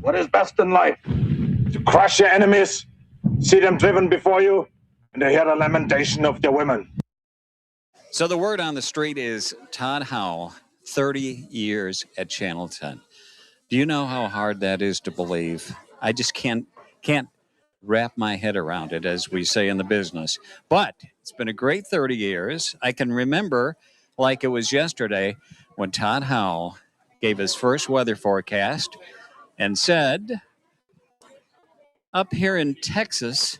what is best in life? To crush your enemies, see them driven before you, and to hear the lamentation of their women. So the word on the street is Todd Howell, 30 years at Channel 10. Do you know how hard that is to believe? I just can't wrap my head around it, as we say in the business. But it's been a great 30 years. I can remember like it was yesterday when Todd Howell gave his first weather forecast and said, up here in Texas,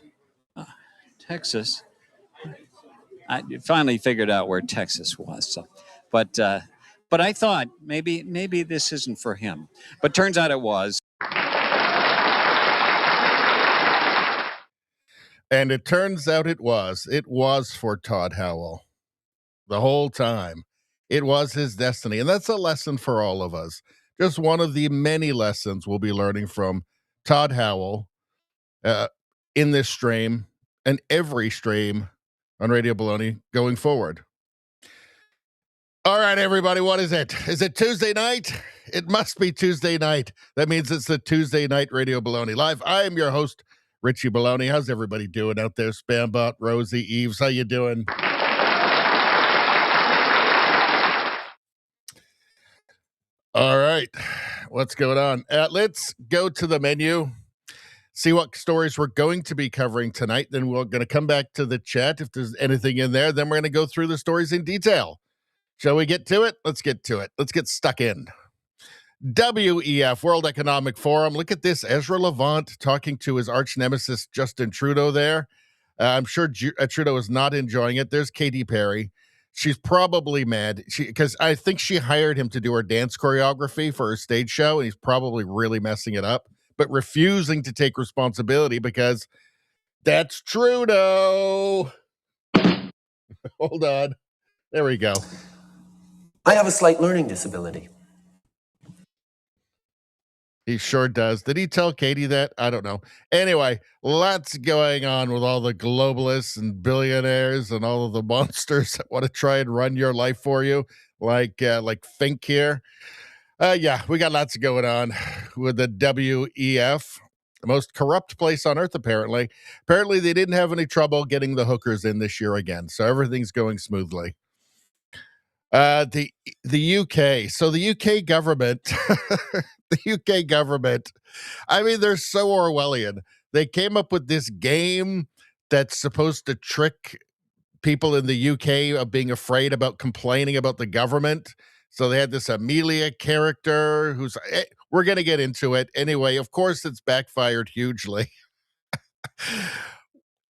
I finally figured out where Texas was. So, but I thought maybe this isn't for him. But turns out it was. And it turns out it was. It was for Todd Howell the whole time. It was his destiny. And that's a lesson for all of us. Just one of the many lessons we'll be learning from Todd Howell in this stream and every stream on Radio Baloney going forward. All right, everybody, what is it? Is it Tuesday night? It must be Tuesday night. That means it's the Tuesday night Radio Baloney Live. I am your host, Richie Baloney. How's everybody doing out there? Spambot, Rosie, Eves, how you doing? All right, what's going on? Let's go to the menu, see what stories we're going to be covering tonight. Then we're going to come back to the chat if there's anything in there. Then we're going to go through the stories in detail. Shall we get to it? Let's get to it. Let's get stuck in. WEF, World Economic Forum. Look at this. Ezra Levant talking to his arch nemesis, Justin Trudeau there. I'm sure Trudeau is not enjoying it. There's Katy Perry. She's probably mad because I think she hired him to do her dance choreography for her stage show, and he's probably really messing it up, but refusing to take responsibility because that's Trudeau. Hold on. There we go. I have a slight learning disability. He sure does. Did he tell Katie that? I don't know. Anyway, lots going on with all the globalists and billionaires and all of the monsters that want to try and run your life for you, like Fink here. Yeah, we got lots going on with the WEF, the most corrupt place on earth, apparently. Apparently, they didn't have any trouble getting the hookers in this year again, so everything's going smoothly. The UK. So the UK government, I mean, they're so Orwellian. They came up with this game that's supposed to trick people in the UK of being afraid about complaining about the government. So they had this Amelia character who's, we're going to get into it. Anyway, of course, it's backfired hugely.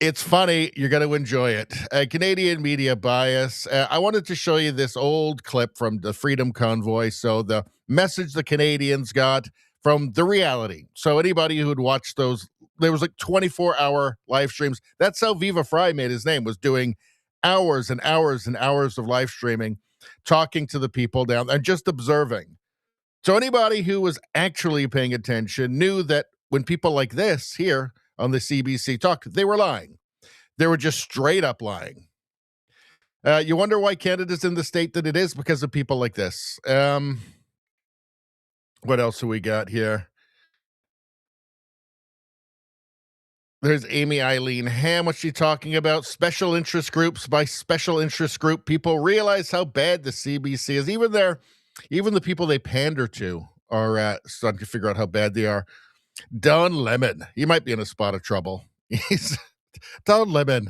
It's funny. You're going to enjoy it. Canadian media bias. I wanted to show you this old clip from the Freedom Convoy. So the message the Canadians got from the reality. So anybody who would watch those, there was like 24-hour live streams. That's how Viva Fry made his name, was doing hours and hours and hours of live streaming, talking to the people down and just observing. So anybody who was actually paying attention knew that when people like this here on the CBC talked, they were lying. They were just straight up lying. You wonder why Canada's in the state that it is? Because of people like this. What else have we got here? There's Amy Eileen Ham. What's she talking about? Special interest groups. By special interest group, people realize how bad the CBC is. Even the people they pander to are starting to figure out how bad they are. Don Lemon. He might be in a spot of trouble. He's Don Lemon.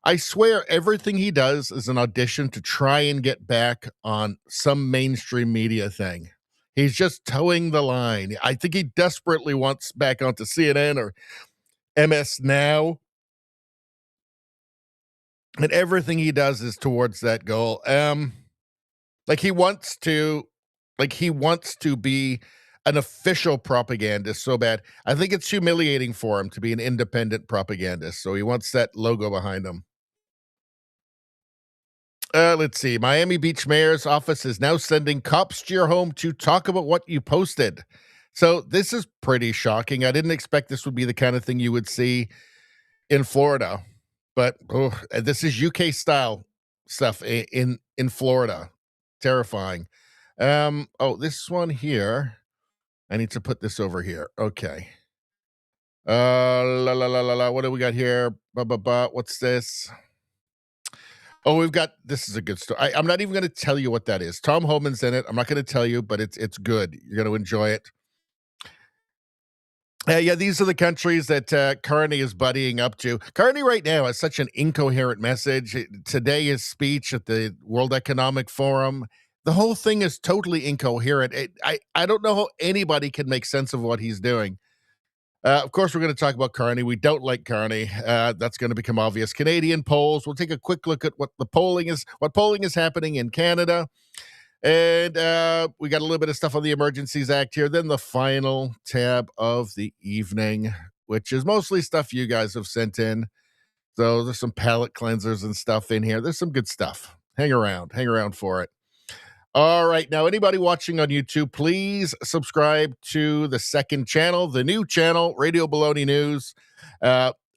I swear everything he does is an audition to try and get back on some mainstream media thing. He's just towing the line. I think he desperately wants back onto CNN or MS Now. And everything he does is towards that goal. He wants to be an official propagandist so bad. I think it's humiliating for him to be an independent propagandist. So he wants that logo behind him. Let's see. Miami Beach Mayor's office is now sending cops to your home to talk about what you posted. So this is pretty shocking. I didn't expect this would be the kind of thing you would see in Florida. But this is UK style stuff in Florida. Terrifying. This one here. I need to put this over here. Okay. What do we got here? What's this? Oh, this is a good story. I'm not even going to tell you what that is. Tom Homan's in it. I'm not going to tell you, but it's good. You're going to enjoy it. Yeah, these are the countries that Carney is buddying up to. Carney right now has such an incoherent message. Today, his speech at the World Economic Forum, the whole thing is totally incoherent. I don't know how anybody can make sense of what he's doing. Of course, we're going to talk about Carney. We don't like Carney. That's going to become obvious. Canadian polls. We'll take a quick look at what polling is happening in Canada. And we got a little bit of stuff on the Emergencies Act here. Then the final tab of the evening, which is mostly stuff you guys have sent in. So there's some palate cleansers and stuff in here. There's some good stuff. Hang around for it. All right. Now, anybody watching on YouTube, please subscribe to the second channel, the new channel, Radio Baloney News.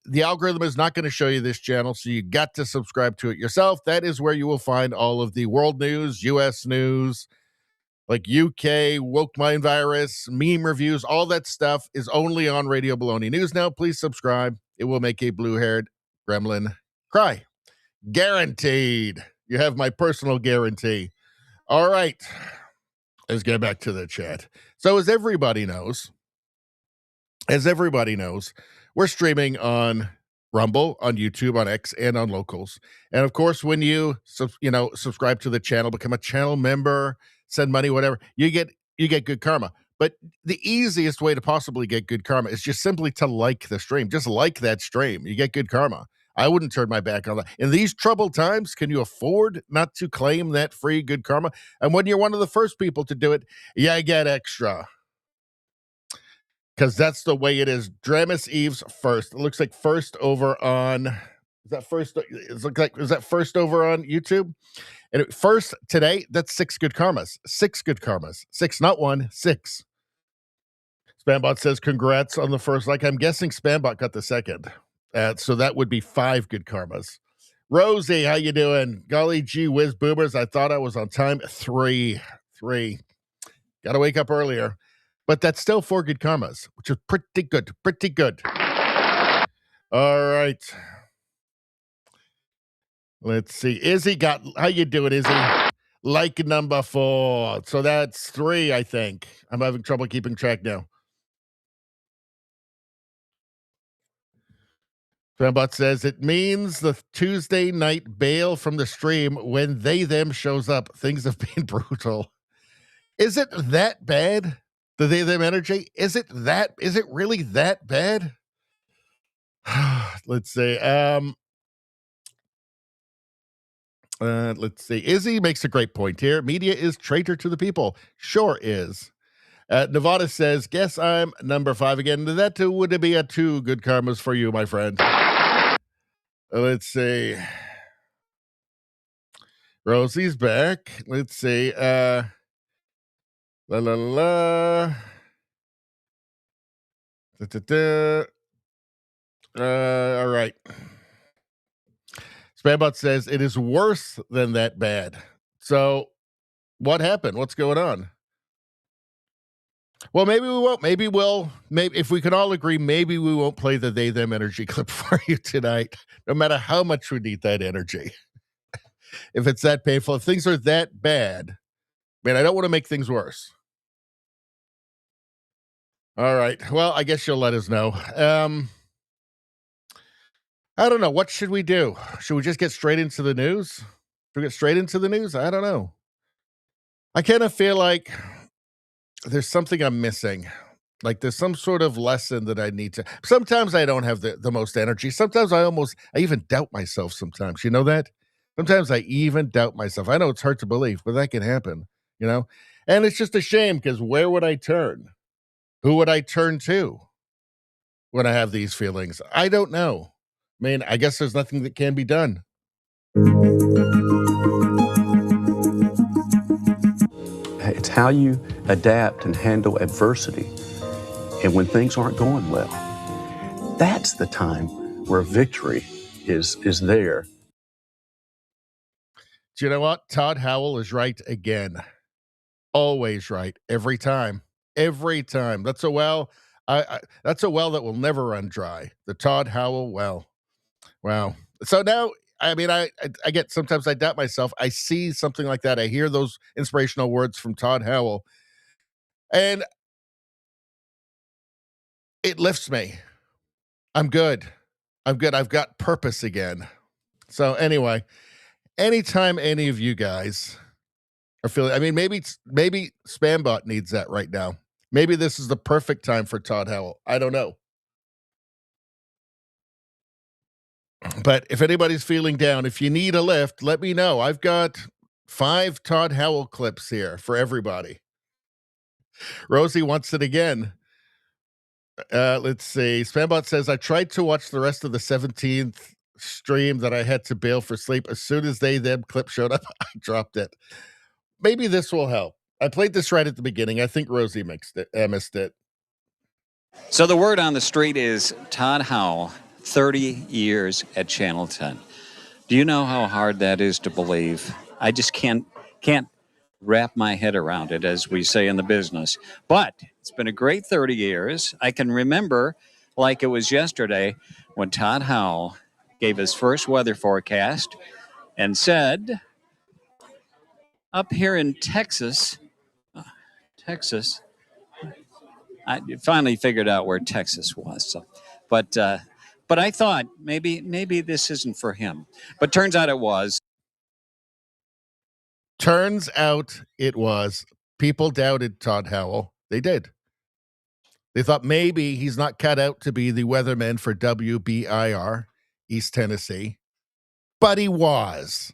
The algorithm is not going to show you this channel, so you got to subscribe to it yourself. That is where you will find all of the world news, U.S. news, like UK, woke mind virus, meme reviews, all that stuff is only on Radio Baloney News now. Please subscribe. It will make a blue-haired gremlin cry. Guaranteed. You have my personal guarantee. All right. Let's get back to the chat. So as everybody knows, we're streaming on Rumble, on YouTube, on X, and on Locals. And of course, when you subscribe to the channel, become a channel member, send money, whatever, you get good karma. But the easiest way to possibly get good karma is just simply to like the stream. Just like that stream. You get good karma. I wouldn't turn my back on that. In these troubled times, can you afford not to claim that free good karma? And when you're one of the first people to do it, you get extra. Because that's the way it is. Dramus Eves first. It looks like first over on... Is that first over on YouTube? And first today, that's 6 good karmas. 6 good karmas. 6, not 1, 6. Spambot says, congrats on the first like. I'm guessing Spambot got the second. So that would be 5 good karmas. Rosie, how you doing? Golly gee whiz boomers, I thought I was on time. 3. Got to wake up earlier. But that's still 4 good karmas, which is pretty good. All right. Let's see. Izzy how you doing, Izzy? Like number 4. So that's 3, I think. I'm having trouble keeping track now. Trembot says it means the Tuesday night bail from the stream when them shows up. Things have been brutal. Is it that bad? The them energy? Is it really that bad? Let's see. Let's see. Izzy makes a great point here. Media is traitor to the people. Sure is. Nevada says, guess I'm number 5 again. That would be a 2 good karmas for you, my friend. Let's see. Rosie's back. Let's see. All right. Spambot says it is worse than that bad. So what happened? What's going on? Well, maybe we won't. Maybe if we can all agree, maybe we won't play the them energy clip for you tonight, no matter how much we need that energy. If it's that painful, if things are that bad, man, I don't want to make things worse. All right. Well, I guess you'll let us know. I don't know. What should we do? Should we just get straight into the news? Should we get straight into the news? I don't know. I kind of feel like there's something I'm missing. Like there's some sort of lesson that I need to. Sometimes I don't have the most energy. Sometimes I even doubt myself sometimes. You know that? Sometimes I even doubt myself. I know it's hard to believe, but that can happen, And it's just a shame because where would I turn? Who would I turn to when I have these feelings? I don't know. I mean, I guess there's nothing that can be done. It's how you adapt and handle adversity. And when things aren't going well, that's the time where victory is there. Do you know what? Todd Howell is right again. Always right. Every time. every time. That's a well. That's a well that will never run dry. The Todd Howell well. Wow. So now, I mean, I get, sometimes I doubt myself. I see something like that. I hear those inspirational words from Todd Howell, and it lifts me. I'm good. I'm good. I've got purpose again. So anyway, anytime any of you guys are feeling, I mean, maybe Spambot needs that right now. Maybe this is the perfect time for Todd Howell. I don't know. But if anybody's feeling down, if you need a lift, let me know. I've got 5 Todd Howell clips here for everybody. Rosie wants it again. Let's see. Spambot says, I tried to watch the rest of the 17th stream that I had to bail for sleep. As soon as them clip showed up, I dropped it. Maybe this will help. I played this right at the beginning. I think Rosie missed it. So the word on the street is Todd Howell, 30 years at Channel 10. Do you know how hard that is to believe? I just can't wrap my head around it, as we say in the business. But it's been a great 30 years. I can remember like it was yesterday when Todd Howell gave his first weather forecast and said, up here in Texas, I finally figured out where Texas was. So, but I thought maybe this isn't for him. But turns out it was. Turns out it was. People doubted Todd Howell. They did. They thought maybe he's not cut out to be the weatherman for WBIR, East Tennessee. But he was.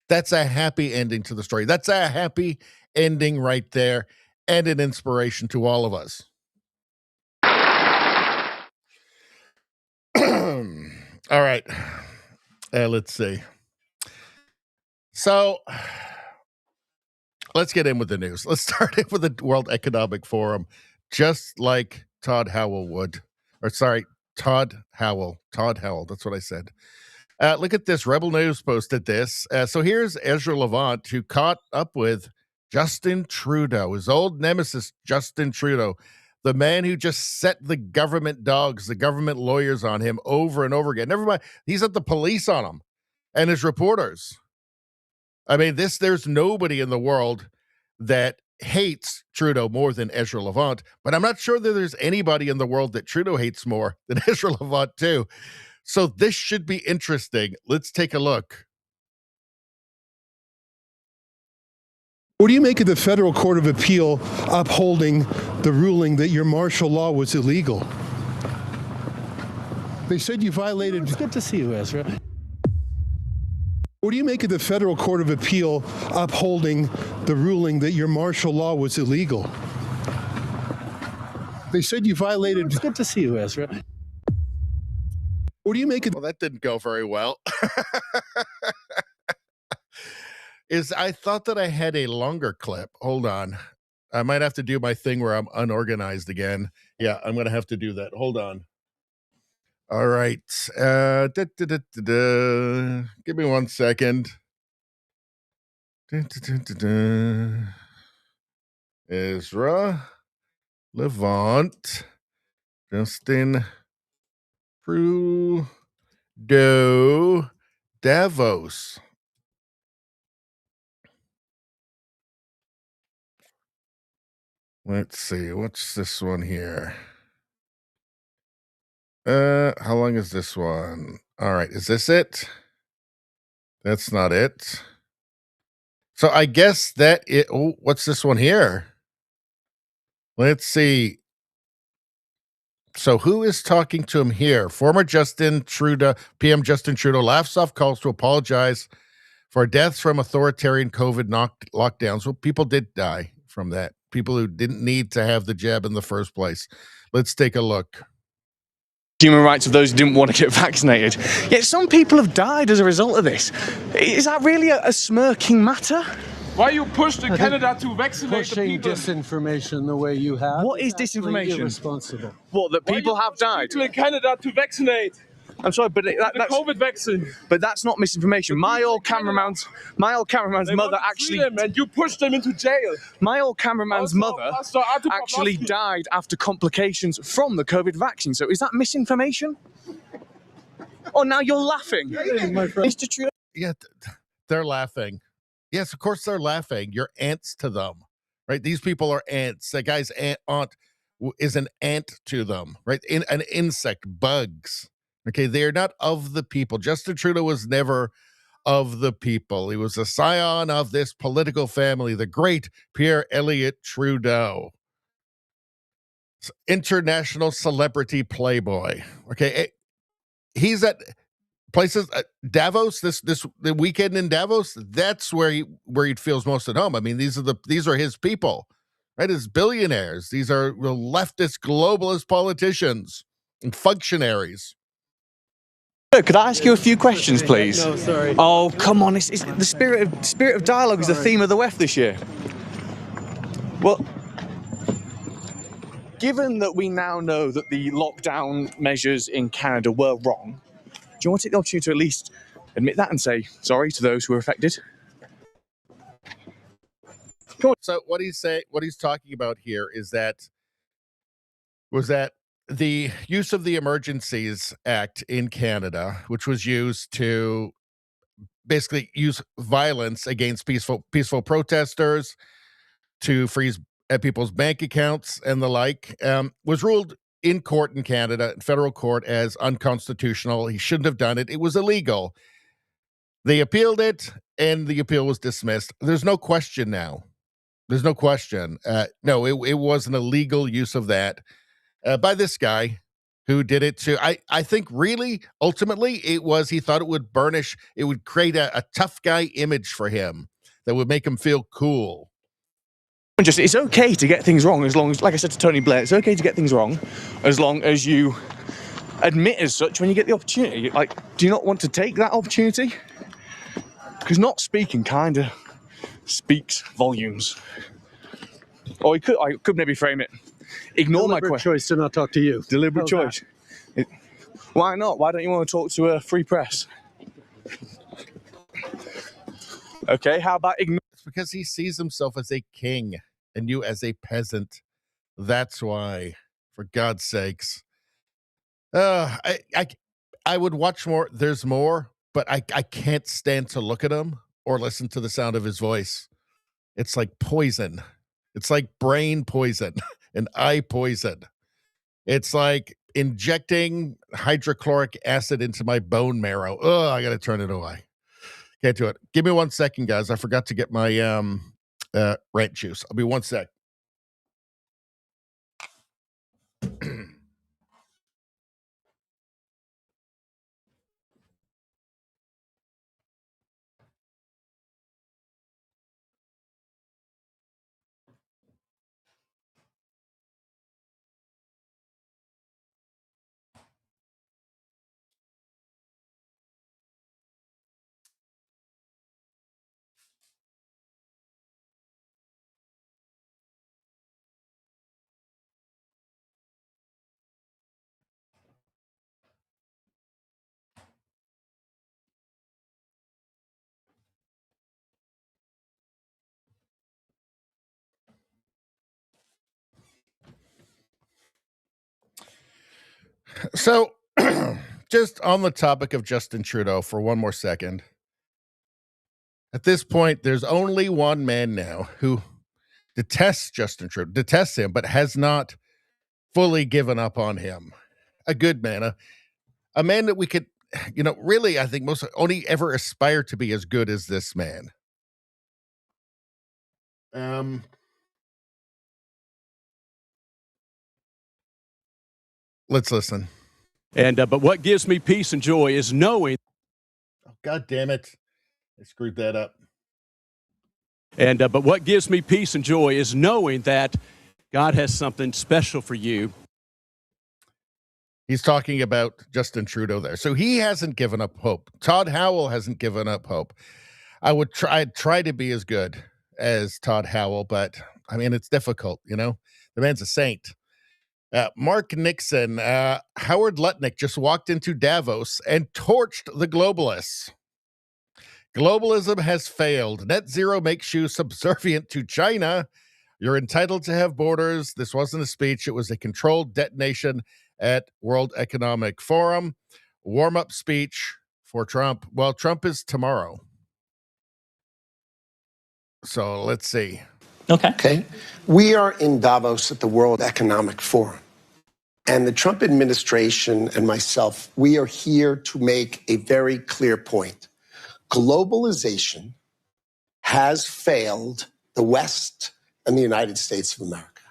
That's a happy ending to the story. That's a happy ending right there, and an inspiration to all of us. All right. Let's see. So let's get in with the news. Let's start in with the World Economic Forum, just like Todd Howell would. Or sorry, Todd Howell. That's what I said. Look at this. Rebel News posted this. So here's Ezra Levant, who caught up with Justin Trudeau, his old nemesis, Justin Trudeau, the man who just set the government dogs, the government lawyers on him over and over again. Never mind, he's at the police on him and his reporters. I mean, there's nobody in the world that hates Trudeau more than Ezra Levant, but I'm not sure that there's anybody in the world that Trudeau hates more than Ezra Levant too. So this should be interesting. Let's take a look. What do you make of the Federal Court of Appeal upholding the ruling that your martial law was illegal? They said you violated... It's good to see you, Ezra. What do you make of the Federal Court of Appeal upholding the ruling that your martial law was illegal? They said you violated... It's good to see you, Ezra. What do you make of... Well, that didn't go very well. I thought that I had a longer clip. Hold on. I might have to do my thing where I'm unorganized again. Yeah, I'm going to have to do that. Hold on. All right. Give me 1 second. Ezra Levant, Justin Trudeau, Davos. Let's see. What's this one here? How long is this one? All right. Is this it? That's not it. So I guess that it. Oh, what's this one here? Let's see. So who is talking to him here? Former Justin Trudeau, PM Justin Trudeau, laughs off calls to apologize for deaths from authoritarian COVID lockdowns. Well, people did die from that. People who didn't need to have the jab in the first place. Let's take a look. Human rights of those who didn't want to get vaccinated. Yet some people have died as a result of this. Is that really a smirking matter? Why you push the Canada to vaccinate the Pushing people? disinformation the way you have. What is absolutely disinformation? Irresponsible. What, that people have died? To Canada to vaccinate. I'm sorry, but that's COVID vaccine. But that's not misinformation. My old cameraman's mother actually. And you pushed them into jail. My old cameraman's mother actually died after complications from the COVID vaccine. So is that misinformation? Oh, now you're laughing, Mr. Trudeau. Yeah, they're laughing. Yes, of course they're laughing. You're ants to them, right? These people are ants. That guy's aunt is an ant to them, right? An insect, bugs. Okay, they are not of the people. Justin Trudeau was never of the people. He was a scion of this political family, the great Pierre Elliott Trudeau, international celebrity playboy. Okay, he's at places, Davos. The weekend in Davos. That's where he feels most at home. I mean, these are his people, right? His billionaires. These are leftist, globalist politicians and functionaries. Could I ask you a few questions, please? No, sorry. Oh, come on! It's the spirit of dialogue is the theme of the WEF this year. Well, given that we now know that the lockdown measures in Canada were wrong, do you want to take the opportunity to at least admit that and say sorry to those who were affected? So what he's talking about here is that the use of the Emergencies Act in Canada, which was used to basically use violence against peaceful protesters to freeze people's bank accounts and the like, was ruled in court in Canada, in federal court, as unconstitutional. He shouldn't have done it. It was illegal. They appealed it, and the appeal was dismissed. There's no question now. There's no question. No, it was an illegal use of that by this guy who did it to, I think really, ultimately, he thought it would create a tough guy image for him that would make him feel cool. It's okay to get things wrong as long as, like I said to Tony Blair, it's okay to get things wrong as long as you admit as such when you get the opportunity. Like, do you not want to take that opportunity? Because not speaking kind of speaks volumes. Or I could maybe frame it. Ignore my question. Deliberate choice to not talk to you. Deliberate choice. Why not? Why don't you want to talk to a free press? Okay, how about ignore? It's because he sees himself as a king and you as a peasant. That's why, for God's sakes. I would watch more. There's more, but I can't stand to look at him or listen to the sound of his voice. It's like poison. It's like brain poison and eye poison. It's like injecting hydrochloric acid into my bone marrow. Oh, I got to turn it away. Can't do it. Give me 1 second, guys. I forgot to get my rant juice. I'll be 1 sec. So, just on the topic of Justin Trudeau for one more second. At this point, there's only one man now who detests Justin Trudeau, detests him, but has not fully given up on him. A good man, a man that we could, really, I think most only ever aspire to be as good as this man. Let's listen. And but what gives me peace and joy is knowing. Oh, God damn it! I screwed that up. And but what gives me peace and joy is knowing that God has something special for you. He's talking about Justin Trudeau there, so he hasn't given up hope. Todd Howell hasn't given up hope. I'd try to be as good as Todd Howell, but I mean it's difficult. The man's a saint. Mark Nixon, Howard Lutnick just walked into Davos and torched the globalists. Globalism has failed. Net zero makes you subservient to China. You're entitled to have borders. This wasn't a speech. It was a controlled detonation at World Economic Forum. Warm-up speech for Trump. Well, Trump is tomorrow. So let's see. Okay. We are in Davos at the World Economic Forum. And the Trump administration and myself, we are here to make a very clear point. Globalization has failed the West and the United States of America.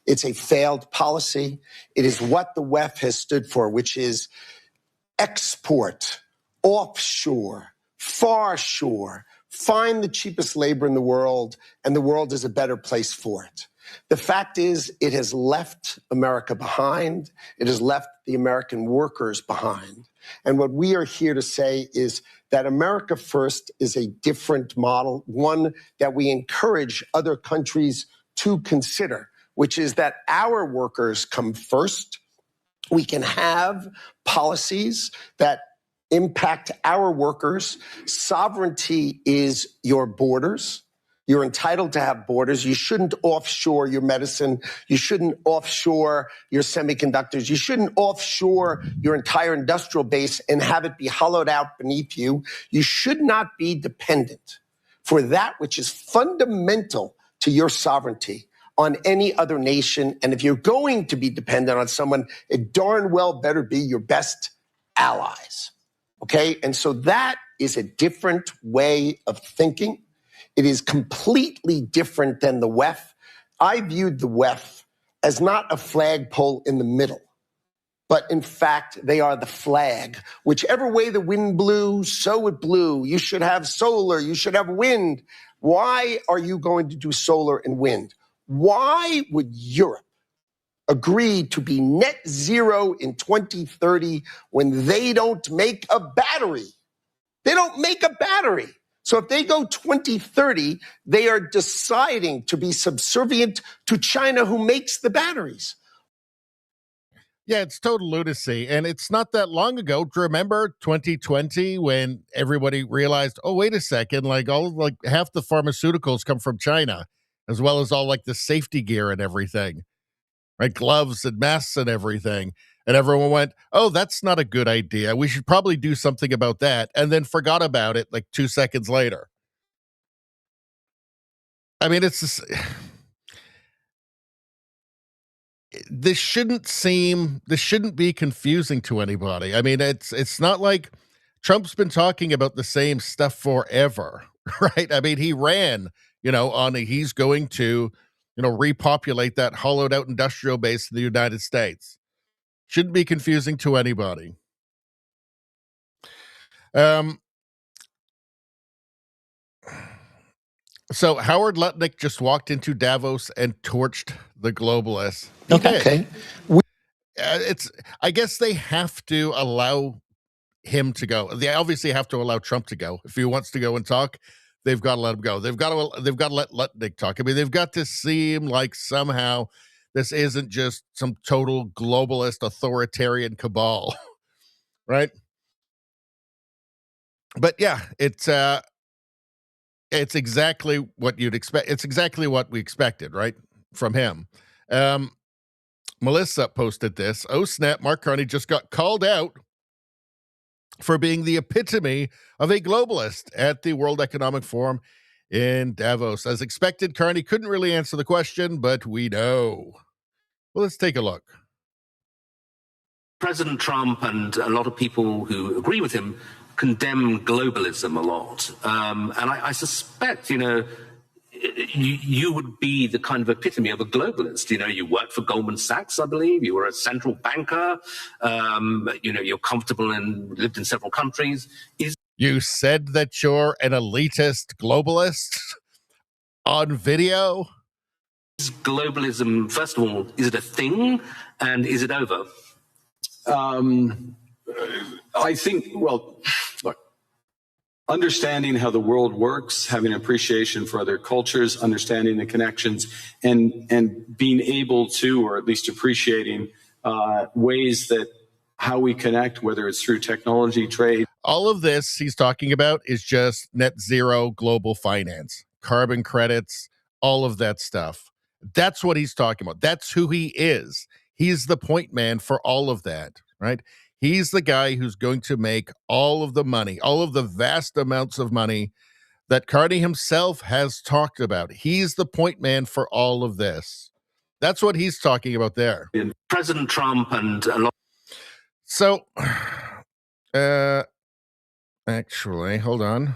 It's a failed policy. It is what the WEF has stood for, which is export, offshore, far shore, find the cheapest labor in the world, and the world is a better place for it. The fact is, it has left America behind. It has left the American workers behind. And what we are here to say is that America First is a different model, one that we encourage other countries to consider, which is that our workers come first. We can have policies that impact our workers. Sovereignty is your borders. You're entitled to have borders. You shouldn't offshore your medicine. You shouldn't offshore your semiconductors. You shouldn't offshore your entire industrial base and have it be hollowed out beneath you. You should not be dependent for that which is fundamental to your sovereignty on any other nation. And if you're going to be dependent on someone, it darn well better be your best allies. Okay? And so that is a different way of thinking. It is completely different than the WEF. I viewed the WEF as not a flagpole in the middle, but in fact, they are the flag. Whichever way the wind blew, so it blew. You should have solar, you should have wind. Why are you going to do solar and wind? Why would Europe agree to be net zero in 2030 when they don't make a battery? They don't make a battery. So if they go 2030, they are deciding to be subservient to China, who makes the batteries. Yeah, it's total lunacy. And it's not that long ago. Do you remember 2020 when everybody realized, oh, wait a second, like half the pharmaceuticals come from China, as well as all like the safety gear and everything, right? Gloves and masks and everything. And everyone went, oh, that's not a good idea. We should probably do something about that. And then forgot about it like 2 seconds later. I mean, it's just, this shouldn't be confusing to anybody. I mean, it's not like Trump's been talking about the same stuff forever, right? I mean, he ran, he's going to, repopulate that hollowed out industrial base in the United States. Shouldn't be confusing to anybody. So Howard Lutnick just walked into Davos and torched the globalists. Okay. I guess they have to allow him to go. They obviously have to allow Trump to go. If he wants to go and talk, they've got to let him go. They've got to let Lutnick talk. I mean, they've got to seem like somehow this isn't just some total globalist authoritarian cabal, right? But yeah, it's exactly what you'd expect. It's exactly what we expected, right, from him. Melissa posted this. Oh, snap, Mark Carney just got called out for being the epitome of a globalist at the World Economic Forum in Davos. As expected, Carney couldn't really answer the question, but we know. Well, let's take a look. President Trump and a lot of people who agree with him condemn globalism a lot. And I suspect, you would be the kind of epitome of a globalist. You worked for Goldman Sachs, I believe. You were a central banker. You're comfortable and lived in several countries. You said that you're an elitist globalist on video? Is globalism, first of all, is it a thing? And is it over? I think, well, look, Understanding how the world works, having an appreciation for other cultures, understanding the connections, and being able to, or at least appreciating ways that how we connect, whether it's through technology, trade. All of this he's talking about is just net zero global finance, carbon credits, all of that stuff. That's what he's talking about. That's who he is. He's the point man for all of that, right? He's the guy who's going to make all of the money, all of the vast amounts of money that Carney himself has talked about. He's the point man for all of this. That's what he's talking about there. President Trump and a lot. So, actually, hold on.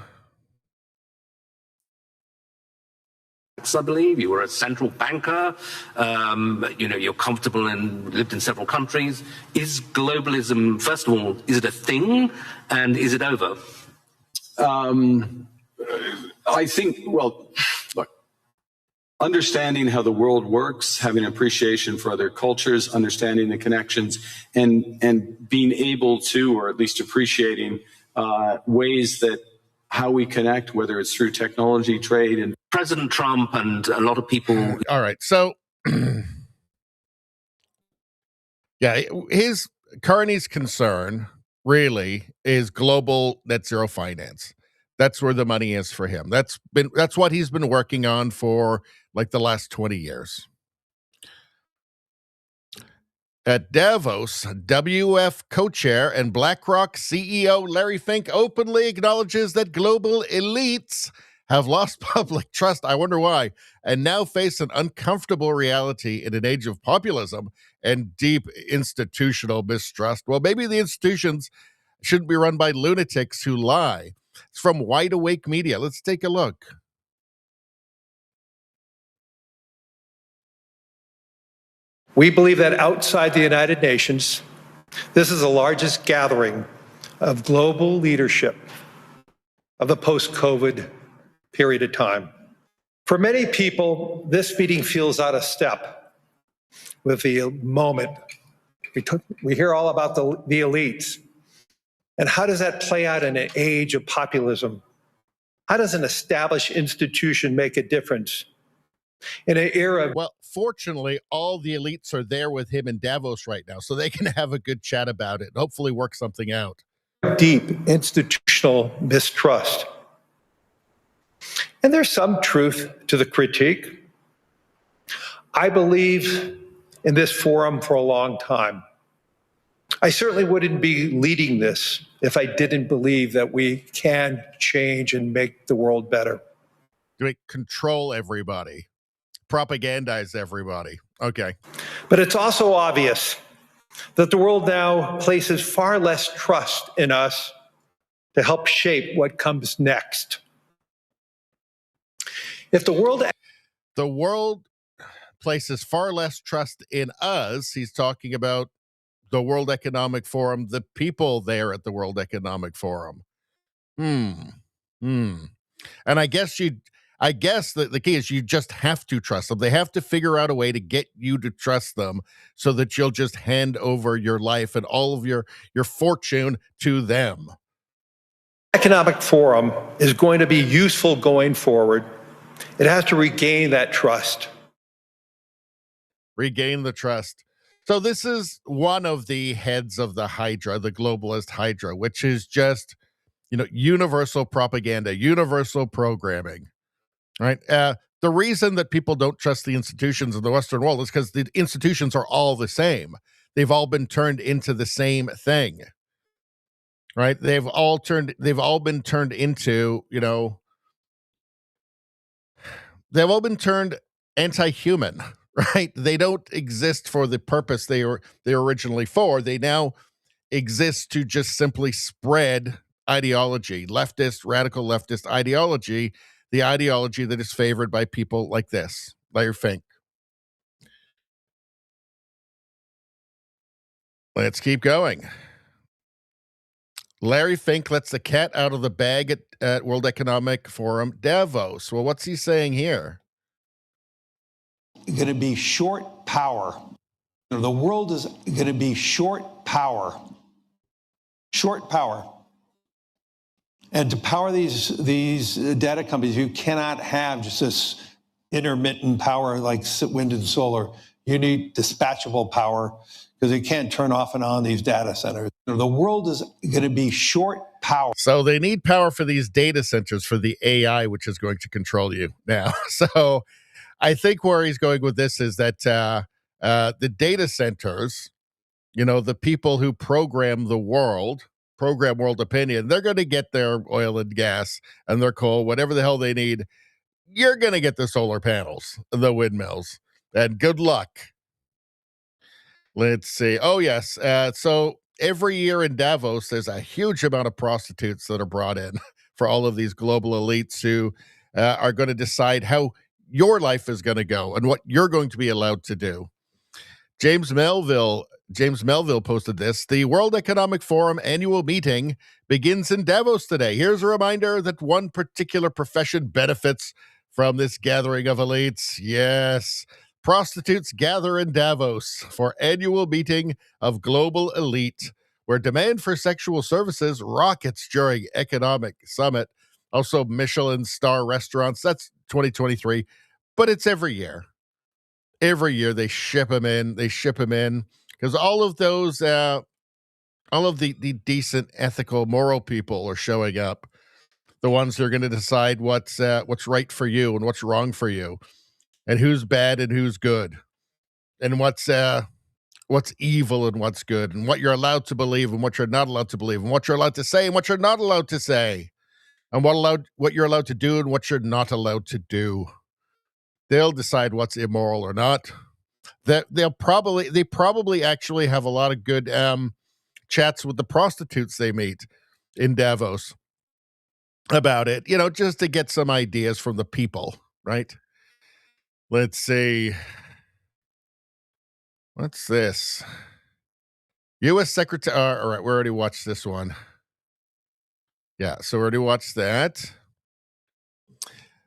I believe you were a central banker. You're comfortable and lived in several countries. Is globalism, first of all, is it a thing, and is it over? I think, well, look, understanding how the world works, having an appreciation for other cultures, understanding the connections, and being able to, or at least appreciating ways that how we connect, whether it's through technology, trade, and President Trump and a lot of people. All right. So, yeah, Carney's concern really is global net zero finance. That's where the money is for him. That's what he's been working on for like the last 20 years. At Davos, WEF co-chair and BlackRock CEO Larry Fink openly acknowledges that global elites have lost public trust, I wonder why, and now face an uncomfortable reality in an age of populism and deep institutional mistrust. Well, maybe the institutions shouldn't be run by lunatics who lie. It's from Wide Awake Media. Let's take a look. We believe that outside the United Nations, this is the largest gathering of global leadership of the post-COVID period of time. For many people, this meeting feels out of step with the moment. We hear all about the elites. And how does that play out in an age of populism? How does an established institution make a difference? In an era. Well, fortunately, all the elites are there with him in Davos right now, so they can have a good chat about it and hopefully work something out. Deep institutional mistrust. And there's some truth to the critique. I believe in this forum for a long time. I certainly wouldn't be leading this if I didn't believe that we can change and make the world better. Control everybody. Propagandize everybody. Okay. But it's also obvious that the world now places far less trust in us to help shape what comes next. If the world places far less trust in us, he's talking about the World Economic Forum, the people there at the World Economic Forum. And I guess that the key is you just have to trust them. They have to figure out a way to get you to trust them so that you'll just hand over your life and all of your fortune to them. Economic Forum is going to be useful going forward. It has to regain that trust. Regain the trust. So this is one of the heads of the Hydra, the globalist Hydra, which is just, universal propaganda, universal programming. Right. The reason that people don't trust the institutions in the Western world is because the institutions are all the same. They've all been turned into the same thing. Right. They've all been turned into, they've all been turned anti-human. Right. They don't exist for the purpose they were originally for. They now exist to just simply spread ideology, radical leftist ideology. The ideology that is favored by people like this, Larry Fink. Let's keep going. Larry Fink lets the cat out of the bag at World Economic Forum Davos. Well, what's he saying here? Going to be short power. The world is going to be short power. Short power. And to power these data companies, you cannot have just this intermittent power like wind and solar. You need dispatchable power because you can't turn off and on these data centers. The world is going to be short power. So they need power for these data centers for the AI, which is going to control you now. So I think where he's going with this is that the data centers, you know, the people who program world opinion, they're going to get their oil and gas and their coal, whatever the hell they need. You're going to get the solar panels, the windmills, and good luck. Let's see. Oh, yes. So every year in Davos, there's a huge amount of prostitutes that are brought in for all of these global elites who are going to decide how your life is going to go and what you're going to be allowed to do. James Melville posted this. The World Economic Forum annual meeting begins in Davos today. Here's a reminder that one particular profession benefits from this gathering of elites. Yes, prostitutes gather in Davos for annual meeting of global elite, where demand for sexual services rockets during economic summit. Also, Michelin star restaurants. That's 2023, but it's every year. Every year they ship them in. Because all of those, all of the decent, ethical, moral people are showing up. The ones who are going to decide what's right for you and what's wrong for you, and who's bad and who's good, and what's evil and what's good, and what you're allowed to believe and what you're not allowed to believe, and what you're allowed to say and what you're not allowed to say, and what you're allowed to do and what you're not allowed to do. They'll decide what's immoral or not. They probably actually have a lot of good chats with the prostitutes they meet in Davos about it, you know, just to get some ideas from the people, right? Let's see. What's this? U.S. Secretary. All right, we already watched this one. Yeah, so we already watched that.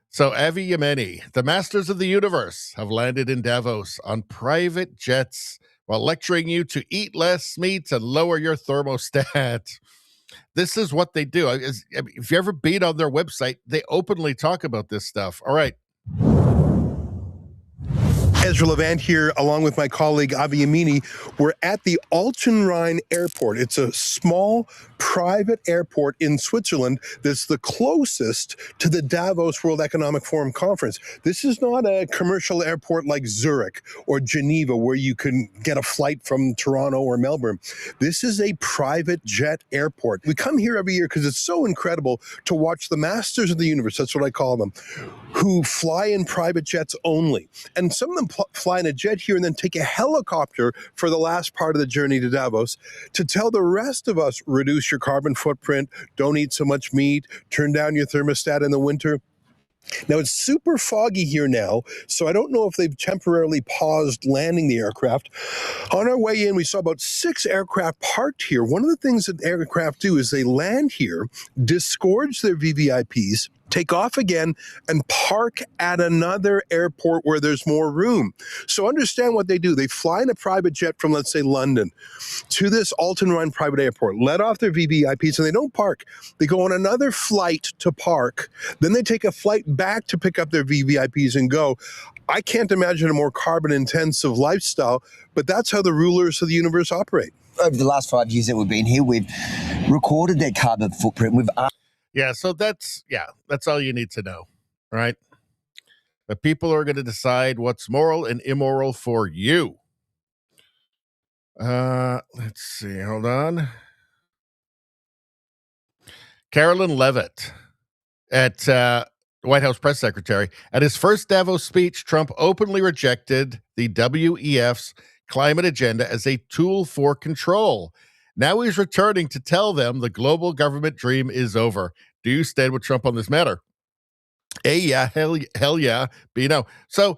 So Avi Yemeni, the masters of the universe, have landed in Davos on private jets while lecturing you to eat less meat and lower your thermostat. This is what they do. If you ever been on their website, they openly talk about this stuff. All right. Ezra Levant here, along with my colleague Avi Yemeni. We're at the Altenrhein Airport. It's a small private airport in Switzerland that's the closest to the Davos World Economic Forum conference. This is not a commercial airport like Zurich or Geneva where you can get a flight from Toronto or Melbourne. This is a private jet airport. We come here every year because it's so incredible to watch the masters of the universe, that's what I call them, who fly in private jets only. And some of them fly in a jet here and then take a helicopter for the last part of the journey to Davos to tell the rest of us, reduce your carbon footprint, don't eat so much meat, turn down your thermostat in the winter. Now, it's super foggy here now, so I don't know if they've temporarily paused landing the aircraft. On our way in, we saw about 6 aircraft parked here. One of the things that aircraft do is they land here, disgorge their VVIPs, take off again, and park at another airport where there's more room. So understand what they do. They fly in a private jet from, let's say, London to this Altenrhein private airport, let off their VVIPs, and they don't park. They go on another flight to park. Then they take a flight back to pick up their VVIPs and go. I can't imagine a more carbon-intensive lifestyle, but that's how the rulers of the universe operate. Over the last 5 years that we've been here, we've recorded their carbon footprint. So that's all you need to know, right? The people are going to decide what's moral and immoral for you. Let's see. Hold on. Carolyn Levitt at White House press secretary. At his first Davos speech, Trump openly rejected the WEF's climate agenda as a tool for control. Now he's returning to tell them the global government dream is over. Do you stand with Trump on this matter? A, yeah, hell yeah, B, no. So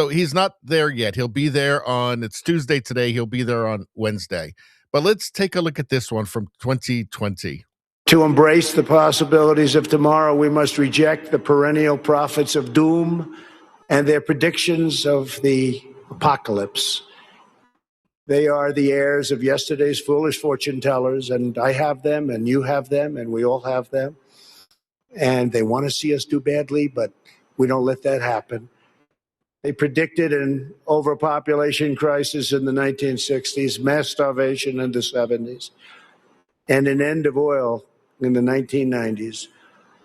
he's not there yet. He'll be there it's Tuesday today. He'll be there on Wednesday. But let's take a look at this one from 2020. To embrace the possibilities of tomorrow, we must reject the perennial prophets of doom and their predictions of the apocalypse. They are the heirs of yesterday's foolish fortune tellers, and I have them, and you have them, and we all have them. and they want to see us do badly, but we don't let that happen. They predicted an overpopulation crisis in the 1960s, mass starvation in the 70s, and an end of oil in the 1990s.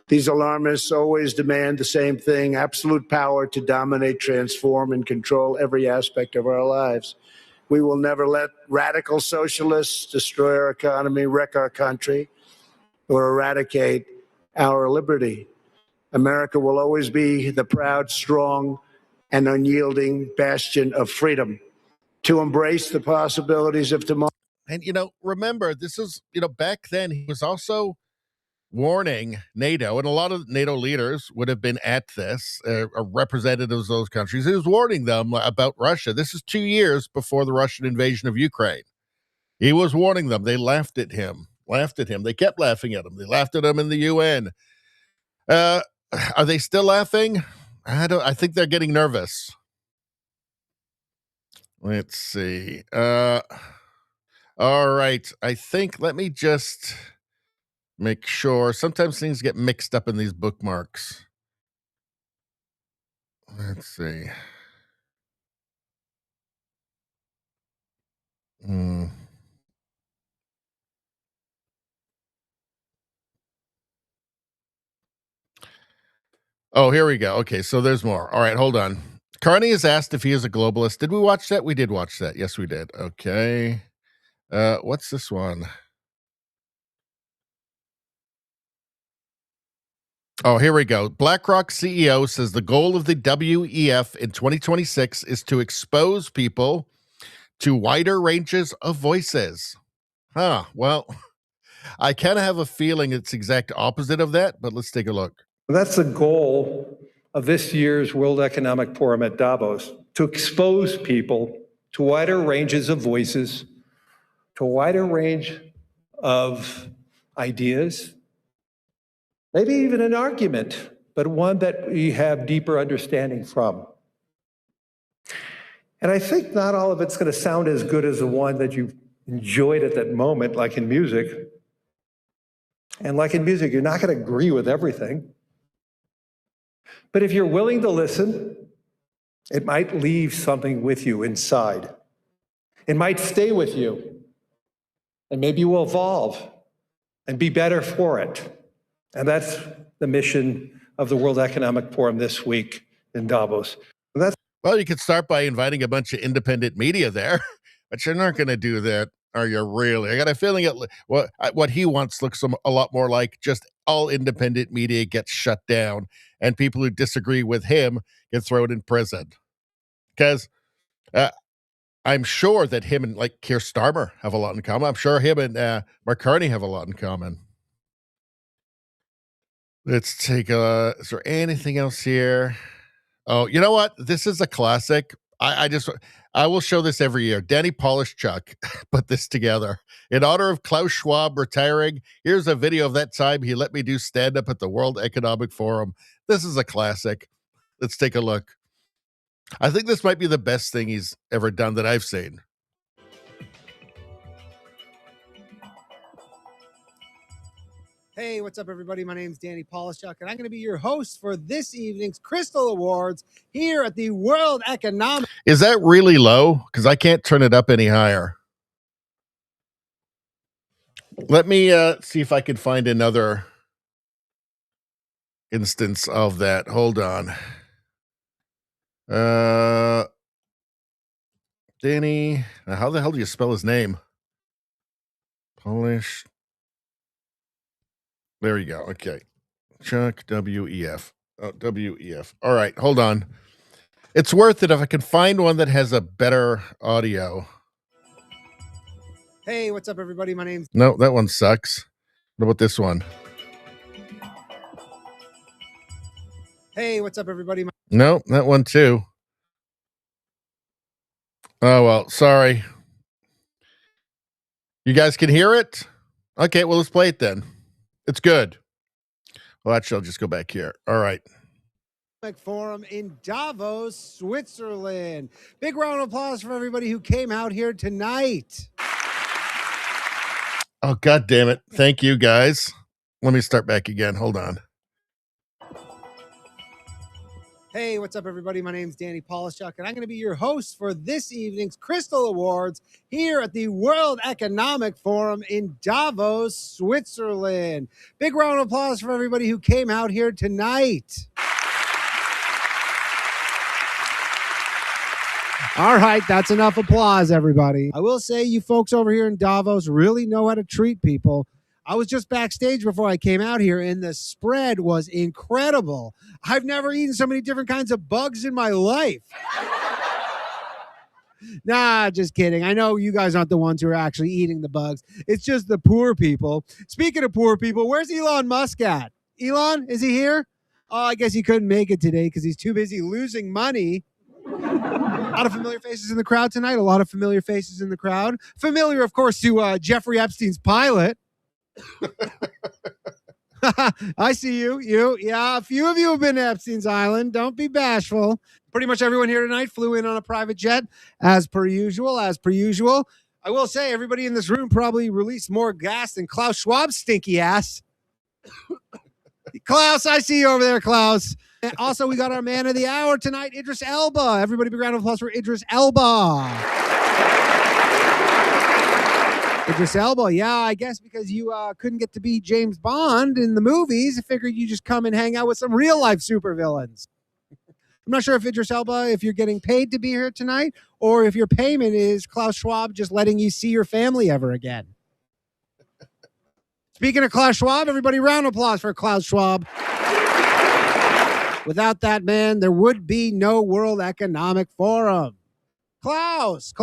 These alarmists always demand the same thing: absolute power to dominate, transform, and control every aspect of our lives. We will never let radical socialists destroy our economy, wreck our country, or eradicate our liberty. America will always be the proud, strong, and unyielding bastion of freedom. To embrace the possibilities of tomorrow. And, remember, this is, back then he was also warning NATO, and a lot of NATO leaders would have been at this, representatives of those countries. He was warning them about Russia. This is 2 years before the Russian invasion of Ukraine. He was warning them. They laughed at him. They kept laughing at him. They laughed at him in the UN. Are they still laughing? I think they're getting nervous. Let's see. All right. I think, let me just make sure. Sometimes things get mixed up in these bookmarks. Let's see. Oh, here we go. Okay, so there's more. All right, hold on. Carney is asked if he is a globalist. Did we watch that? We did watch that. Yes, we did. Okay. What's this one? Oh, here we go. BlackRock CEO says the goal of the WEF in 2026 is to expose people to wider ranges of voices. Huh. Well, I kind of have a feeling it's exact opposite of that, but let's take a look. That's the goal of this year's World Economic Forum at Davos, to expose people to wider ranges of voices, to a wider range of ideas, maybe even an argument, but one that we have deeper understanding from. And I think not all of it's going to sound as good as the one that you enjoyed at that moment, like in music. And like in music, you're not going to agree with everything. But if you're willing to listen, it might leave something with you inside. It might stay with you. And maybe you will evolve and be better for it. And that's the mission of the World Economic Forum this week in Davos. Well, you could start by inviting a bunch of independent media there, but you're not going to do that, are you really? I got a feeling what he wants looks a lot more like just all independent media gets shut down and people who disagree with him get thrown in prison. Because I'm sure that him and like Keir Starmer have a lot in common. I'm sure him and Mark Carney have a lot in common. Let's take is there anything else here? Oh, you know what? This is a classic. I will show this every year. Danny Polishchuk put this together. In honor of Klaus Schwab retiring, here's a video of that time he let me do stand-up at the World Economic Forum. This is a classic. Let's take a look. I think this might be the best thing he's ever done that I've seen. Hey, what's up, everybody? My name is Danny Polishchuk, and I'm going to be your host for this evening's Crystal Awards here at the World Economic. Is that really low? Because I can't turn it up any higher. Let me see if I can find another instance of that. Hold on. Danny, how the hell do you spell his name? Polish. There you go. Okay. Chuck, WEF. Oh, WEF. All right. Hold on. It's worth it if I can find one that has a better audio. Hey, what's up, everybody? My name's... No, that one sucks. What about this one? Hey, what's up, everybody? No, that one too. Oh, well, sorry. You guys can hear it? Okay, well, let's play it then. It's good. Well, actually, I'll just go back here. All right. Forum in Davos, Switzerland. Big round of applause for everybody who came out here tonight. Oh, God damn it. Thank you, guys. Let me start back again. Hold on. Hey, what's up, everybody? My name's Danny Polishchuk, and I'm going to be your host for this evening's Crystal Awards here at the World Economic Forum in Davos, Switzerland. Big round of applause for everybody who came out here tonight. All right, that's enough applause, everybody. I will say you folks over here in Davos really know how to treat people. I was just backstage before I came out here, and the spread was incredible. I've never eaten so many different kinds of bugs in my life. Nah, just kidding. I know you guys aren't the ones who are actually eating the bugs. It's just the poor people. Speaking of poor people, where's Elon Musk at? Elon, is he here? Oh, I guess he couldn't make it today because he's too busy losing money. A lot of familiar faces in the crowd tonight. A lot of familiar faces in the crowd. Familiar, of course, to Jeffrey Epstein's pilot. I see you. Yeah, a few of you have been to Epstein's Island. Don't be bashful. Pretty much everyone here tonight flew in on a private jet, as per usual. I will say, everybody in this room probably released more gas than Klaus Schwab's stinky ass. Klaus, I see you over there, Klaus. And also, we got our man of the hour tonight, Idris Elba. Everybody, big round of applause for Idris Elba. Idris Elba, yeah, I guess because you couldn't get to be James Bond in the movies, I figured you just come and hang out with some real-life supervillains. I'm not sure if Idris Elba, if you're getting paid to be here tonight, or if your payment is Klaus Schwab just letting you see your family ever again. Speaking of Klaus Schwab, everybody, round of applause for Klaus Schwab. Without that man, there would be no World Economic Forum. Klaus,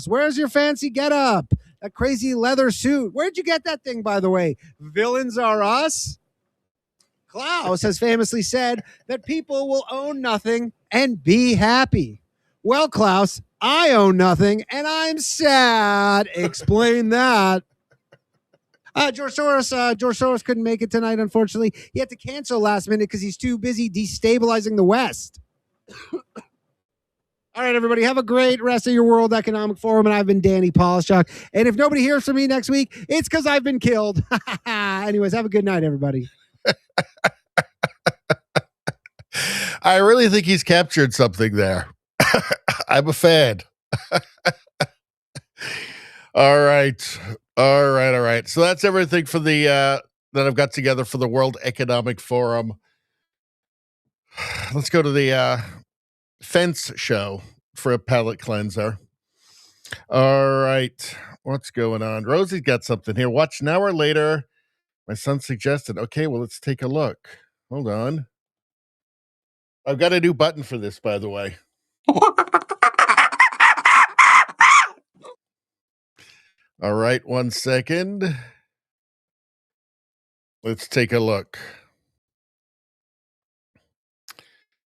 where's your fancy getup? That crazy leather suit. Where'd you get that thing, by the way? Villains Are Us? Klaus has famously said that people will own nothing and be happy. Well, Klaus, I own nothing and I'm sad. Explain that. George Soros couldn't make it tonight, unfortunately. He had to cancel last minute because he's too busy destabilizing the West. All right, everybody, have a great rest of your World Economic Forum, and I've been Danny Polishchuk. And if nobody hears from me next week, it's because I've been killed. Anyways, have a good night, everybody. I really think he's captured something there. I'm a fan. All right. So that's everything for the that I've got together for the World Economic Forum. Let's go to the fence show for a palate cleanser. All right. What's going on? Rosie's got something here. Watch an hour later. My son suggested. Okay, well, let's take a look. Hold on. I've got a new button for this, by the way. All right, 1 second. Let's take a look.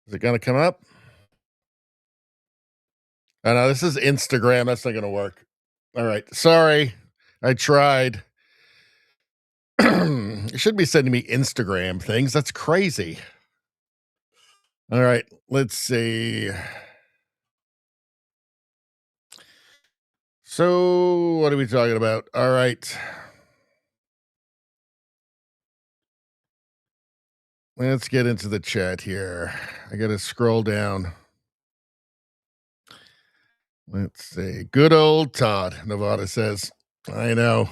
Is it going to come up? Oh, no, this is Instagram. That's not going to work. All right. Sorry. I tried. You shouldn't be sending me Instagram things. That's crazy. All right. Let's see. So, what are we talking about? All right. Let's get into the chat here. I got to scroll down. Let's see. Good old Todd, Nevada says. I know.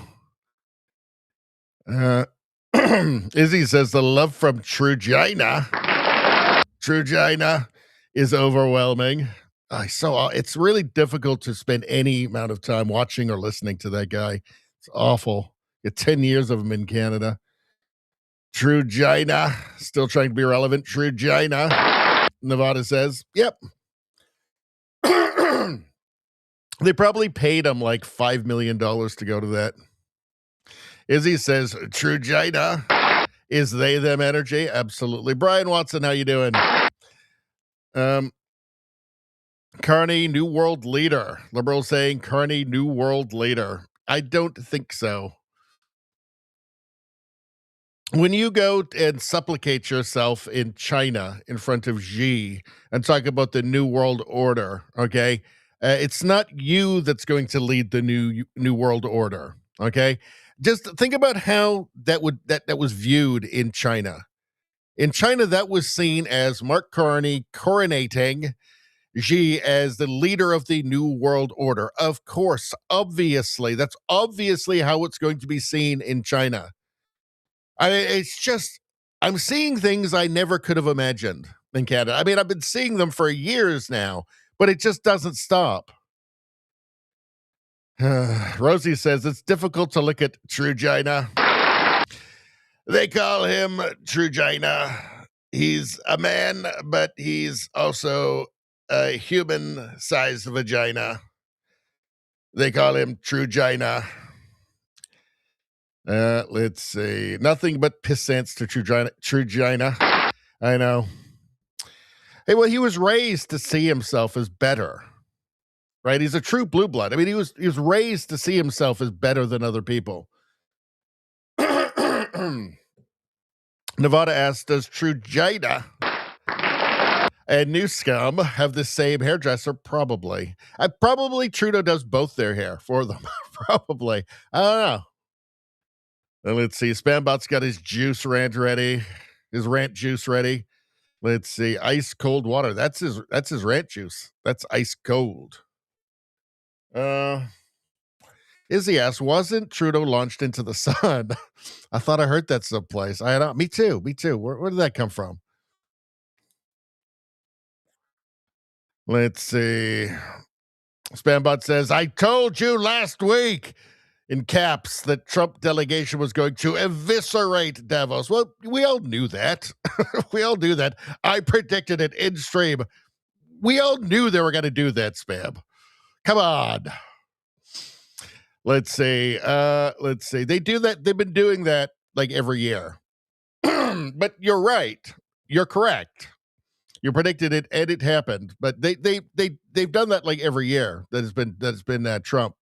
Izzy says the love from Trugina is overwhelming. It's really difficult to spend any amount of time watching or listening to that guy. It's awful. Get 10 years of him in Canada. Trugina, still trying to be relevant. Trugina, Nevada says, yep. They probably paid him like $5 million to go to that. Izzy says, Trugina, is they them energy? Absolutely. Brian Watson, how you doing? Carney, new world leader. Liberal saying Carney, new world leader. I don't think so. When you go and supplicate yourself in China in front of Xi and talk about the new world order, okay, it's not you that's going to lead the new world order, okay? Just think about how that was viewed in China. In China, that was seen as Mark Carney coronating Xi as the leader of the New World Order. Of course, obviously, that's obviously how it's going to be seen in China. It's just, I'm seeing things I never could have imagined in Canada. I mean, I've been seeing them for years now, but it just doesn't stop. Rosie says it's difficult to look at True China. They call him True China. He's a man, but he's also a human-sized vagina. They call him True China. Let's see. Nothing but pissants to True China. I know. Hey, well, he was raised to see himself as better. Right? He's a true blue blood. I mean, he was raised to see himself as better than other people. Nevada asks, does True China and New Scum have the same hairdresser? Probably. Probably Trudeau does both their hair for them. Probably. I don't know. And let's see. Spambot's got his juice rant ready. His rant juice ready. Let's see. Ice cold water. That's his rant juice. That's ice cold. Izzy asks, wasn't Trudeau launched into the sun? I thought I heard that someplace. I don't. Me too. Where did that come from? Let's see. Spambot says, I told you last week in caps that Trump delegation was going to eviscerate Davos. Well, we all knew that. We all knew that. I predicted it in stream. We all knew they were going to do that, Spam. Come on. Let's see. They do that. They've been doing that like every year. But you're right. You're correct. You predicted it and it happened. But they've done that like every year. That has been Trump.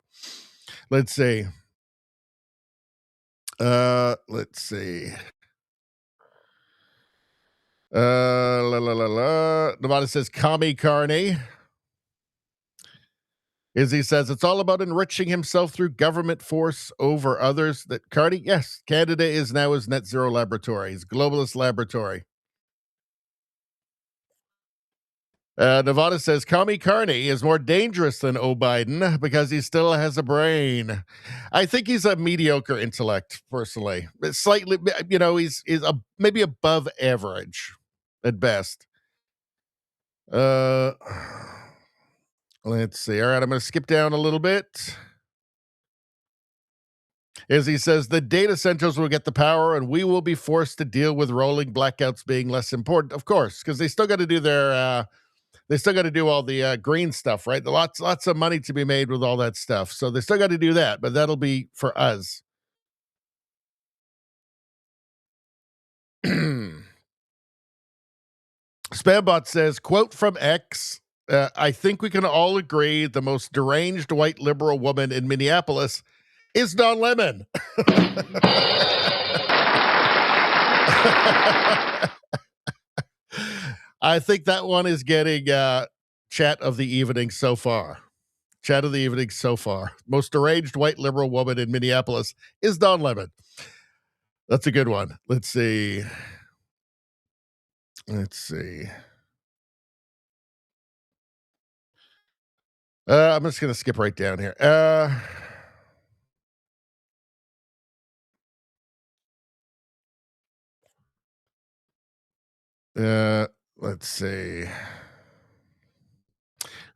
Let's see. Let's see. Nevada says, Commie Carney. Izzy says, it's all about enriching himself through government force over others. That Carney, yes, Canada is now his net zero laboratory, his globalist laboratory. Nevada says, Commie Carney is more dangerous than Biden because he still has a brain. I think he's a mediocre intellect, personally. Slightly, he's maybe above average at best. Let's see. All right, I'm going to skip down a little bit. As he says, the data centers will get the power and we will be forced to deal with rolling blackouts being less important. Of course, because they still got to do their... they still got to do all the green stuff, right? Lots of money to be made with all that stuff. So they still got to do that, but that'll be for us. Spambot says, quote from X, I think we can all agree the most deranged white liberal woman in Minneapolis is Don Lemon. I think that one is getting chat of the evening so far. Chat of the evening so far. Most deranged white liberal woman in Minneapolis is Don Lemon. That's a good one. Let's see. I'm just going to skip right down here. Let's see.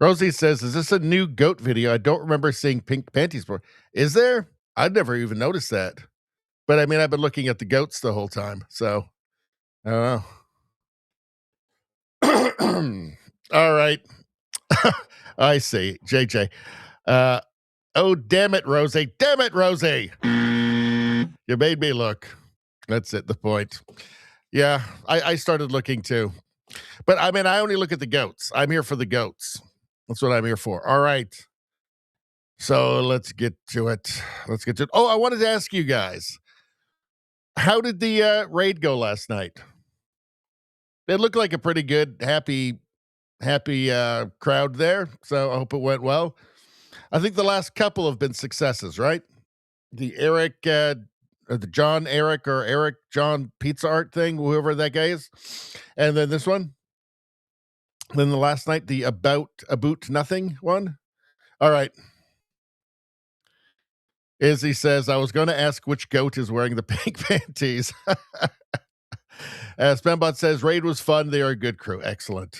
Rosie says, is this a new goat video? I don't remember seeing pink panties before. Is there? I'd never even noticed that. But I mean, I've been looking at the goats the whole time. So, I don't know. All right. I see. JJ. Oh, damn it, Rosie. Damn it, Rosie. You made me look. That's it, the point. Yeah, I started looking too. But I mean, I only look at the goats. I'm here for the goats. That's what I'm here for. All right. So let's get to it. Oh, I wanted to ask you guys, how did the raid go last night? It looked like a pretty good, happy crowd there. So I hope it went well. I think the last couple have been successes, right? The Eric the John Eric or Eric John Pizza Art thing, whoever that guy is. And then this one. Then the last night, the About Nothing one. All right. Izzy says, I was going to ask which goat is wearing the pink panties. Spambot says, Raid was fun. They are a good crew. Excellent.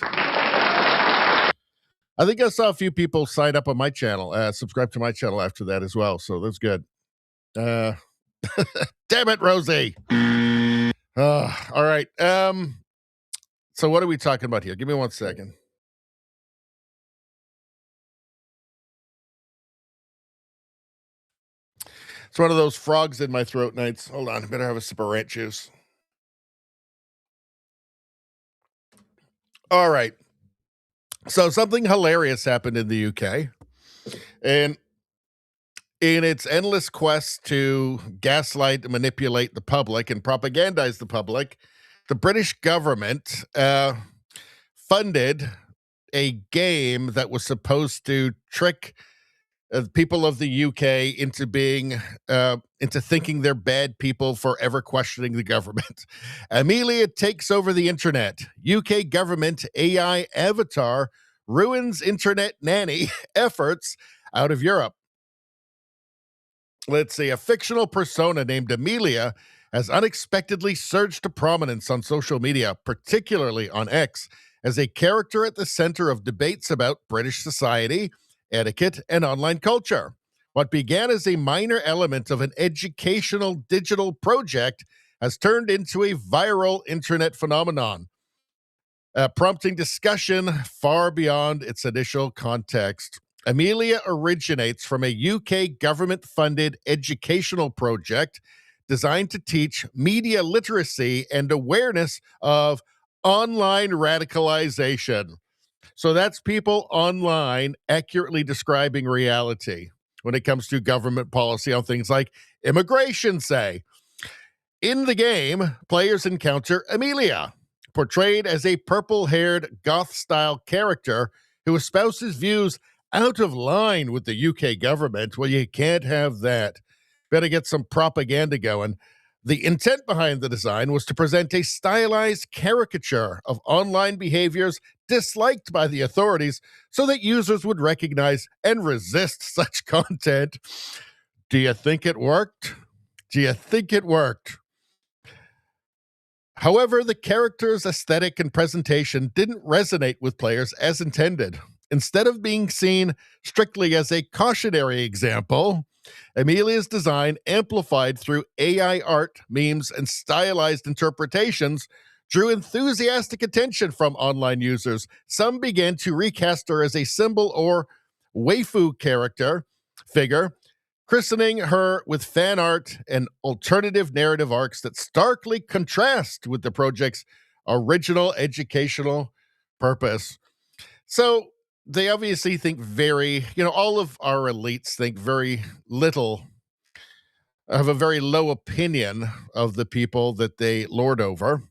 I think I saw a few people sign up on my channel, subscribe to my channel after that as well. So that's good. Damn it, Rosie. All right. So what are we talking about here? Give me 1 second. It's one of those frogs in my throat nights. Hold on. I better have a sip of ranch juice. All right. So something hilarious happened in the UK. And in its endless quest to gaslight and manipulate the public and propagandize the public, the British government funded a game that was supposed to trick people of the UK into thinking they're bad people for ever questioning the government. Amelia takes over the internet. UK government AI avatar ruins internet nanny efforts out of Europe. Let's see. A fictional persona named Amelia has unexpectedly surged to prominence on social media, particularly on X, as a character at the center of debates about British society, etiquette, and online culture. What began as a minor element of an educational digital project has turned into a viral internet phenomenon, prompting discussion far beyond its initial context. Amelia originates from a UK government-funded educational project designed to teach media literacy and awareness of online radicalization. So that's people online accurately describing reality when it comes to government policy on things like immigration, say. In the game, players encounter Amelia, portrayed as a purple-haired goth-style character who espouses views out of line with the UK government. Well, you can't have that. Better get some propaganda going. The intent behind the design was to present a stylized caricature of online behaviors disliked by the authorities so that users would recognize and resist such content. Do you think it worked? Do you think it worked? However, the character's aesthetic and presentation didn't resonate with players as intended. Instead of being seen strictly as a cautionary example, Amelia's design, amplified through AI art, memes, and stylized interpretations, drew enthusiastic attention from online users. Some began to recast her as a symbol or waifu figure, christening her with fan art and alternative narrative arcs that starkly contrast with the project's original educational purpose. So they obviously think all of our elites think very little, have a very low opinion of the people that they lord over,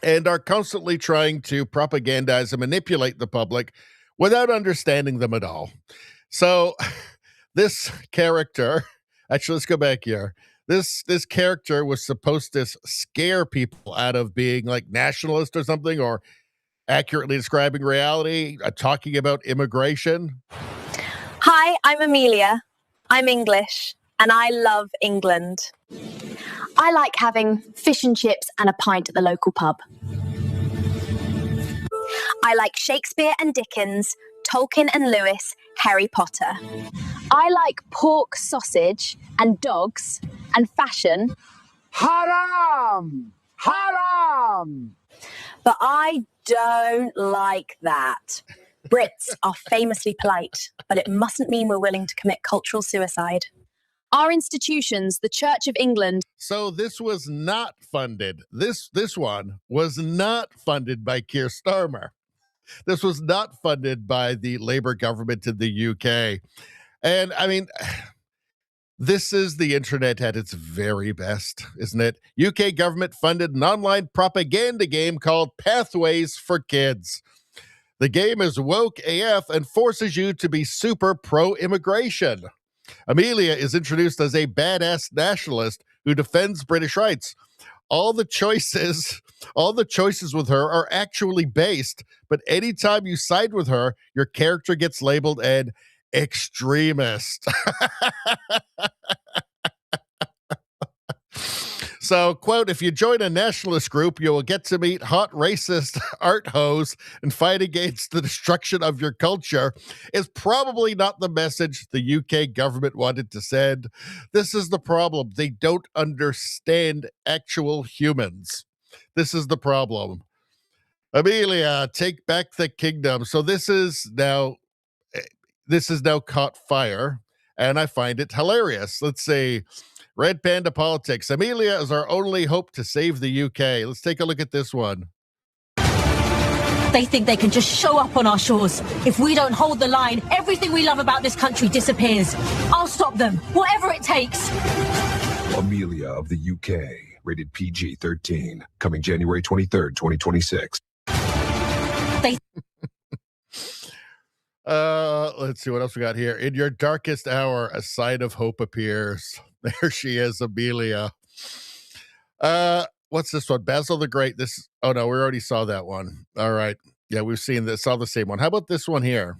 and are constantly trying to propagandize and manipulate the public without understanding them at all. So this character, actually, let's go back here. This character was supposed to scare people out of being like nationalist or something, or accurately describing reality, talking about immigration. Hi, I'm Amelia. I'm English, and I love England. I like having fish and chips and a pint at the local pub. I like Shakespeare and Dickens, Tolkien and Lewis, Harry Potter. I like pork, sausage, and dogs, and fashion. Haram! Haram! But I don't like that. Brits are famously polite, but it mustn't mean we're willing to commit cultural suicide. Our institutions, the Church of England. So this was not funded. This one was not funded by Keir Starmer. This was not funded by the Labour government in the UK. And I mean, this is the internet at its very best, isn't it? UK government funded an online propaganda game called Pathways for Kids. The game is woke AF and forces you to be super pro-immigration. Amelia is introduced as a badass nationalist who defends British rights. All the choices with her are actually based, but anytime you side with her, your character gets labeled an extremist. So, quote, if you join a nationalist group, you will get to meet hot racist art hoes and fight against the destruction of your culture, is probably not the message the UK government wanted to send. This is the problem. They don't understand actual humans. This is the problem. Amelia, take back the kingdom. So this is now caught fire, and I find it hilarious. Let's see. Red Panda Politics. Amelia is our only hope to save the UK. Let's take a look at this one. They think they can just show up on our shores. If we don't hold the line, everything we love about this country disappears. I'll stop them, whatever it takes. Amelia of the UK, rated PG-13, coming January 23rd, 2026. Let's see what else we got here. In your darkest hour, a sign of hope appears. There she is, Amelia. What's this one? Basil the Great. Oh no, we already saw that one. All right. Yeah, we've seen this, saw the same one. How about this one here?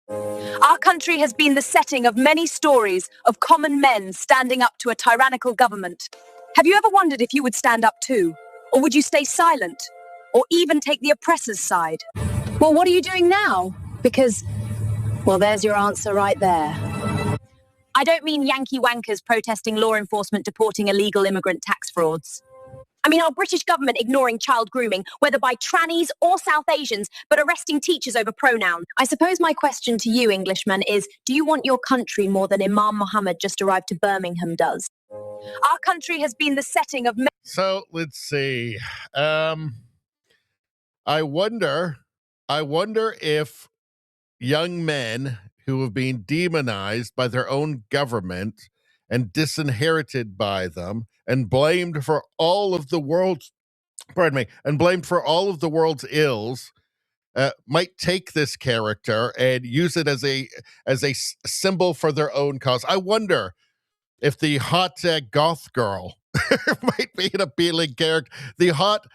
Our country has been the setting of many stories of common men standing up to a tyrannical government. Have you ever wondered if you would stand up too? Or would you stay silent? Or even take the oppressor's side? Well, what are you doing now? Because, well, there's your answer right there. I don't mean Yankee wankers protesting law enforcement deporting illegal immigrant tax frauds. I mean our British government ignoring child grooming, whether by trannies or South Asians, but arresting teachers over pronouns. I suppose my question to you, Englishman, is, do you want your country more than Imam Mohammed just arrived to Birmingham does? Our country has been the setting of... So, let's see. I wonder if young men who have been demonized by their own government and disinherited by them and blamed for all of the world's ills might take this character and use it as a symbol for their own cause. I wonder if the hot goth girl might be an appealing character. The hot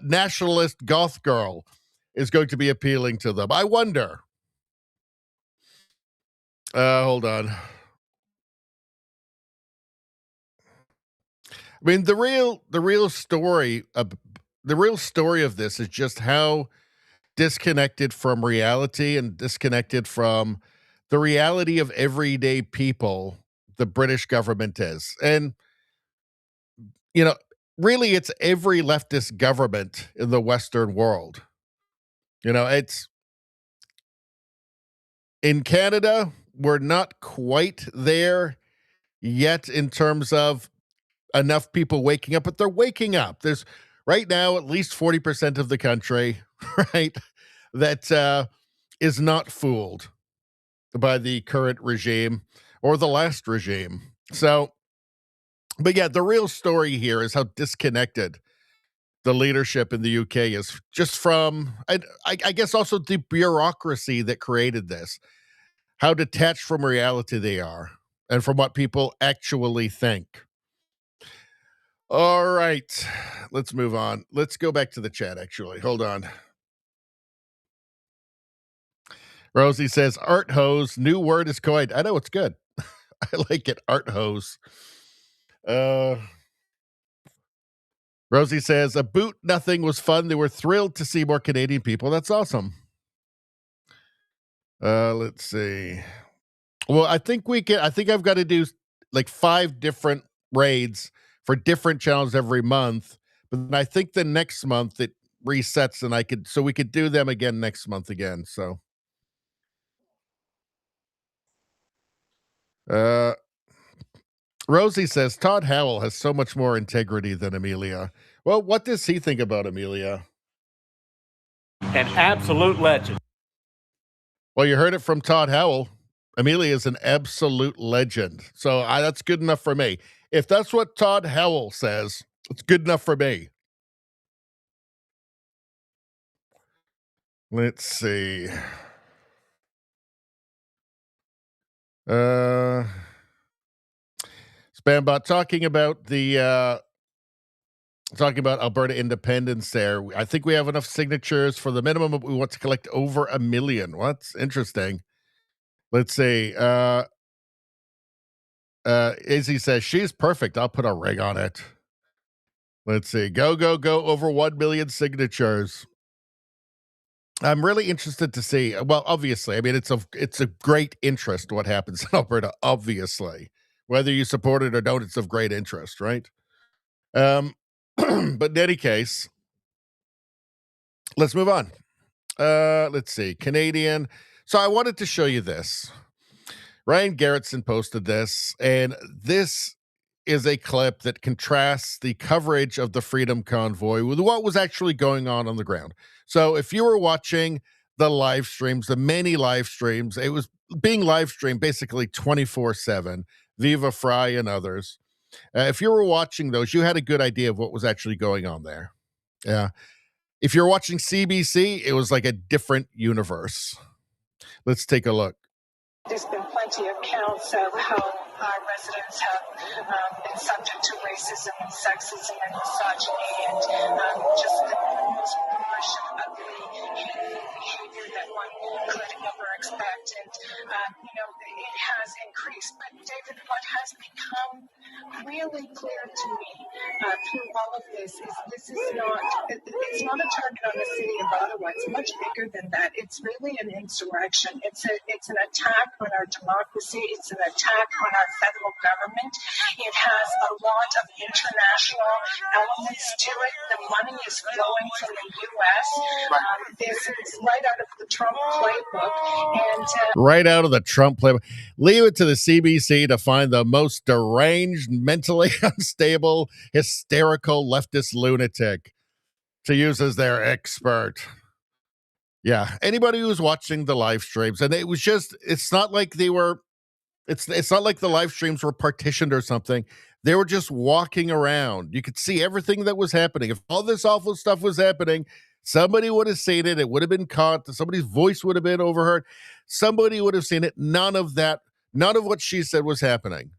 nationalist goth girl is going to be appealing to them. I wonder. Hold on. I mean, the real story of this is just how disconnected from reality and disconnected from the reality of everyday people the British government is. And, you know, really it's every leftist government in the Western world. You know, it's in Canada, we're not quite there yet in terms of enough people waking up, but they're waking up. There's right now at least 40% of the country, right, that is not fooled by the current regime or the last regime. So, but yeah, the real story here is how disconnected the leadership in the UK is just from, I guess, also the bureaucracy that created this, how detached from reality they are and from what people actually think. All right, let's move on. Let's go back to the chat, actually. Hold on. Rosie says, art hose, new word is coined. I know, it's good. I like it, art hose. Rosie says, a boot nothing was fun. They were thrilled to see more Canadian people. That's awesome. Let's see. Well, I think I've got to do like 5 different raids for different channels every month. But I think the next month it resets and we could do them again next month again. So, Rosie says, Todd Howell has so much more integrity than Amelia. Well, what does he think about Amelia? An absolute legend. Well, you heard it from Todd Howell. Amelia is an absolute legend. So that's good enough for me. If that's what Todd Howell says, it's good enough for me. Let's see. Spambot talking about Alberta independence there. I think we have enough signatures for the minimum, but we want to collect over 1 million. Well, that's interesting. Let's see. Izzy says, she's perfect. I'll put a ring on it. Let's see. Go over 1 million signatures. I'm really interested to see. Well, obviously, I mean, it's a great interest what happens in Alberta, obviously. Whether you support it or don't, it's of great interest, right? But in any case, let's move on. Let's see. Canadian. So I wanted to show you this. Ryan Garrettson posted this, and this is a clip that contrasts the coverage of the Freedom Convoy with what was actually going on the ground. So if you were watching the live streams, the many live streams, it was being live streamed basically 24/7, Viva Fry and others. If you were watching those, you had a good idea of what was actually going on there. Yeah. If you're watching CBC, it was like a different universe. Let's take a look. There's been plenty of counts of how our residents have been subject to racism and sexism and misogyny and just the most harsh and ugly behavior that one could ever expect. And, it has increased. But, David, what has become really clear to me through all of this is it's not a target on the city of Ottawa. It's much bigger than that. It's really an insurrection. It's an attack on our democracy. It's an attack on our federal government. It has a lot of international elements to it. The money is flowing from the U.S. This is right out of the Trump playbook. And right out of the Trump playbook. Leave it to the CBC to find the most deranged, mentally unstable, hysterical leftist lunatic to use as their expert. Yeah, anybody who's watching the live streams, and it was just, it's not like they were, it's not like the live streams were partitioned or something. They were just walking around. You could see everything that was happening. If all this awful stuff was happening, somebody would have seen it. It would have been caught. Somebody's voice would have been overheard. Somebody would have seen it. None of what she said was happening.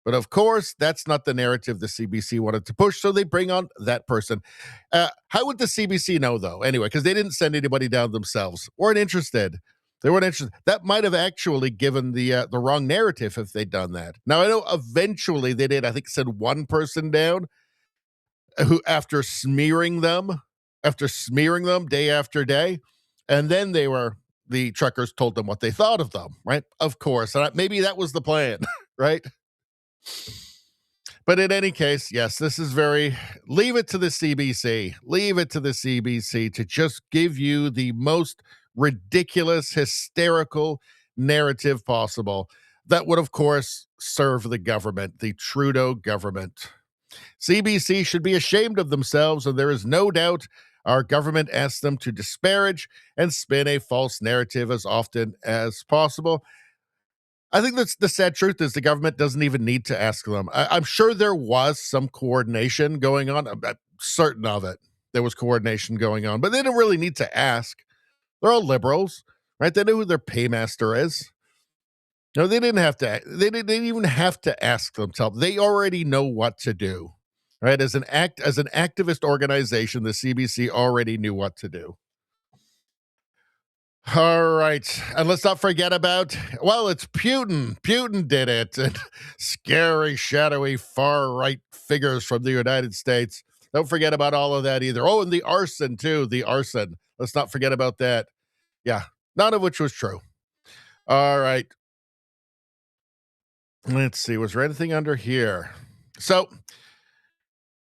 But of course, that's not the narrative the CBC wanted to push, so they bring on that person. How would the CBC know, though? Anyway, because they didn't send anybody down themselves. Weren't interested. They weren't interested. That might have actually given the wrong narrative if they'd done that. Now, I know eventually they did, I think, send one person down who, after smearing them day after day, and then the truckers told them what they thought of them, right? Of course. Maybe that was the plan, right? But in any case, yes, this is leave it to the CBC. Leave it to the CBC to just give you the most ridiculous, hysterical narrative possible that would, of course, serve the government, the Trudeau government. CBC should be ashamed of themselves, and there is no doubt our government asks them to disparage and spin a false narrative as often as possible. I think that's the sad truth is the government doesn't even need to ask them. I'm sure there was some coordination going on. I'm certain of it. There was coordination going on, but they didn't really need to ask. They're all liberals, right? They know who their paymaster is. No, they didn't have to. They didn't even have to ask themselves. They already know what to do, right? As an activist organization, the CBC already knew what to do. All right. And let's not forget about, it's Putin. Putin did it. And scary, shadowy, far-right figures from the United States. Don't forget about all of that either. Oh, and the arson, too. The arson. Let's not forget about that. Yeah. None of which was true. All right. Let's see. Was there anything under here? So,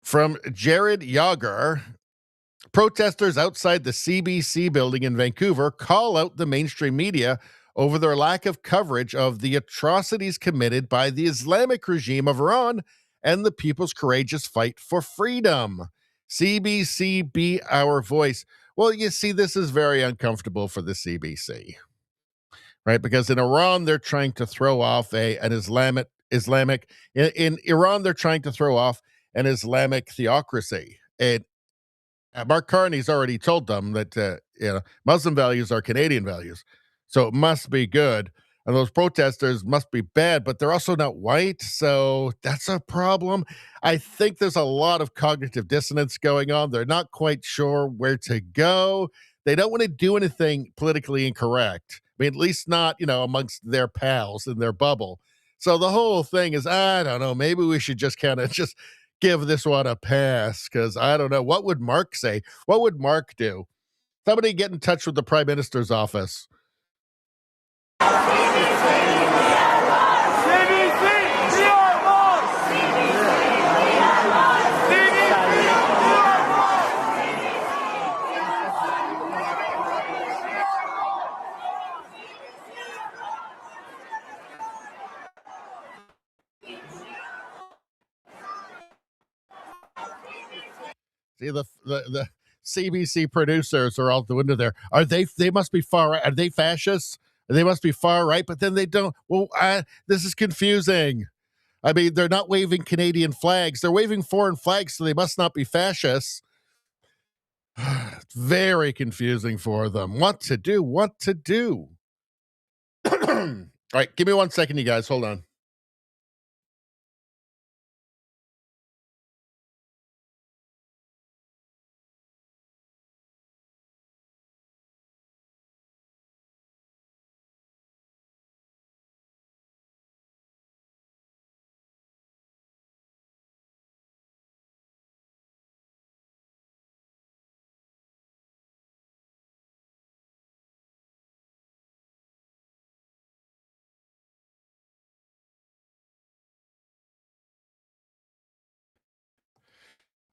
from Jared Yager, protesters outside the CBC building in Vancouver call out the mainstream media over their lack of coverage of the atrocities committed by the Islamic regime of Iran and the people's courageous fight for freedom. CBC, be our voice. Well, you see, this is very uncomfortable for the CBC, right? Because in Iran, they're trying to throw off an Islamic. In Iran, they're trying to throw off an Islamic theocracy. And Mark Carney's already told them that Muslim values are Canadian values, so it must be good. And those protesters must be bad, but they're also not white, so that's a problem. I think there's a lot of cognitive dissonance going on. They're not quite sure where to go. They don't want to do anything politically incorrect. I mean, at least not, amongst their pals in their bubble. So the whole thing is, I don't know, maybe we should just kind of just give this one a pass, because I don't know. What would Mark say? What would Mark do? Somebody get in touch with the Prime Minister's office. See, the CBC producers are all the window there. Are they must be far right. Are they fascists? They must be far right, but then they don't. Well, this is confusing. I mean, they're not waving Canadian flags. They're waving foreign flags, so they must not be fascists. It's very confusing for them. What to do? All right, give me 1 second, you guys. Hold on.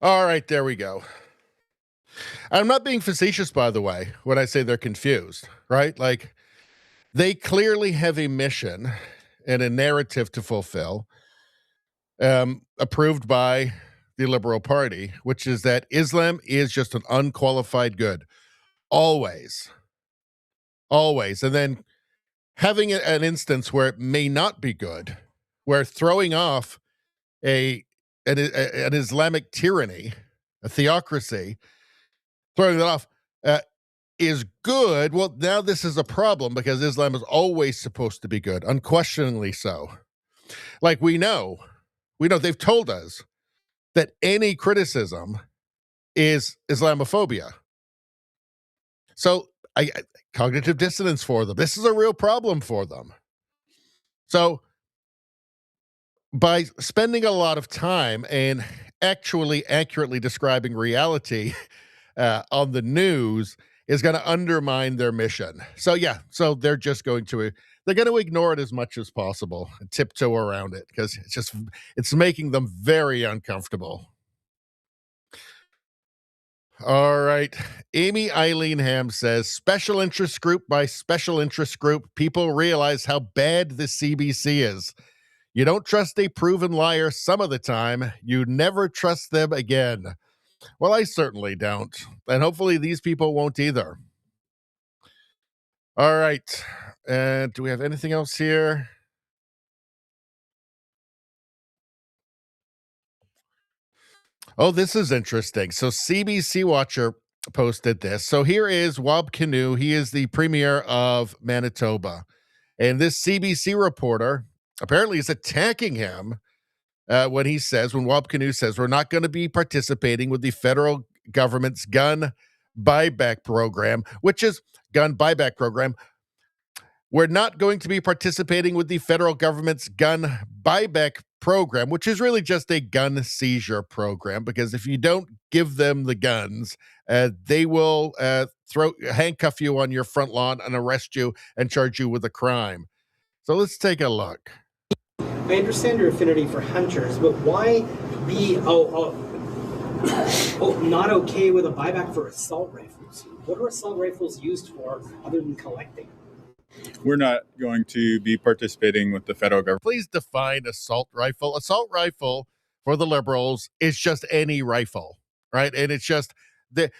All right, there we go. I'm not being facetious, by the way, when I say they're confused, right? Like, they clearly have a mission and a narrative to fulfill, approved by the Liberal Party, which is that Islam is just an unqualified good. Always. Always. And then having an instance where it may not be good, where throwing off an Islamic tyranny, a theocracy, throwing that off is good. Well, now this is a problem because Islam is always supposed to be good, unquestioningly so. Like we know they've told us that any criticism is Islamophobia. So cognitive dissonance for them. This is a real problem for them. So by spending a lot of time and actually accurately describing reality on the news is going to undermine their mission. So they're just going to ignore it as much as possible and tiptoe around it because it's making them very uncomfortable. All right. Amy Eileen Ham says, special interest group by special interest group, people realize how bad the CBC is. You don't trust a proven liar some of the time. You never trust them again. Well, I certainly don't. And hopefully these people won't either. All right. And do we have anything else here? Oh, this is interesting. So CBC Watcher posted this. So here is Wab Kinew. He is the premier of Manitoba. And this CBC reporter apparently is attacking him when Wab Kinew says, we're not going to be participating with the federal government's gun buyback program, We're not going to be participating with the federal government's gun buyback program, which is really just a gun seizure program, because if you don't give them the guns, they will handcuff you on your front lawn and arrest you and charge you with a crime. So let's take a look. I understand your affinity for hunters, but why be not okay with a buyback for assault rifles? What are assault rifles used for other than collecting? We're not going to be participating with the federal government. Please define assault rifle. Assault rifle for the Liberals is just any rifle, right? And it's just they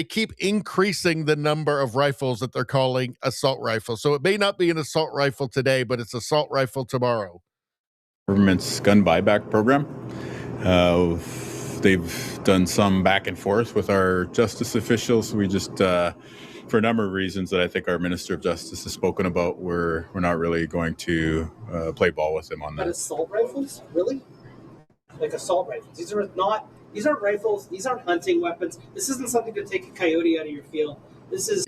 keep increasing the number of rifles that they're calling assault rifles. So it may not be an assault rifle today, but it's assault rifle tomorrow. Government's gun buyback program. They've done some back and forth with our justice officials. We just for a number of reasons that I think our Minister of Justice has spoken about, we're not really going to play ball with him on But that. assault rifles, really? Like assault rifles? These aren't rifles. These aren't hunting weapons. This isn't something to take a coyote out of your field. This is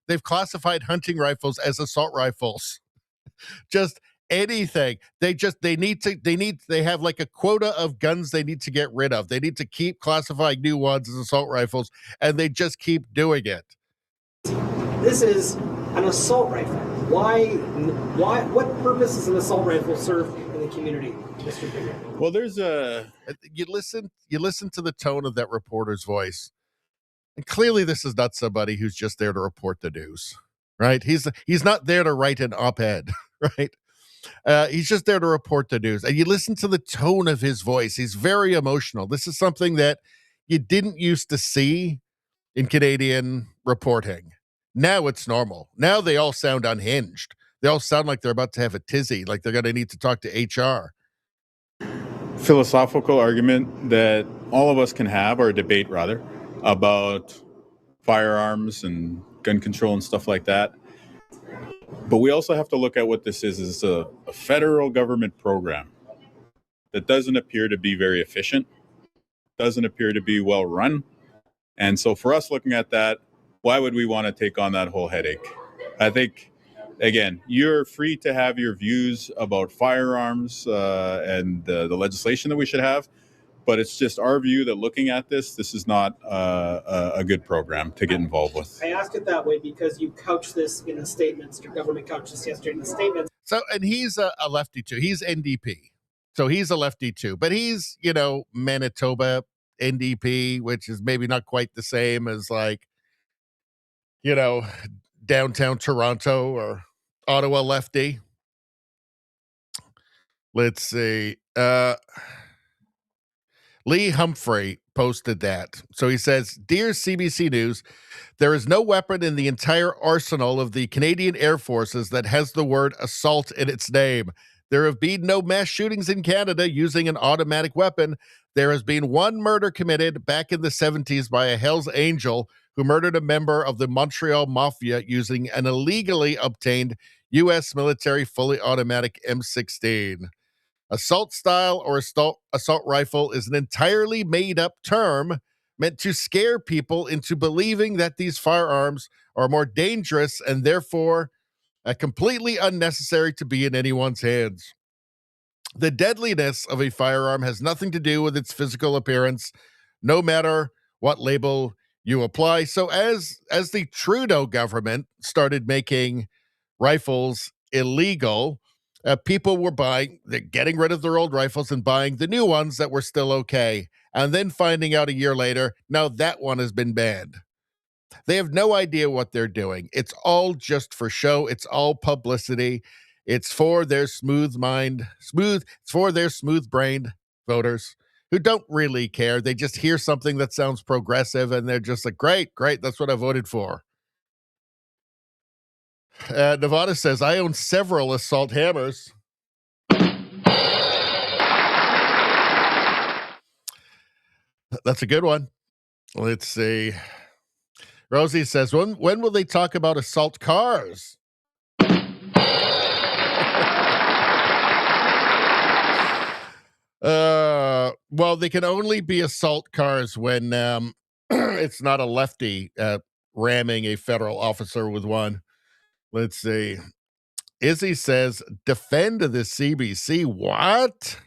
they've classified hunting rifles as assault rifles. Just anything. They have like a quota of guns they need to get rid of. They need to keep classifying new ones as assault rifles, and they just keep doing it. This is an assault rifle. Why? What purpose does an assault rifle serve in the community, Mr. Bigger? Well, there's you listen to the tone of that reporter's voice, and clearly this is not somebody who's just there to report the news, right? He's not there to write an op-ed, right? He's just there to report the news. And you listen to the tone of his voice. He's very emotional. This is something that you didn't used to see in Canadian reporting. Now it's normal. Now they all sound unhinged. They all sound like they're about to have a tizzy, like they're going to need to talk to HR. Philosophical argument that all of us can have, or a debate rather, about firearms and gun control and stuff like that. But we also have to look at what this is. It's a federal government program that doesn't appear to be very efficient, doesn't appear to be well run. And so for us looking at that, why would we want to take on that whole headache? I think, again, you're free to have your views about firearms and the legislation that we should have. But it's just our view that looking at this is not a good program to get involved with. I ask it that way because you couch this in the statements. Your government couched this yesterday in the statements. So, and he's a lefty too. He's NDP. So he's a lefty too. But he's, Manitoba NDP, which is maybe not quite the same as like, downtown Toronto or Ottawa lefty. Let's see. Lee Humphrey posted that. So he says, "Dear CBC News, there is no weapon in the entire arsenal of the Canadian Air Forces that has the word assault in its name. There have been no mass shootings in Canada using an automatic weapon. There has been one murder committed back in the 70s by a Hells Angel who murdered a member of the Montreal Mafia using an illegally obtained U.S. military fully automatic M16. Assault style or assault rifle is an entirely made-up term meant to scare people into believing that these firearms are more dangerous and therefore completely unnecessary to be in anyone's hands. The deadliness of a firearm has nothing to do with its physical appearance, no matter what label you apply." So as the Trudeau government started making rifles illegal, people were getting rid of their old rifles and buying the new ones that were still okay. And then finding out a year later, now that one has been banned. They have no idea what they're doing. It's all just for show. It's all publicity. It's for their smooth-brained voters who don't really care. They just hear something that sounds progressive and they're just like, great, that's what I voted for. Nevada says, "I own several assault hammers." That's a good one. Let's see. Rosie says, when will they talk about assault cars? Well, they can only be assault cars when it's not a lefty ramming a federal officer with one. Let's see. Izzy says, "Defend the CBC." What?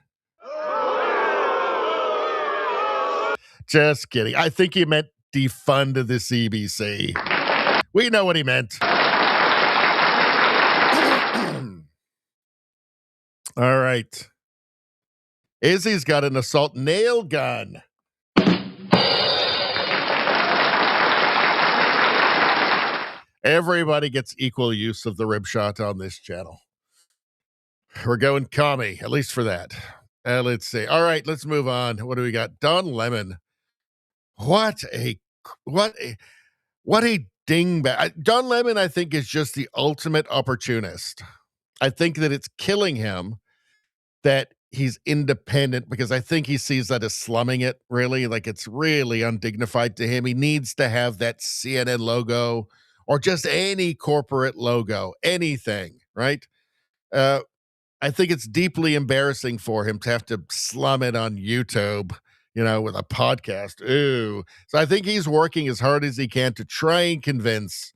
Just kidding. I think he meant defund the CBC. We know what he meant. All right. Izzy's got an assault nail gun. Everybody gets equal use of the rib shot on this channel. We're going commie, at least for that. Let's see. All right, let's move on. What do we got? Don Lemon. What a dingbat. Don Lemon, I think, is just the ultimate opportunist. I think that it's killing him that he's independent, because I think he sees that as slumming it, really. Like, it's really undignified to him. He needs to have that CNN logo or just any corporate logo, anything, right? I think it's deeply embarrassing for him to have to slum it on YouTube, with a podcast. Ooh. So I think he's working as hard as he can to try and convince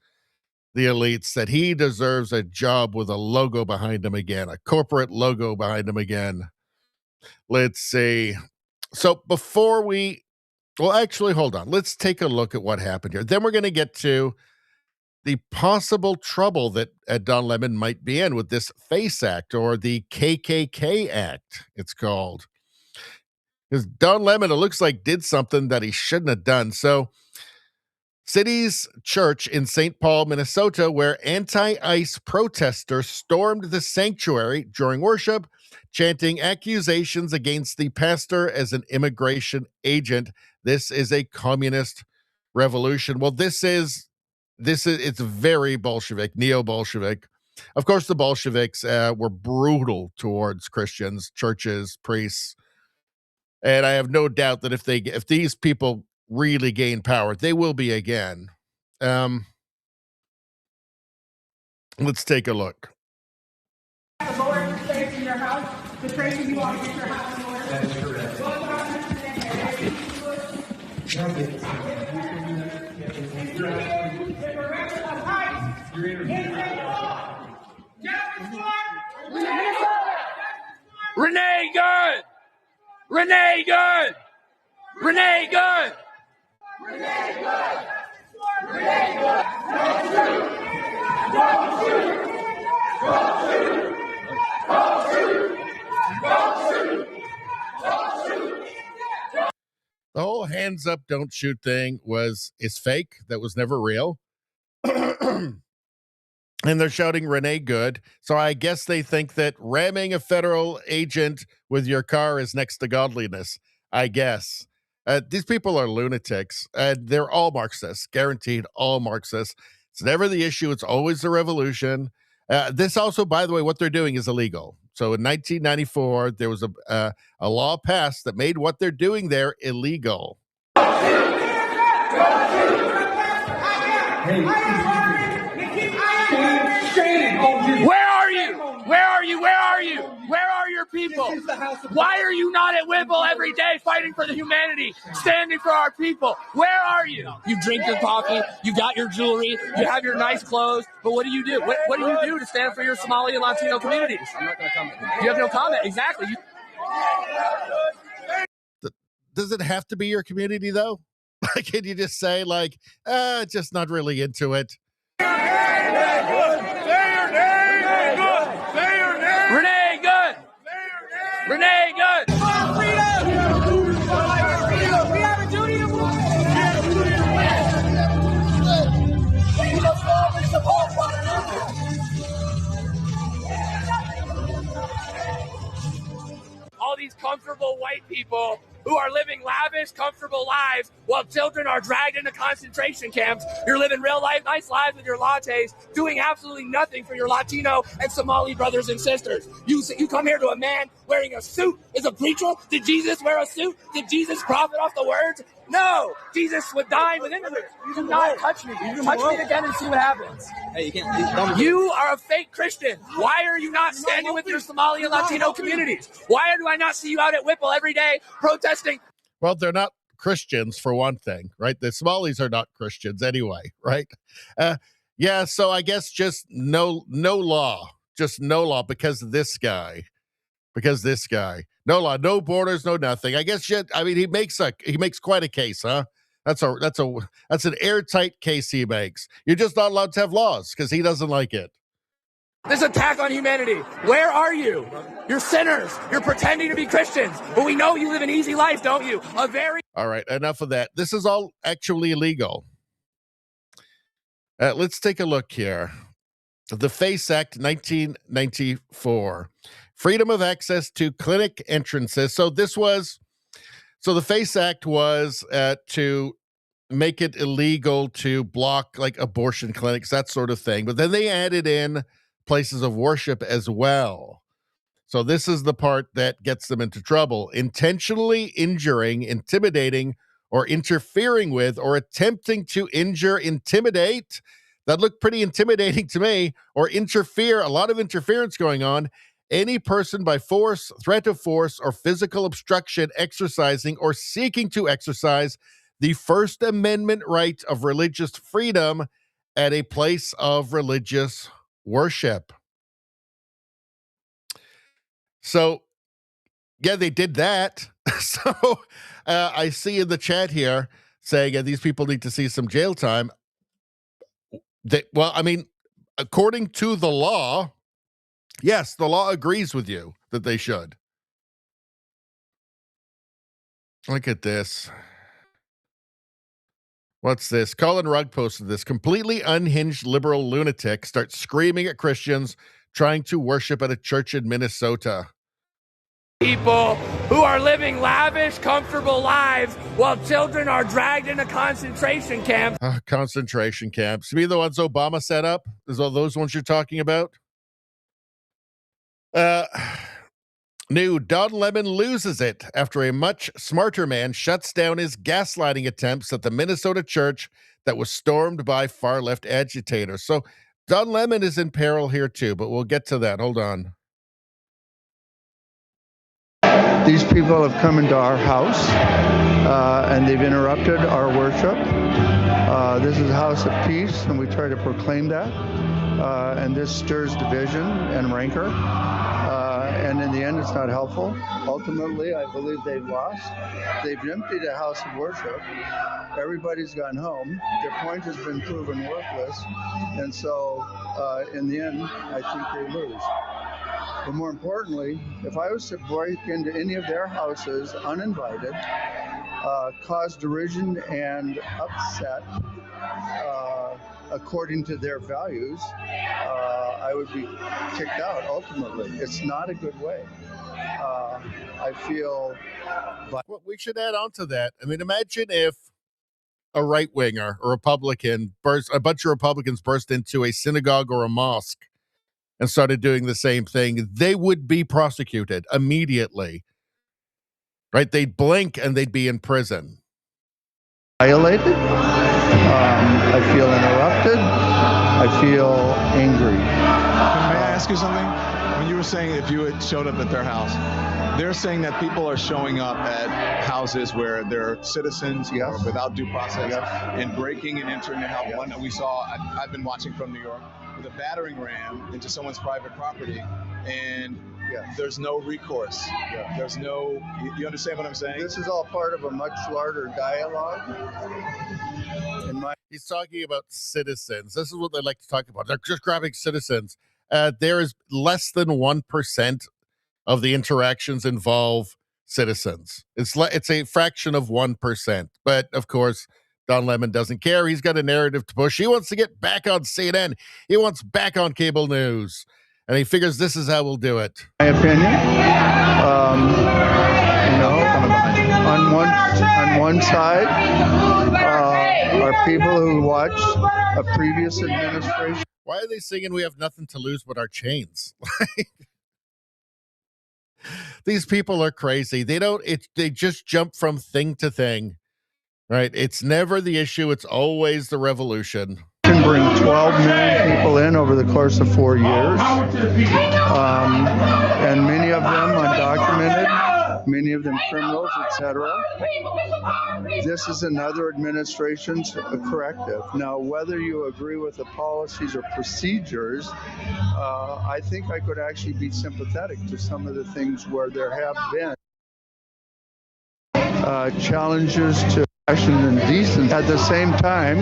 the elites that he deserves a job with a logo behind him again, a corporate logo behind him again. Let's see. So actually, hold on. Let's take a look at what happened here. Then we're going to get to the possible trouble that Don Lemon might be in with this FACE Act, or the KKK Act, it's called. Because Don Lemon, it looks like, did something that he shouldn't have done. So, City's church in St. Paul, Minnesota, where anti-ICE protesters stormed the sanctuary during worship, chanting accusations against the pastor as an immigration agent. This is a communist revolution. Well, it's very Bolshevik, neo-Bolshevik. Of course, the Bolsheviks were brutal towards Christians, churches, priests. And I have no doubt that if these people really gain power, they will be again. Let's take a look. The Lord stays in your house. The training you want to get your house in order. That is correct. Renee Good! Renee Good! Renee Good! Renee Good! Renee Good! Don't shoot! Don't shoot! Don't shoot! Don't shoot! Don't shoot! Don't shoot! The whole hands up, don't shoot thing is fake. That was never real. And they're shouting Renee Good. So I guess they think that ramming a federal agent with your car is next to godliness. I guess. These people are lunatics. They're all Marxists, guaranteed all Marxists. It's never the issue. It's always the revolution. This also, by the way, what they're doing is illegal. So in 1994, there was a law passed that made what they're doing there illegal. Where are you? Where are you? Where are you? Where are your people? Why are you not at Whipple every day fighting for the humanity, standing for our people? Where are you? You drink your coffee, you got your jewelry, you have your nice clothes, but what do you do? What do you do to stand for your Somali and Latino communities? I'm not going to comment. You have no comment, exactly. Does it have to be your community, though? Can you just say, just not really into it? Renee Good! Renee Good! We have a duty to move. We must always support one another. All these comfortable white people who are living lavish, comfortable lives while children are dragged into concentration camps. You're living real life, nice lives with your lattes, doing absolutely nothing for your Latino and Somali brothers and sisters. You come here to a man wearing a suit as a preacher. Did Jesus wear a suit? Did Jesus profit off the words? No. Jesus would dine with immigrants. You do not touch me. Touch me again and see what happens. Hey, you can't. You are a fake Christian. Why are you not standing with your Somali and Latino communities? Why do I not see you out at Whipple every day protesting? Well, they're not Christians, for one thing, right? The Somalis are not Christians anyway, right? Yeah, so I guess just no law. Just no law because of this guy. No law, no borders, no nothing. I guess he makes quite a case, huh? That's an airtight case he makes. You're just not allowed to have laws because he doesn't like it. This attack on humanity. Where are you? You're sinners. You're pretending to be Christians, but we know you live an easy life, don't you? All right, enough of that. This is all actually illegal. Let's take a look here. The FACE Act, 1994. Freedom of access to clinic entrances. So the FACE Act was to make it illegal to block abortion clinics, that sort of thing. But then they added in places of worship as well. So this is the part that gets them into trouble. Intentionally injuring, intimidating, or interfering with, or attempting to injure, intimidate. That looked pretty intimidating to me. Or interfere, a lot of interference going on. Any person by force, threat of force, or physical obstruction exercising or seeking to exercise the First Amendment right of religious freedom at a place of religious worship. So, yeah, they did that. So I see in the chat here saying these people need to see some jail time. Well, I mean, according to the law, yes, the law agrees with you that they should. Look at this. What's this? Colin Rugg posted this. Completely unhinged liberal lunatic starts screaming at Christians trying to worship at a church in Minnesota. People who are living lavish, comfortable lives while children are dragged into concentration camps. Concentration camps. You mean the ones Obama set up? Is all those ones you're talking about? New Don Lemon loses it after a much smarter man shuts down his gaslighting attempts at the Minnesota church that was stormed by far-left agitators. So Don Lemon is in peril here too, but we'll get to that. Hold on. These people have come into our house and they've interrupted our worship. This is a house of peace, and we try to proclaim that. And this stirs division and rancor. And in the end, it's not helpful. Ultimately, I believe they've lost. They've emptied a house of worship. Everybody's gone home. Their point has been proven worthless. And so, in the end, I think they lose. But more importantly, if I was to break into any of their houses uninvited, cause derision and upset according to their values, I would be kicked out ultimately. It's not a good way. I feel... Well, we should add on to that. I mean, imagine if a right-winger, a Republican, a bunch of Republicans burst into a synagogue or a mosque and started doing the same thing. They would be prosecuted immediately. Right? They'd blink and they'd be in prison. Violated. I feel interrupted. I feel angry. May I ask you something? When you were saying if you had showed up at their house, they're saying that people are showing up at houses where they're citizens without due process and breaking and entering the house. One that we saw, I've been watching from New York, with a battering ram into someone's private property, and there's no recourse. There's no, you understand what I'm saying? This is all part of a much larger dialogue. He's talking about citizens. This is what they like to talk about. They're just grabbing citizens. There is less than 1% of the interactions involve citizens. It's a fraction of 1%. But of course, Don Lemon doesn't care. He's got a narrative to push. He wants to get back on CNN. He wants back on cable news. And he figures this is how we'll do it. My opinion, on one side are people who watched a previous administration. Why are they singing "We have nothing to lose but our chains"? These people are crazy. They just jump from thing to thing, right? It's never the issue. It's always the revolution. Can bring 12 million people in over the course of 4 years, and many of them undocumented, many of them criminals, etc. This is another administration's corrective. Now, whether you agree with the policies or procedures, I think I could actually be sympathetic to some of the things where there have been challenges to fashion and decency. At the same time,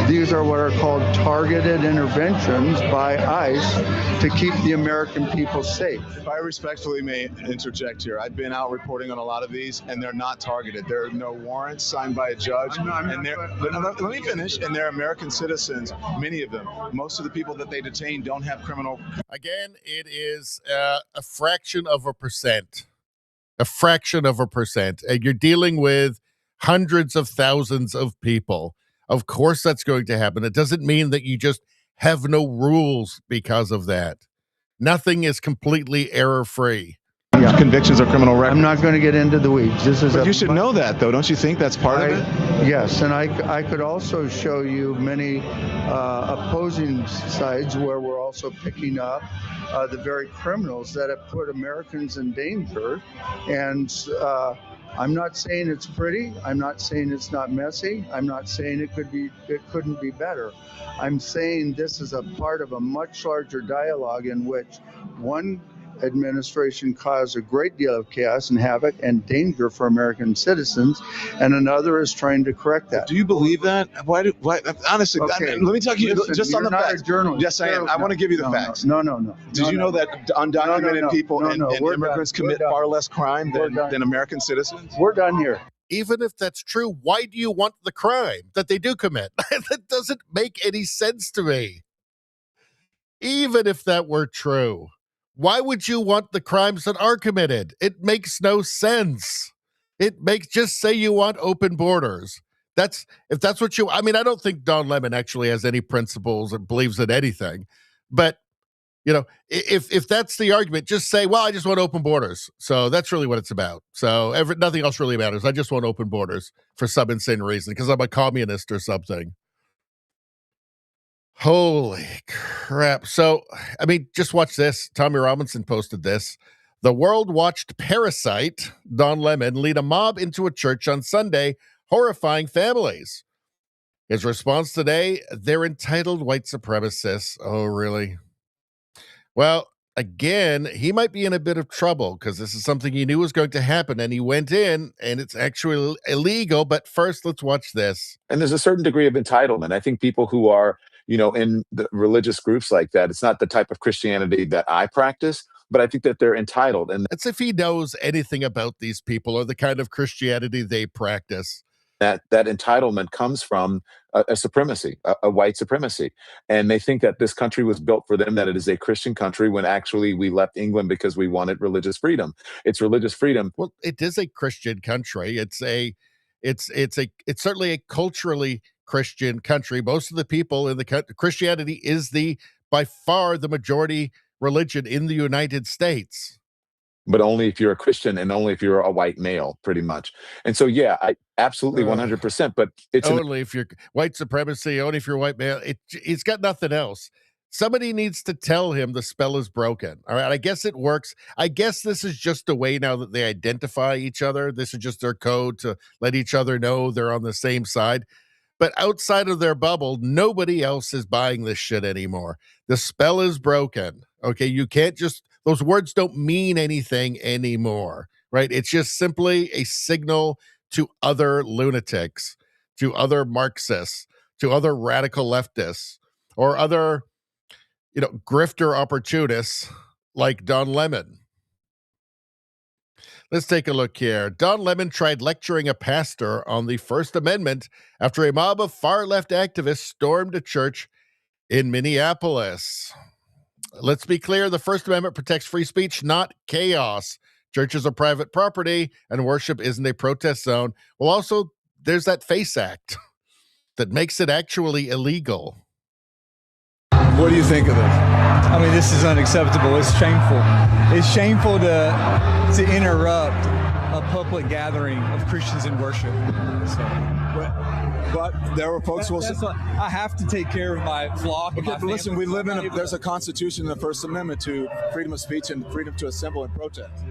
these are what are called targeted interventions by ICE to keep the American people safe. If I respectfully may interject here, I've been out reporting on a lot of these, and they're not targeted. There are no warrants signed by a judge. Let me finish. And they're American citizens, many of them. Most of the people that they detain don't have criminal. Again, it is a fraction of a percent. A fraction of a percent. And you're dealing with hundreds of thousands of people. Of course that's going to happen. It doesn't mean that you just have no rules because of that. Nothing is completely error-free. Convictions or criminal records. I'm not going to get into the weeds. But you should know that, though. Don't you think that's part of it? Yes, and I could also show you many opposing sides where we're also picking up the very criminals that have put Americans in danger. And I'm not saying it's pretty. I'm not saying it's not messy. I'm not saying it couldn't be better. I'm saying this is a part of a much larger dialogue in which one administration caused a great deal of chaos and havoc and danger for American citizens, and another is trying to correct that. Do you believe that? Why? Honestly, Okay. let me talk to you Listen, just on the you're not facts. a journalist. Yes, I am. I want to give you the facts. No. Did you know that undocumented people and immigrants commit far less crime than American citizens? We're done here. Even if that's true, why do you want the crime that they do commit? That doesn't make any sense to me. Even if that were true, why would you want the crimes that are committed? It makes no sense. Just say you want open borders. If that's what I mean, I don't think Don Lemon actually has any principles or believes in anything, but if that's the argument, just say, well, I just want open borders. So that's really what it's about. So nothing else really matters. I just want open borders for some insane reason because I'm a communist or something. Holy crap. So, I mean, just watch this. Tommy Robinson posted this. The world watched Parasite, Don Lemon, lead a mob into a church on Sunday, horrifying families. His response today, they're entitled white supremacists. Oh, really? Well, again, he might be in a bit of trouble because this is something he knew was going to happen, and he went in, and it's actually illegal. But first, let's watch this. And there's a certain degree of entitlement. I think people who are, in the religious groups like that, it's not the type of Christianity that I practice, but I think that they're entitled. And that's if he knows anything about these people or the kind of Christianity they practice. That entitlement comes from a supremacy, a white supremacy. And they think that this country was built for them, that it is a Christian country, when actually we left England because we wanted religious freedom. It's religious freedom. Well, it is a Christian country. It's certainly a culturally Christian country. Most of the people in the country, Christianity is by far the majority religion in the United States. But only if you're a Christian and only if you're a white male, pretty much. And so, yeah, I absolutely 100%. But it's only if you're white supremacy, only if you're white male. It's got nothing else. Somebody needs to tell him the spell is broken. All right. I guess it works. I guess this is just a way now that they identify each other. This is just their code to let each other know they're on the same side. But outside of their bubble, nobody else is buying this shit anymore. The spell is broken. Okay. You can't those words don't mean anything anymore, right? It's just simply a signal to other lunatics, to other Marxists, to other radical leftists, or other, grifter opportunists like Don Lemon. Let's take a look here. Don Lemon tried lecturing a pastor on the First Amendment after a mob of far-left activists stormed a church in Minneapolis. Let's be clear, the First Amendment protects free speech, not chaos. Churches are private property, and worship isn't a protest zone. Well, also, there's that FACE Act that makes it actually illegal. What do you think of this? I mean, this is unacceptable. It's shameful. It's shameful to interrupt a public gathering of Christians in worship. But there were folks who will say, I have to take care of my flock. Okay, but listen, we live there's a constitution in the First Amendment to freedom of speech and freedom to assemble and protest.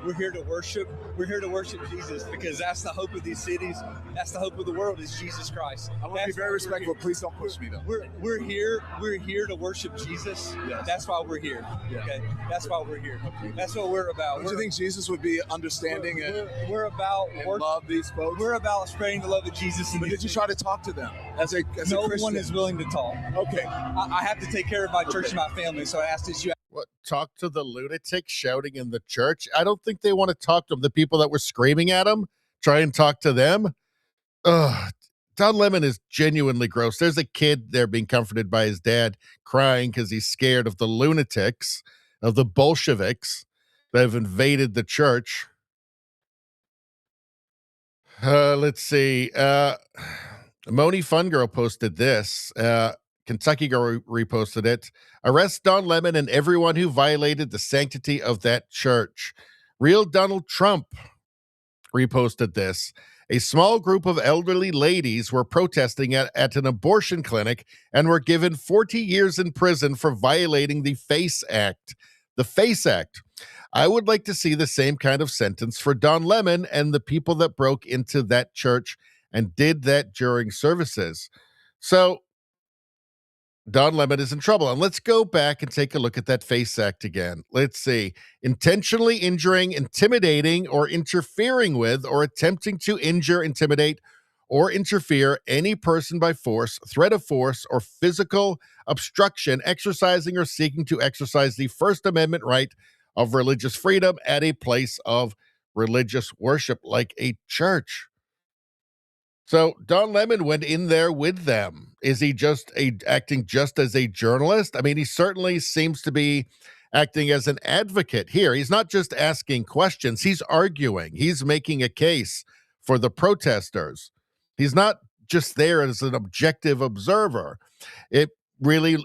We're here to worship. We're here to worship Jesus because that's the hope of these cities. That's the hope of the world is Jesus Christ. I want to be very respectful. Please don't push me, though. We're here. We're here to worship Jesus. Yes. That's why we're here. Yeah. Okay. That's why we're here. That's what we're about. Don't you think Jesus would be understanding we're about love these folks? We're about spreading the love of Jesus. But did you try to talk to them as a no Christian? one is willing to talk. Okay. I have to take care of my church and my family, so I asked that you. What, talk to the lunatics shouting in the church? I don't think they want to talk to them. The people that were screaming at him, try and talk to them. Ugh. Don Lemon is genuinely gross. There's a kid there being comforted by his dad, crying because he's scared of the lunatics, of the Bolsheviks that have invaded the church. Let's see. Moni Fun Girl posted this. Kentucky girl reposted it. Arrest Don Lemon and everyone who violated the sanctity of that church. Real Donald Trump reposted this. A small group of elderly ladies were protesting at an abortion clinic and were given 40 years in prison for violating the FACE Act. The FACE Act. I would like to see the same kind of sentence for Don Lemon and the people that broke into that church and did that during services. So Don Lemon is in trouble. And let's go back and take a look at that FACE Act again. Let's see. Intentionally injuring, intimidating, or interfering with, or attempting to injure, intimidate, or interfere any person by force, threat of force, or physical obstruction, exercising or seeking to exercise the First Amendment right of religious freedom at a place of religious worship like a church. So Don Lemon went in there with them. Is he just acting just as a journalist? I mean, he certainly seems to be acting as an advocate here. He's not just asking questions. He's arguing. He's making a case for the protesters. He's not just there as an objective observer. It really,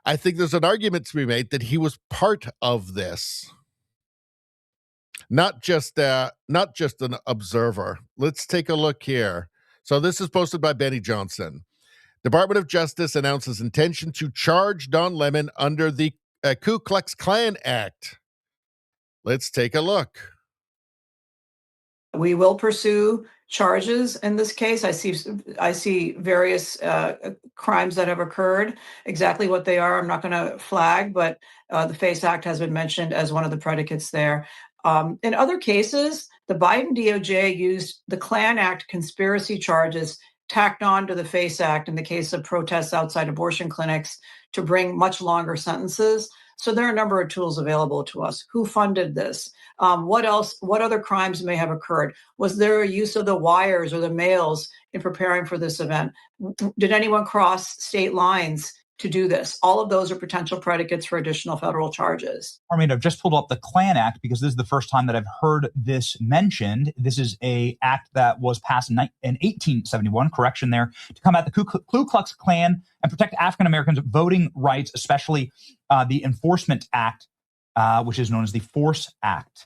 I think there's an argument to be made that he was part of this. Not just an observer. Let's take a look here. So this is posted by Benny Johnson. Department of Justice announces intention to charge Don Lemon under the Ku Klux Klan Act. Let's take a look. We will pursue charges in this case. I see various crimes that have occurred. Exactly what they are, I'm not going to flag, but the FACE Act has been mentioned as one of the predicates there. In other cases, the Biden DOJ used the Klan Act conspiracy charges tacked on to the FACE Act in the case of protests outside abortion clinics to bring much longer sentences. So there are a number of tools available to us. Who funded this? What else? What other crimes may have occurred? Was there a use of the wires or the mails in preparing for this event? Did anyone cross state lines to do this? All of those are potential predicates for additional federal charges. I mean, I've just pulled up the Klan Act because this is the first time that I've heard this mentioned. This is a act that was passed in 1871, correction there, to combat the Ku Klux Klan and protect African Americans' voting rights, especially the Enforcement Act, which is known as the Force Act.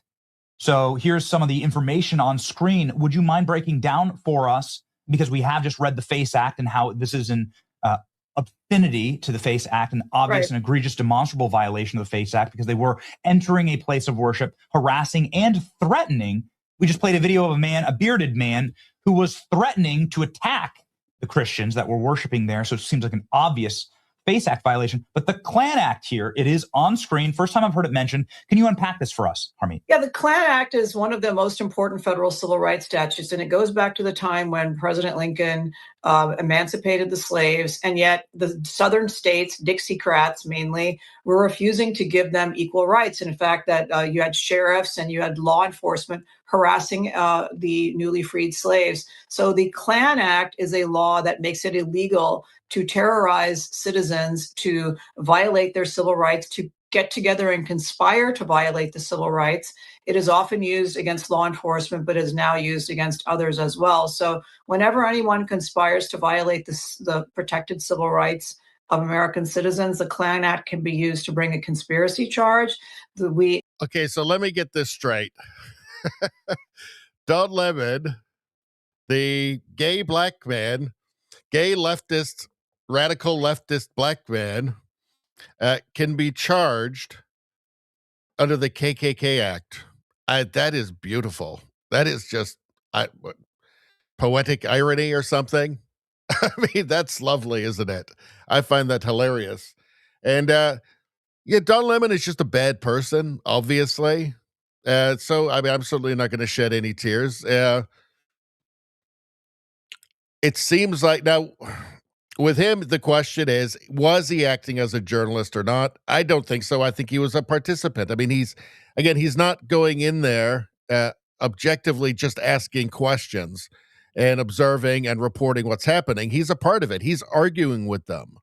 So here's some of the information on screen. Would you mind breaking down for us, because we have just read the FACE Act and how this is an affinity to the FACE Act, an obvious and egregious demonstrable violation of the FACE Act, because they were entering a place of worship, harassing and threatening. We just played a video of a bearded man, who was threatening to attack the Christians that were worshiping there. So it seems like an obvious FACE Act violation. But the Klan Act here, it is on screen. First time I've heard it mentioned. Can you unpack this for us, Carney? Yeah, the Klan Act is one of the most important federal civil rights statutes, and it goes back to the time when President Lincoln emancipated the slaves, and yet the southern states, Dixiecrats mainly, were refusing to give them equal rights. And in fact, that you had sheriffs and you had law enforcement harassing the newly freed slaves. So the Klan Act is a law that makes it illegal to terrorize citizens, to violate their civil rights, to get together and conspire to violate the civil rights. It is often used against law enforcement, but is now used against others as well. So whenever anyone conspires to violate the protected civil rights of American citizens, the Klan Act can be used to bring a conspiracy charge. Okay, so let me get this straight. Don Lemon, the gay black man, gay leftist, radical leftist black man, can be charged under the KKK Act. That is beautiful. That is just poetic irony or something. I mean, that's lovely, isn't it? I find that hilarious. And yeah, Don Lemon is just a bad person, obviously. So, I mean, I'm certainly not going to shed any tears. It seems like now, with him, the question is, was he acting as a journalist or not? I don't think so. I think he was a participant. I mean, he's not going in there objectively just asking questions and observing and reporting what's happening. He's a part of it. He's arguing with them,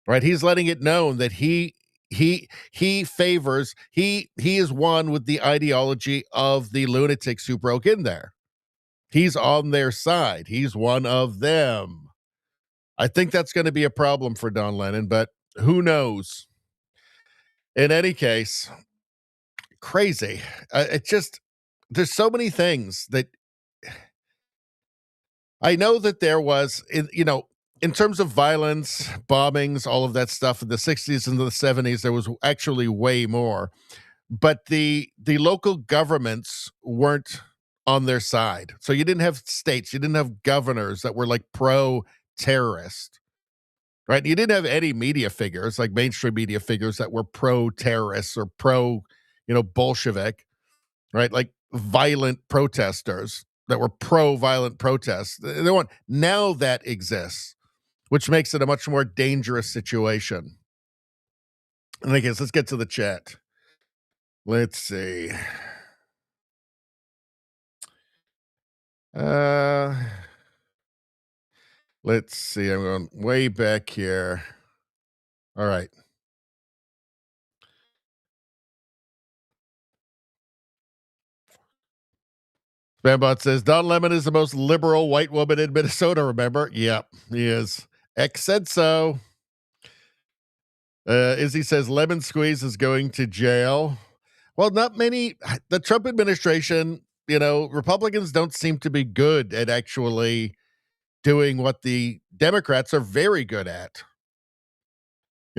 right? He's letting it known that he is one with the ideology of the lunatics who broke in there. He's on their side. He's one of them. I think that's going to be a problem for Don Lemon, but who knows? In any case, crazy. It just, there's so many things that I know that there was, in terms of violence, bombings, all of that stuff in the 60s and the 70s, there was actually way more. But the local governments weren't on their side. So you didn't have states, you didn't have governors that were like pro-terrorist. Right? You didn't have any media figures, like mainstream media figures that were pro-terrorists or Bolshevik, right? Like violent protesters that were pro-violent protests. They want now that exists, which makes it a much more dangerous situation. And I guess let's get to the chat. Let's see. Let's see. I'm going way back here. All right. Spambot says Don Lemon is the most liberal white woman in Minnesota. Remember? Yep, he is. X said so. Izzy says Lemon Squeeze is going to jail. Well, not many. The Trump administration, Republicans don't seem to be good at actually doing what the Democrats are very good at.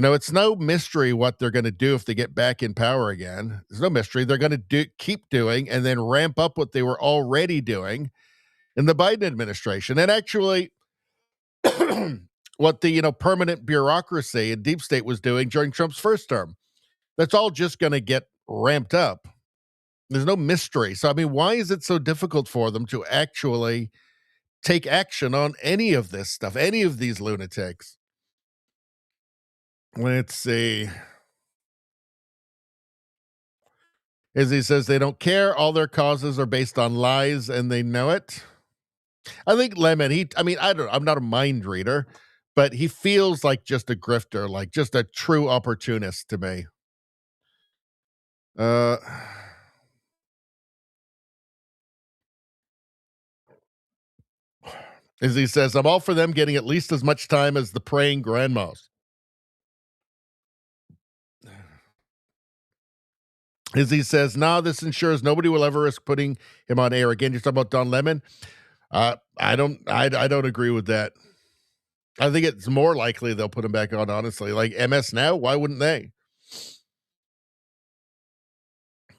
It's no mystery what they're going to do if they get back in power again. There's no mystery. They're going to keep doing and then ramp up what they were already doing in the Biden administration. And actually, what the permanent bureaucracy and deep state was doing during Trump's first term. That's all just going to get ramped up. There's no mystery. So, I mean, why is it so difficult for them to actually take action on any of this stuff, any of these lunatics? Let's see. Izzy says they don't care. All their causes are based on lies and they know it. I think Lemon, I'm not a mind reader, but he feels like just a grifter, like just a true opportunist to me. As he says, I'm all for them getting at least as much time as the praying grandmas. As he says, this ensures nobody will ever risk putting him on air again. You're talking about Don Lemon. I don't agree with that. I think it's more likely they'll put him back on, honestly. Like MS Now, why wouldn't they?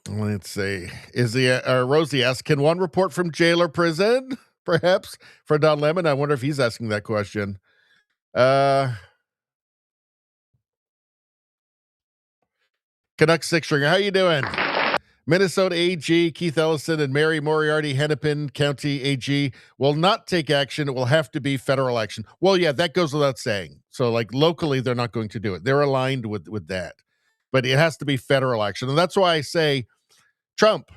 Let's see. Rosie asks, can one report from jail or prison? Perhaps for Don Lemon. I wonder if he's asking that question. Canucks Six Stringer, how you doing? Minnesota AG Keith Ellison and Mary Moriarty, Hennepin County AG will not take action. It will have to be federal action. Well, yeah, that goes without saying. So, like locally, they're not going to do it. They're aligned with that, but it has to be federal action, and that's why I say Trump.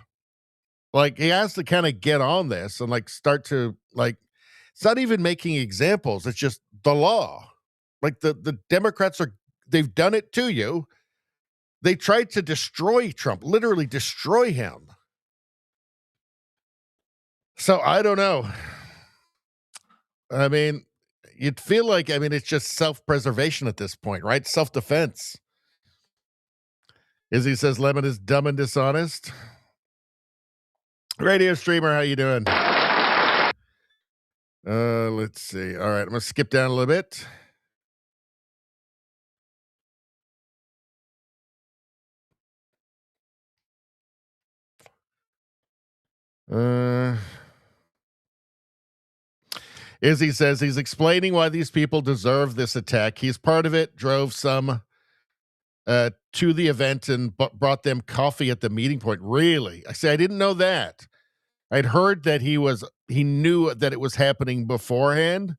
Like he has to kind of get on this and like start to like. It's not even making examples. It's just the law. Like the Democrats they've done it to you. They tried to destroy Trump, literally destroy him. So I don't know. I mean, you'd feel like, it's just self-preservation at this point, right? Self-defense. Izzy says Lemon is dumb and dishonest. Radio streamer, how you doing? Let's see. All right, I'm going to skip down a little bit. Izzy says he's explaining why these people deserve this attack. He's part of it, drove some to the event and brought them coffee at the meeting point. Really? I say I didn't know that. I'd heard that he knew that it was happening beforehand.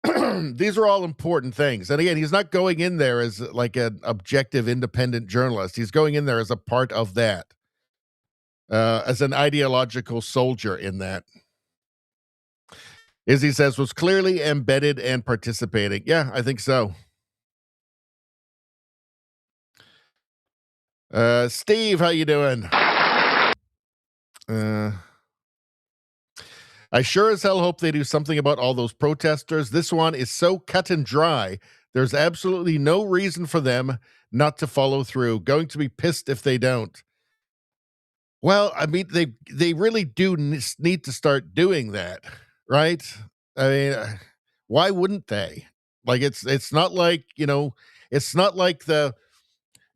These are all important things. And again, he's not going in there as like an objective, independent journalist. He's going in there as a part of that, as an ideological soldier in that. Izzy says was clearly embedded and participating. Yeah, I think so. Steve, how you doing? I sure as hell hope they do something about all those protesters. This one is so cut and dry. There's absolutely no reason for them not to follow through. Going to be pissed if they don't. Well, I mean, they really do need to start doing that, right? I mean, why wouldn't they? Like, it's not like, it's not like the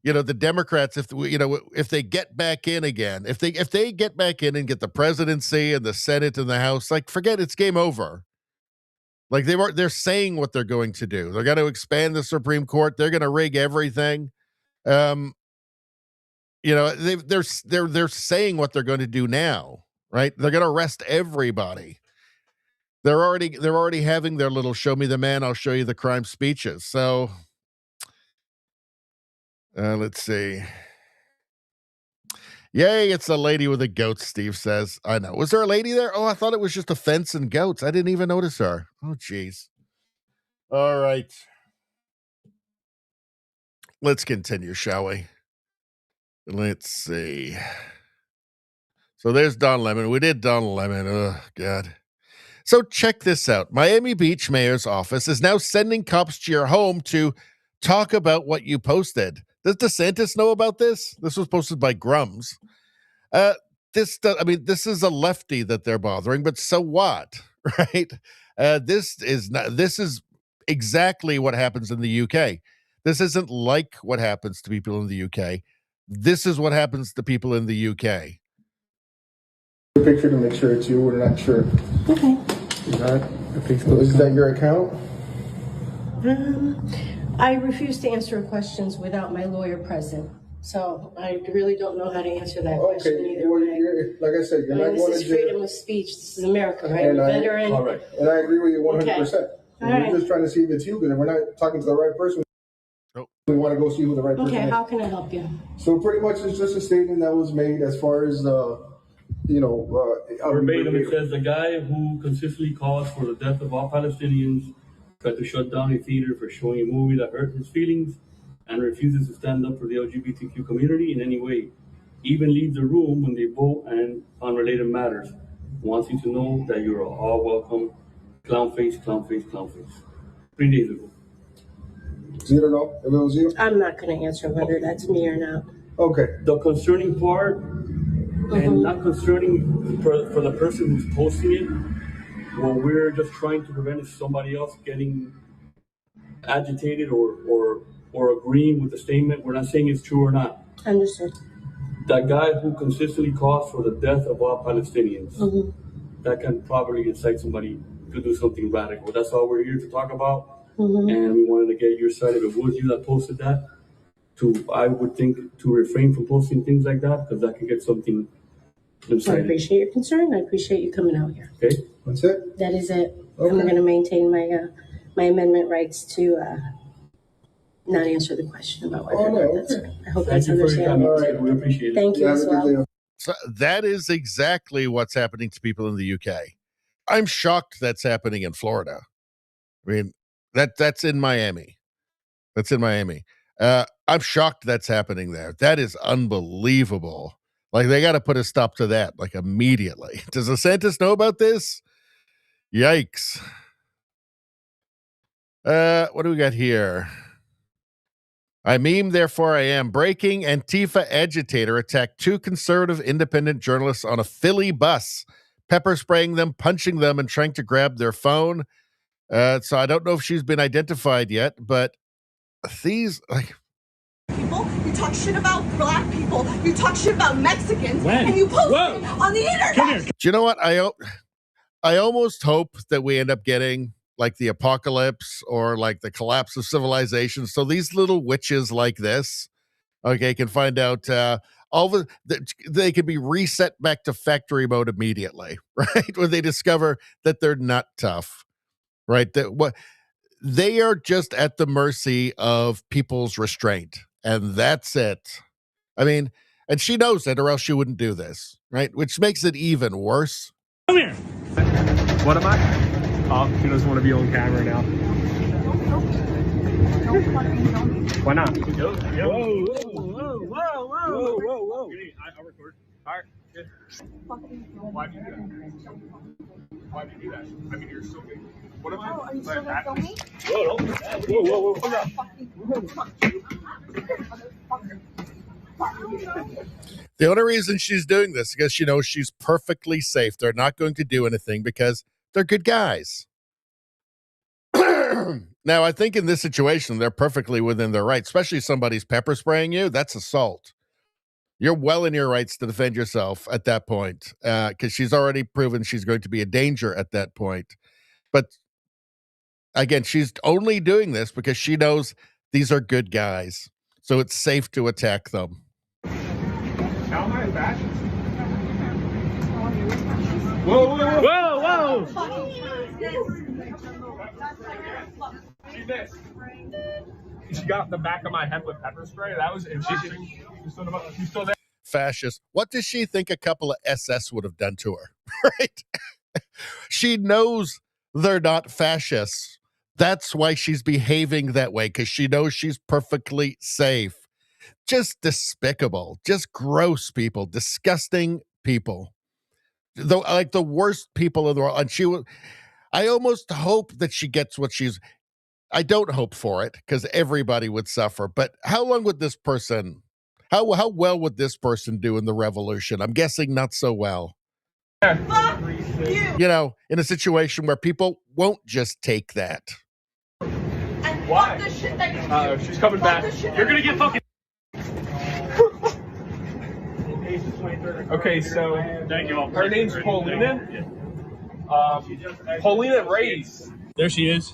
Democrats, if they get back in again, if they get back in and get the presidency and the Senate and the House, like, forget it's game over. Like, they're saying what they're going to do. They're going to expand the Supreme Court. They're going to rig everything. They're saying what they're going to do now, right? They're going to arrest everybody. They're already having their little show me the man, I'll show you the crime speeches. So let's see. Yay, it's a lady with a goat, Steve says. I know. Was there a lady there? Oh, I thought it was just a fence and goats. I didn't even notice her. Oh, jeez. All right. Let's continue, shall we? Let's see. So there's Don Lemon. We did Don Lemon. Oh, God. So check this out. Miami Beach Mayor's office is now sending cops to your home to talk about what you posted. Does DeSantis know about this? This was posted by Grums. This is a lefty that they're bothering, but so what, right? This is exactly what happens in the UK. This isn't like what happens to people in the UK. This is what happens to people in the UK. Picture to make sure it's you. We're not sure. Okay. Is that your account? I refuse to answer questions without my lawyer present. So I really don't know how to answer that question either. Well, like I said, you're not going to jail. This is freedom of speech. This is America, right? And Veteran. Correct. And I agree with you 100%. Okay. We're just trying to see if it's you, because we're not talking to the right person. Nope. We want to go see who the right person is. Okay, how can I help you? So pretty much it's just a statement that was made as far as verbatim, it says the guy who consistently calls for the death of all Palestinians tried to shut down a theater for showing a movie that hurt his feelings and refuses to stand up for the LGBTQ community in any way. Even leaves the room when they vote and on related matters. Wants you to know that you're all welcome. Clown face, clown face, clown face. 3 days ago. So you don't know if it was you? I'm not going to answer whether that's me or not. Okay. The concerning part, and not concerning for the person who's posting it, what we're just trying to prevent is somebody else getting agitated or agreeing with the statement. We're not saying it's true or not. Understood. That guy who consistently calls for the death of all Palestinians, that can probably incite somebody to do something radical. That's all we're here to talk about. And we wanted to get your side. If it was you that posted that, I would think to refrain from posting things like that, because that can get something incited. I appreciate your concern. I appreciate you coming out here. Okay. That's it? That is it. Okay. I'm going to maintain my amendment rights to not answer the question about whether or not that's right. I hope that's understandable. All right. We appreciate it. Thank you as well. So that is exactly what's happening to people in the UK. I'm shocked that's happening in Florida. I mean, that's in Miami. That's in Miami. I'm shocked that's happening there. That is unbelievable. Like, they got to put a stop to that, like, immediately. Does DeSantis know about this? Yikes. What do we got here? I meme, therefore I am. Breaking Antifa agitator attacked 2 conservative independent journalists on a Philly bus, pepper spraying them, punching them, and trying to grab their phone. So I don't know if she's been identified yet, but these, like, people, you talk shit about black people, you talk shit about Mexicans, and you post it on the internet. Do you know what? I almost hope that we end up getting like the apocalypse or like the collapse of civilization. So these little witches like this, okay, can find out they can be reset back to factory mode immediately, right? When they discover that they're not tough, right? They are just at the mercy of people's restraint. And that's it. I mean, and she knows it, or else she wouldn't do this, right? Which makes it even worse. Come here. What am I? Oh, he doesn't want to be on camera now. Why not? Whoa, whoa, whoa, whoa, whoa, whoa, whoa. I'll record. All right. Good. Why do you do that? Why did you do that? I mean, you're so good. What am I? Oh, are you still gonna film me? The only reason she's doing this is because she knows she's perfectly safe. They're not going to do anything because they're good guys. Now, I think in this situation, they're perfectly within their rights, especially if somebody's pepper spraying you. That's assault. You're well in your rights to defend yourself at that point because she's already proven she's going to be a danger at that point. But again, she's only doing this because she knows these are good guys. So it's safe to attack them. How am I back? Whoa, whoa, whoa, whoa! She missed. She got off the back of my head with pepper spray. That was interesting. She's still there. Fascist. What does she think a couple of SS would have done to her? Right? She knows they're not fascists. That's why she's behaving that way, because she knows she's perfectly safe. Just despicable, just gross people, disgusting people. Though, like the worst people in the world. And I almost hope that she gets what I don't hope for it because everybody would suffer. But how long would this person, how well would this person do in the revolution? I'm guessing not so well. You know, in a situation where people won't just take that. And why? The shit that she's coming back. You're gonna get fucking. Okay, so thank you. Her name's Paulina. Paulina Reyes. There she is.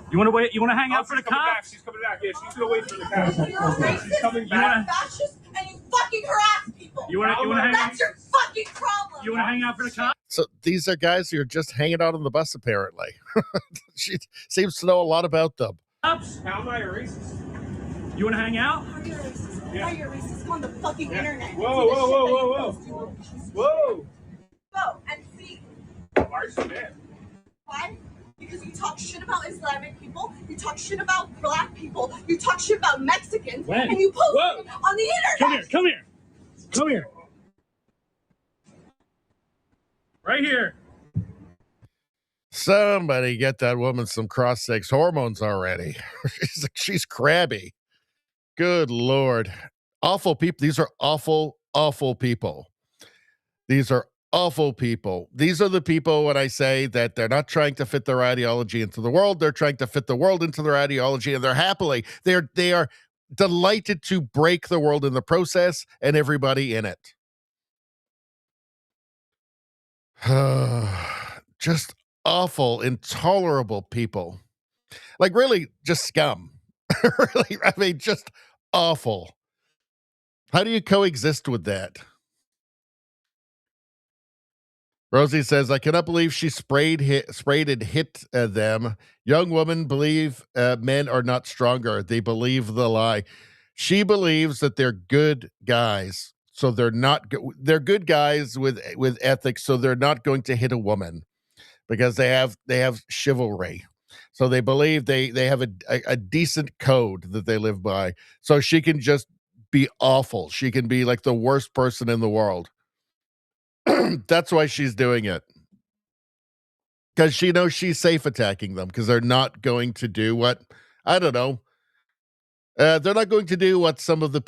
You want to wait? You want to hang out for the cops? She's coming back. Yeah, she's gonna wait for the cops. She's coming back. fascist and you fucking harass people. You want to hang? That's your fucking problem. You want to hang out for the cops? So these are guys who are just hanging out on the bus, apparently. She seems to know a lot about them. Cops? How am I a racist? You want to hang out? How are you a racist? How are you a racist on the fucking internet? Whoa, whoa, whoa, whoa, whoa. Whoa. Go and see. Why are you so mad? Why? Because you talk shit about Islamic people, you talk shit about black people, you talk shit about Mexicans, and you post it on the internet. Come here. Come here. Right here. Somebody get that woman some cross-sex hormones already. She's crabby. Good Lord. Awful people. These are awful, awful people. These are awful people. These are the people when I say that they're not trying to fit their ideology into the world. They're trying to fit the world into their ideology, and they are delighted to break the world in the process and everybody in it. Just awful, intolerable people. Like really just scum. Really, I mean, just awful. How do you coexist with that? Rosie says, I cannot believe she sprayed and hit them. Young women believe men are not stronger. They believe the lie. She believes that they're good guys. So they're they're good guys with ethics. So they're not going to hit a woman because they have chivalry. So they believe they have a decent code that they live by. So she can just be awful. She can be like the worst person in the world. That's why she's doing it. Because she knows she's safe attacking them because they're not going to do what, I don't know. They're not going to do what the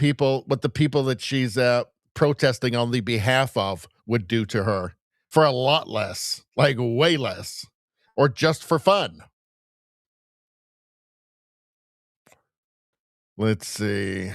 people that she's protesting on the behalf of would do to her for a lot less, like way less, or just for fun. Let's see.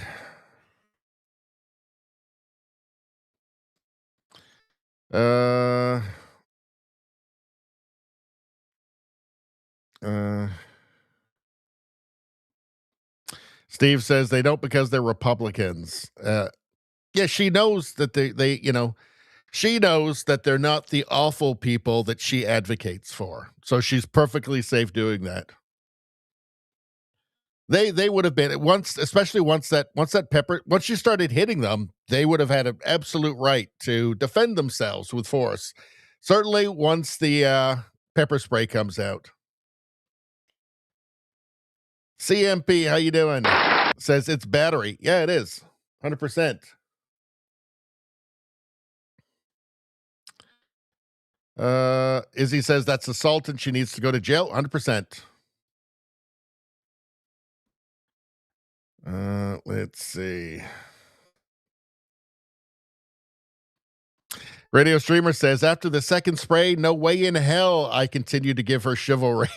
Steve says they don't because they're Republicans. Yeah, she knows that she knows that they're not the awful people that she advocates for. So she's perfectly safe doing that. They would have been once she started hitting them, they would have had an absolute right to defend themselves with force. Certainly once the pepper spray comes out. CMP, how you doing? Says it's battery. Yeah, it is. 100%. Izzy says that's assault and she needs to go to jail. 100%. Let's see. Radio Streamer says, after the second spray, no way in hell I continue to give her chivalry.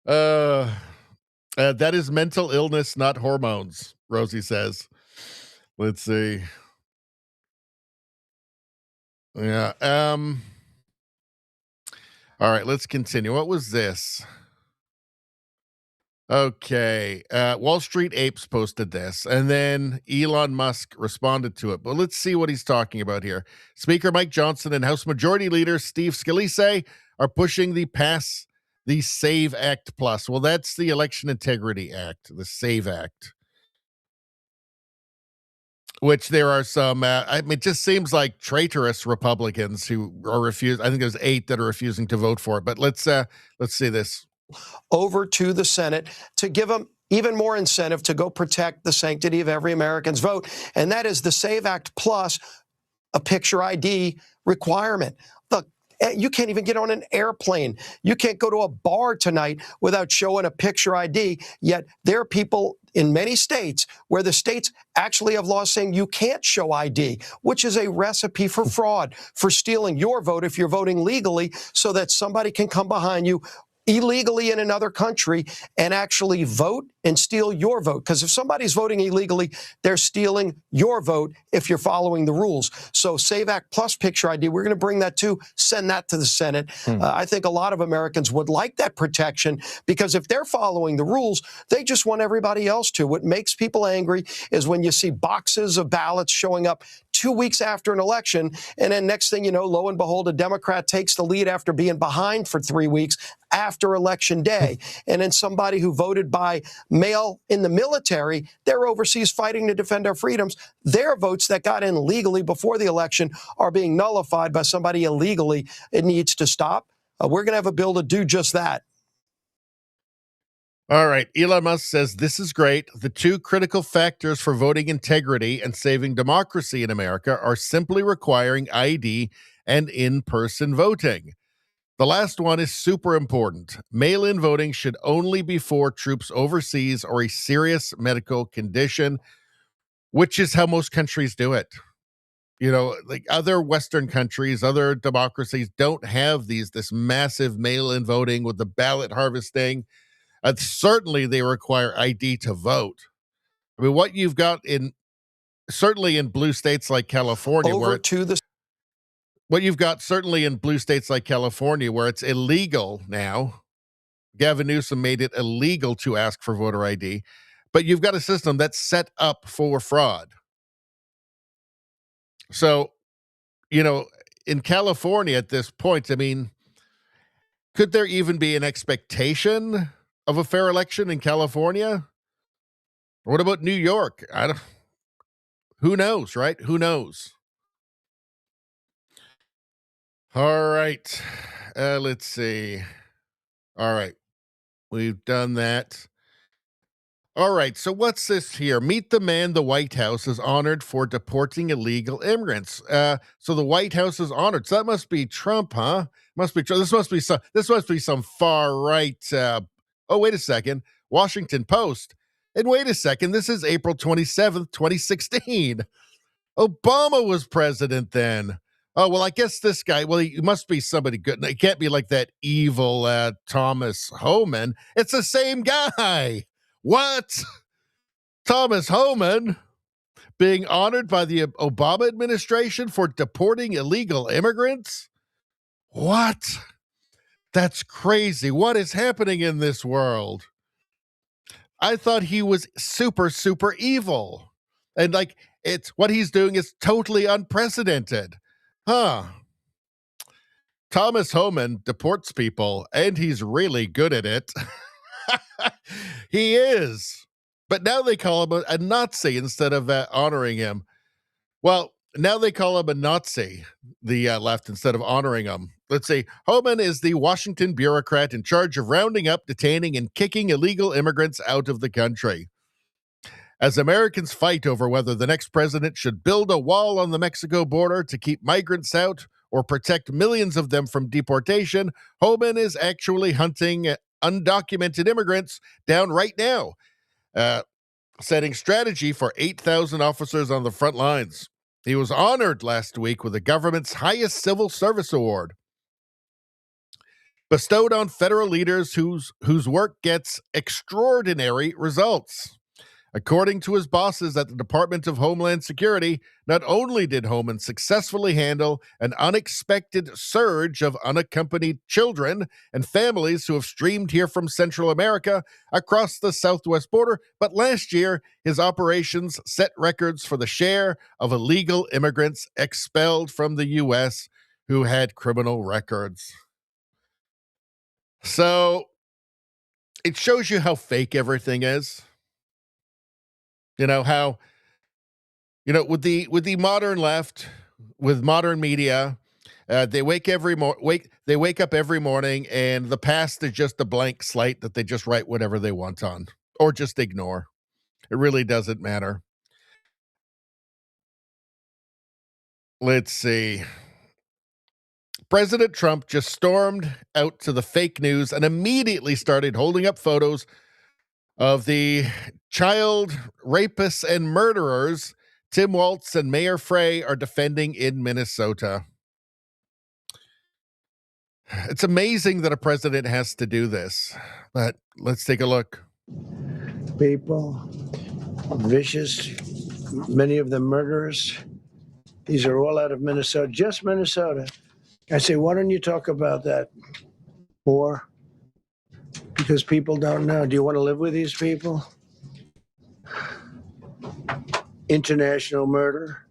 That is mental illness, not hormones, Rosie says. Let's see. Yeah. All right, let's continue. What was this? Okay. Wall Street Apes posted this, and then Elon Musk responded to it. But let's see what he's talking about here. Speaker Mike Johnson and House Majority Leader Steve Scalise are pushing the SAVE Act Plus. Well, that's the Election Integrity Act, the SAVE Act, which there are some, it just seems like traitorous Republicans who are refused. I think there's 8 that are refusing to vote for it. But let's see this. Over to the Senate to give them even more incentive to go protect the sanctity of every American's vote. And that is the SAVE Act Plus, a picture ID requirement. Look, you can't even get on an airplane. You can't go to a bar tonight without showing a picture ID. Yet there are people in many states where the states actually have laws saying you can't show ID, which is a recipe for fraud, for stealing your vote if you're voting legally, so that somebody can come behind you illegally in another country and actually vote and steal your vote. Because if somebody's voting illegally, they're stealing your vote if you're following the rules. So SAVE Act Plus picture ID, we're going to bring that too, send that to the Senate. I think a lot of Americans would like that protection, because if they're following the rules, they just want everybody else to. What makes people angry is when you see boxes of ballots showing up 2 weeks after an election, and then next thing you know, lo and behold, a Democrat takes the lead after being behind for 3 weeks after Election Day. And then somebody who voted by mail in the military, they're overseas fighting to defend our freedoms. Their votes that got in legally before the election are being nullified by somebody illegally. It needs to stop. We're going to have a bill to do just that. All right. Elon Musk says this is great. The 2 critical factors for voting integrity and saving democracy in America are simply requiring ID and in-person voting. The last one is super important. Mail-in voting should only be for troops overseas or a serious medical condition, which is how most countries do it. You know, like other Western countries, other democracies don't have this massive mail-in voting with the ballot harvesting. Certainly they require ID to vote. I mean, what you've got certainly in blue states like California, what you've got certainly in blue states like California, where it's illegal now. Gavin Newsom made it illegal to ask for voter ID, but you've got a system that's set up for fraud. So, you know, in California at this point, I mean, could there even be an expectation of a fair election in California? What about New York? Who knows, right? Who knows? All right. Let's see. All right. We've done that. All right. So what's this here? Meet the man the White House is honored for deporting illegal immigrants. So the White House is honored. So that must be Trump, huh? Must be Trump. This must be some far right. Oh, wait a second. Washington Post. And wait a second. This is April 27th, 2016. Obama was president then. Oh, well, I guess this guy, well, he must be somebody good. It can't be like that evil Thomas Homan. It's the same guy. What? Thomas Homan being honored by the Obama administration for deporting illegal immigrants? What? That's crazy. What is happening in this world? I thought he was super, super evil. And like, it's what he's doing is totally unprecedented. Huh. Thomas Homan deports people, and he's really good at it. He is. But now they call him a Nazi instead of honoring him. Well, now they call him a Nazi, the left, instead of honoring him. Let's see. Homan is the Washington bureaucrat in charge of rounding up, detaining, and kicking illegal immigrants out of the country. As Americans fight over whether the next president should build a wall on the Mexico border to keep migrants out or protect millions of them from deportation, Homan is actually hunting undocumented immigrants down right now, setting strategy for 8,000 officers on the front lines. He was honored last week with the government's highest civil service award, bestowed on federal leaders whose work gets extraordinary results. According to his bosses at the Department of Homeland Security, not only did Homan successfully handle an unexpected surge of unaccompanied children and families who have streamed here from Central America across the southwest border, but last year his operations set records for the share of illegal immigrants expelled from the U.S. who had criminal records. So it shows you how fake everything is. You know, how, with the modern left, with modern media, they wake up every morning and the past is just a blank slate that they just write whatever they want on or just ignore. It really doesn't matter. Let's see. President Trump just stormed out to the fake news and immediately started holding up photos of the child rapists and murderers Tim Walz and Mayor Frey are defending in Minnesota. It's amazing that a president has to do this, but let's take a look. People, vicious, many of them murderers. These are all out of Minnesota, just Minnesota. I say, why don't you talk about that more? Because people don't know. Do you want to live with these people? International murder.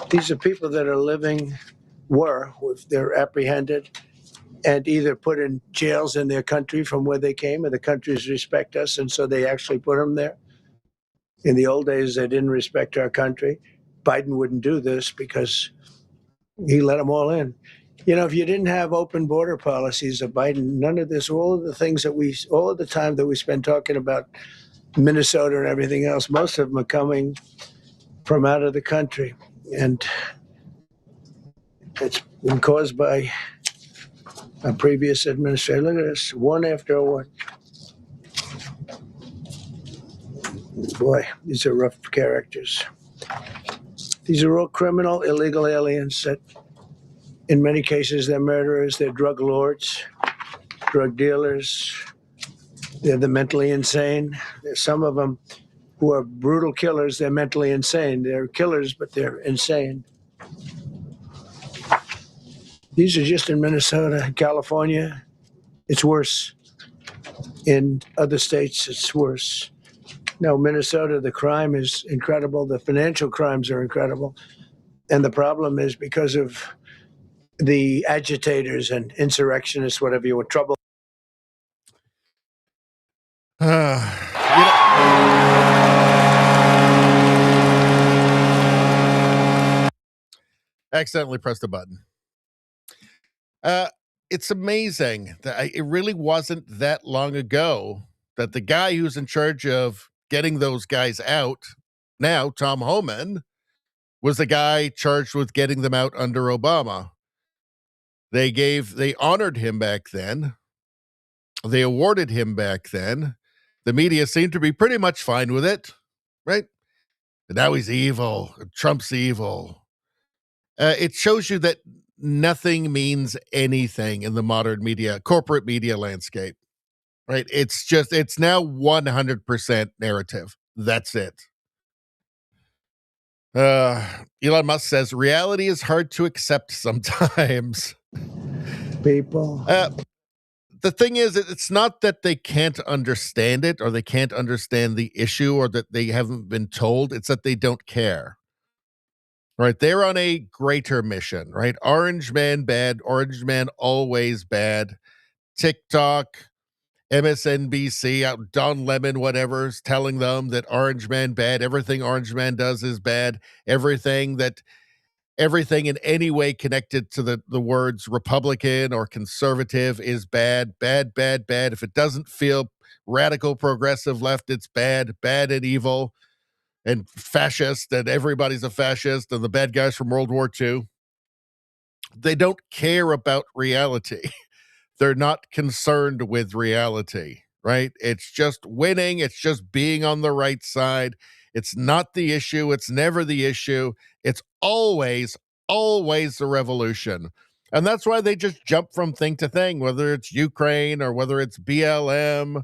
These are people that are living, if they're apprehended and either put in jails in their country from where they came, and the countries respect us, and so they actually put them there. In the old days, they didn't respect our country. Biden wouldn't do this because he let them all in. If you didn't have open border policies of Biden, none of this, all of the time that we spend talking about Minnesota and everything else, most of them are coming from out of the country. And it's been caused by a previous administration. Look at this, one after one. Boy, these are rough characters. These are all criminal, illegal aliens that, in many cases, they're murderers, they're drug lords, drug dealers, they're the mentally insane. There's some of them who are brutal killers, they're mentally insane. They're killers, but they're insane. These are just in Minnesota, California. It's worse. In other states, it's worse. No, Minnesota, the crime is incredible. The financial crimes are incredible. And the problem is because of the agitators and insurrectionists, whatever you want, trouble. Accidentally pressed a button. It's amazing that it really wasn't that long ago that the guy who's in charge of getting those guys out now, Tom Homan, was the guy charged with getting them out under Obama. They honored him back then. They awarded him back then. The media seemed to be pretty much fine with it, right? But now he's evil. Trump's evil. It shows you that nothing means anything in the modern media, corporate media landscape, right? It's now 100% narrative. That's it. Elon Musk says reality is hard to accept sometimes. People. The thing is, it's not that they can't understand it or they can't understand the issue or that they haven't been told. It's that they don't care. Right? They're on a greater mission, right? Orange man bad, orange man always bad. TikTok, MSNBC, Don Lemon, whatever's telling them that orange man bad, everything orange man does is bad, everything in any way connected to the words Republican or conservative is bad. If it doesn't feel radical progressive left, it's bad and evil and fascist, and everybody's a fascist, and the bad guys from World War II. They don't care about reality. They're not concerned with reality, right? It's just winning. It's just being on the right side. It's not the issue. It's never the issue. It's always the revolution. And that's why they just jump from thing to thing, whether it's Ukraine or whether it's BLM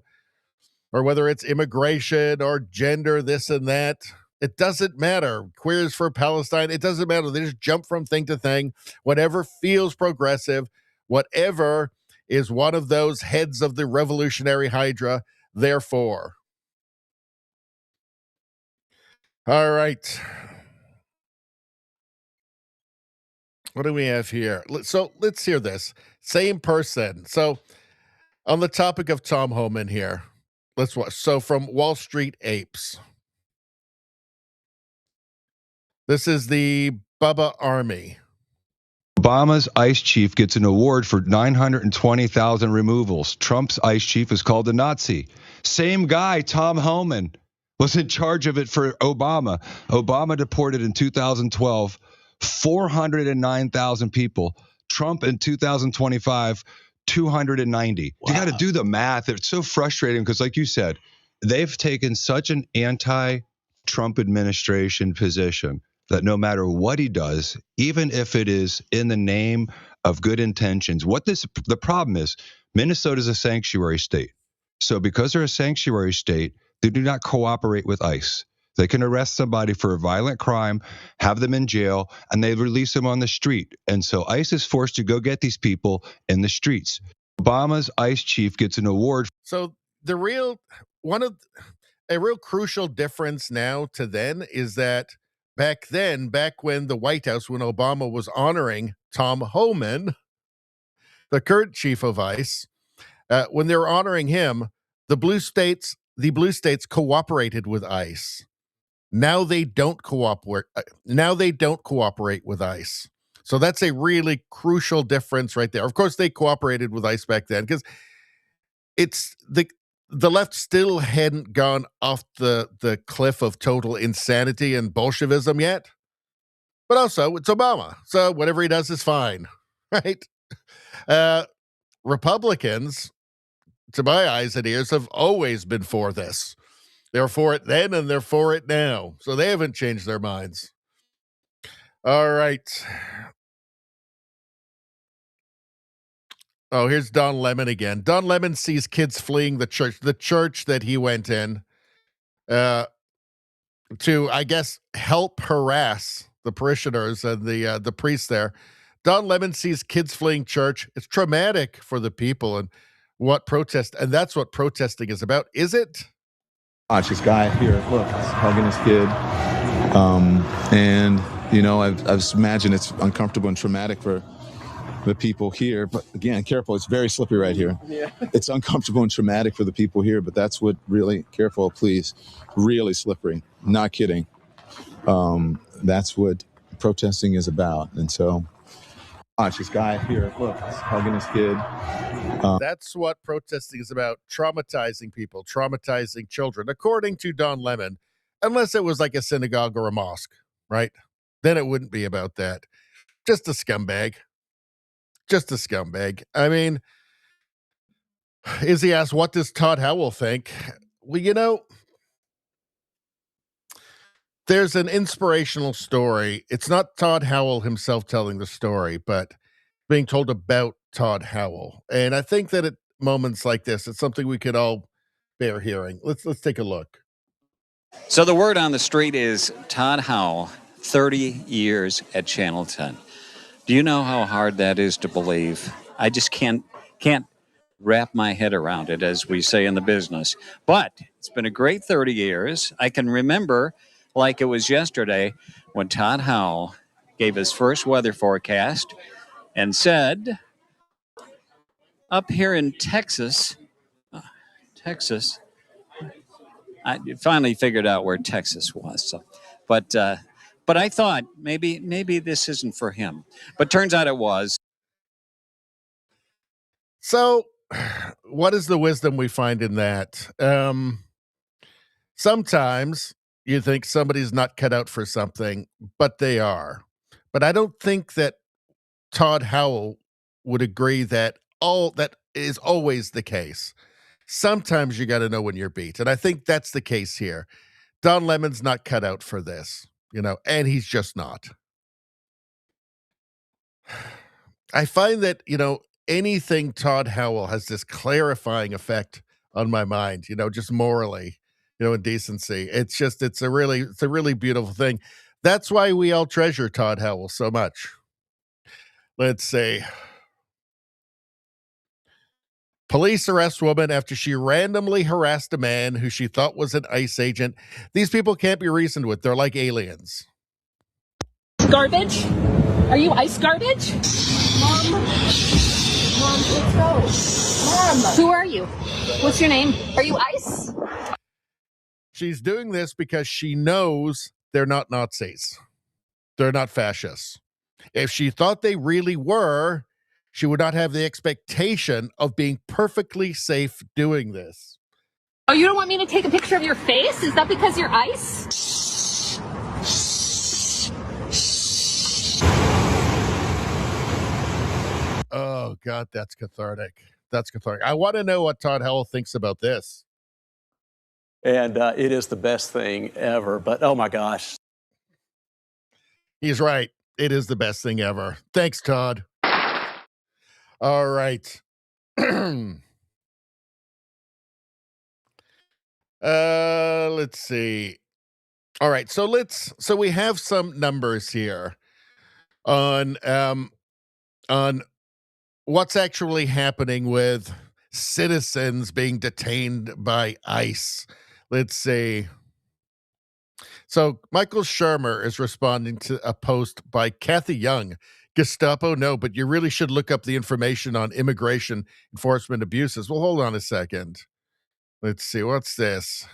or whether it's immigration or gender, this and that. It doesn't matter. Queers for Palestine, it doesn't matter. They just jump from thing to thing, whatever feels progressive, whatever is one of those heads of the revolutionary hydra, therefore. All right. What do we have here? So let's hear this. Same person. So on the topic of Tom Homan here, let's watch. So from Wall Street Apes. This is the Bubba Army. Obama's ICE chief gets an award for 920,000 removals. Trump's ICE chief is called a Nazi. Same guy, Tom Homan, was in charge of it for Obama. Obama deported in 2012 409,000 people. Trump in 2025, 290. Wow. You got to do the math. It's so frustrating because, like you said, they've taken such an anti-Trump administration position that no matter what he does, even if it is in the name of good intentions, the problem is Minnesota is a sanctuary state. So because they're a sanctuary state, they do not cooperate with ICE. They can arrest somebody for a violent crime, have them in jail, and they release them on the street. And so ICE is forced to go get these people in the streets. Obama's ICE chief gets an award. So a real crucial difference now to then is that back when the White House, when Obama was honoring Tom Homan, the current chief of ICE, when they were honoring him, the blue states cooperated with ICE. Now they don't cooperate. Now they don't cooperate with ICE. So that's a really crucial difference right there. Of course, they cooperated with ICE back then because it's the left still hadn't gone off the cliff of total insanity and Bolshevism yet. But also, it's Obama. So whatever he does is fine, right? Republicans, to my eyes and ears, have always been for this. They were for it then and they're for it now. So they haven't changed their minds. All right. Oh, here's Don Lemon again. Don Lemon sees kids fleeing the church that he went in to, I guess, help harass the parishioners and the priests there. Don Lemon sees kids fleeing church. It's traumatic for the people and that's what protesting is about. Is it? Watch this guy here. Look, he's hugging his kid. And, I imagine it's uncomfortable and traumatic for the people here. But again, careful. It's very slippery right here. Yeah. It's uncomfortable and traumatic for the people here, but that's what careful, please. Really slippery. Not kidding. That's what protesting is about. And so, watch this guy here. Look, he's hugging his kid. That's what protesting is about, traumatizing people, traumatizing children, according to Don Lemon, unless it was like a synagogue or a mosque, right? Then it wouldn't be about that. Just a scumbag. Just a scumbag. I mean, Izzy asked, what does Todd Howell think? Well, there's an inspirational story. It's not Todd Howell himself telling the story, but being told about Todd Howell. And I think that at moments like this, it's something we could all bear hearing. Let's take a look. So the word on the street is Todd Howell, 30 years at Channel 10. Do you know how hard that is to believe? I just can't wrap my head around it, as we say in the business. But it's been a great 30 years. I can remember like it was yesterday when Todd Howell gave his first weather forecast and said, up here in Texas, I finally figured out where Texas was. So, but I thought maybe this isn't for him. But turns out it was. So what is the wisdom we find in that? Sometimes you think somebody's not cut out for something, but they are. But I don't think that Todd Howell would agree that all that is always the case. Sometimes you got to know when you're beat. And I think that's the case here. Don Lemon's not cut out for this, and he's just not. I find that, anything Todd Howell has this clarifying effect on my mind, just morally, and decency. It's a really beautiful thing. That's why we all treasure Todd Howell so much. Let's see. Police arrest woman after she randomly harassed a man who she thought was an ICE agent. These people can't be reasoned with. They're like aliens. Garbage? Are you ICE garbage? Mom, let's go. Mom. Who are you? What's your name? Are you ICE? She's doing this because she knows they're not Nazis. They're not fascists. If she thought they really were, she would not have the expectation of being perfectly safe doing this. Oh, you don't want me to take a picture of your face? Is that because you're ICE? Oh, God, that's cathartic. That's cathartic. I want to know what Todd Howell thinks about this. And it is the best thing ever. But, oh, my gosh. He's right. It is the best thing ever. Thanks, Todd. All right. Let's see. All right. So we have some numbers here on what's actually happening with citizens being detained by ICE. Let's see. So Michael Shermer is responding to a post by Kathy Young. Gestapo, no, but you really should look up the information on immigration enforcement abuses. Well, hold on a second. Let's see. What's this?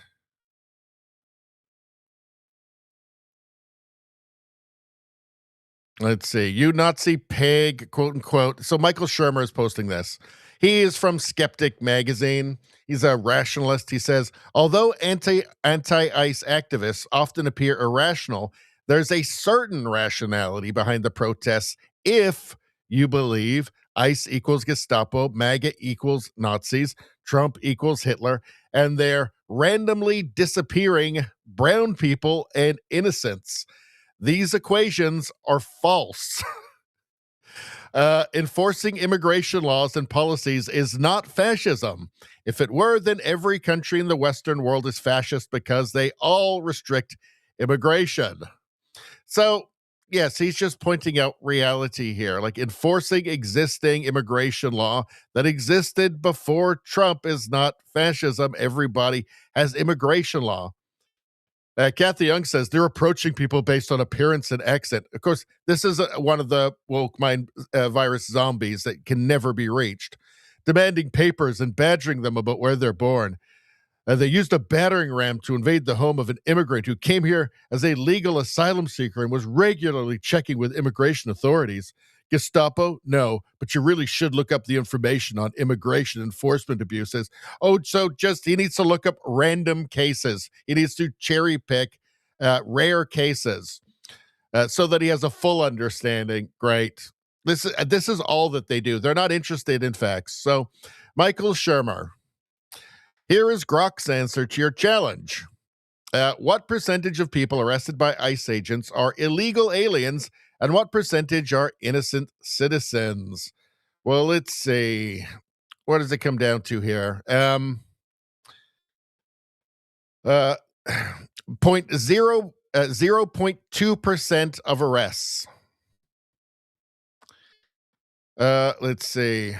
Let's see. You Nazi pig, quote unquote. So Michael Shermer is posting this. He is from Skeptic Magazine. He's a rationalist. He says, although anti-ICE activists often appear irrational, there's a certain rationality behind the protests if you believe ICE equals Gestapo, MAGA equals Nazis, Trump equals Hitler, and they're randomly disappearing brown people and innocents. These equations are false. Enforcing immigration laws and policies is not fascism. If it were, then every country in the Western world is fascist because they all restrict immigration. So, yes, he's just pointing out reality here. Like enforcing existing immigration law that existed before Trump is not fascism. Everybody has immigration law. Kathy Young says they're approaching people based on appearance and accent. Of course, this is one of the woke mind virus zombies that can never be reached, demanding papers and badgering them about where they're born. They used a battering ram to invade the home of an immigrant who came here as a legal asylum seeker and was regularly checking with immigration authorities. Gestapo? No, but you really should look up the information on immigration enforcement abuses. Oh, so he needs to look up random cases. He needs to cherry pick rare cases so that he has a full understanding. Great. This is all that they do. They're not interested in facts. So, Michael Shermer, here is Grok's answer to your challenge. What percentage of people arrested by ICE agents are illegal aliens, and what percentage are innocent citizens? Well, let's see. What does it come down to here? 0.2% of arrests. Let's see.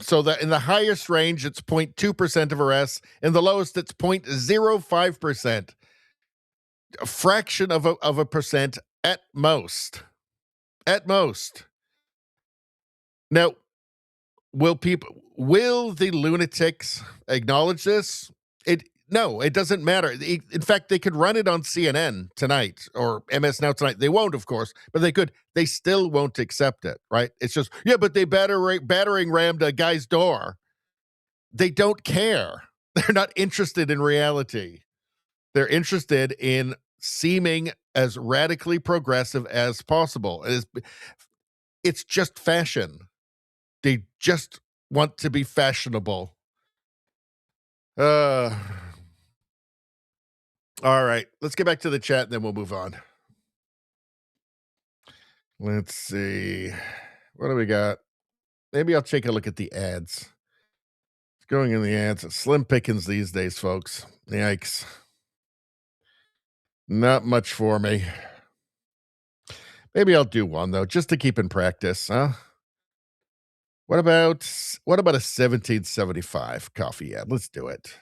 So that in the highest range, it's 0.2% of arrests. In the lowest, it's 0.05%. A fraction of a percent at most. At most. Now, will the lunatics acknowledge this? No, it doesn't matter. In fact, they could run it on CNN tonight or MS Now tonight. They won't, of course, but they could. They still won't accept it, right? It's just, yeah, but they battering rammed a guy's door. They don't care. They're not interested in reality. They're interested in seeming as radically progressive as possible. It's just fashion. They just want to be fashionable. All right, let's get back to the chat and then we'll move on. Let's see. What do we got? Maybe I'll take a look at the ads. It's going in the ads. It's slim pickings these days, folks. Yikes. Not much for me. Maybe I'll do one, though, just to keep in practice, huh? What about a 1775 coffee ad? Let's do it.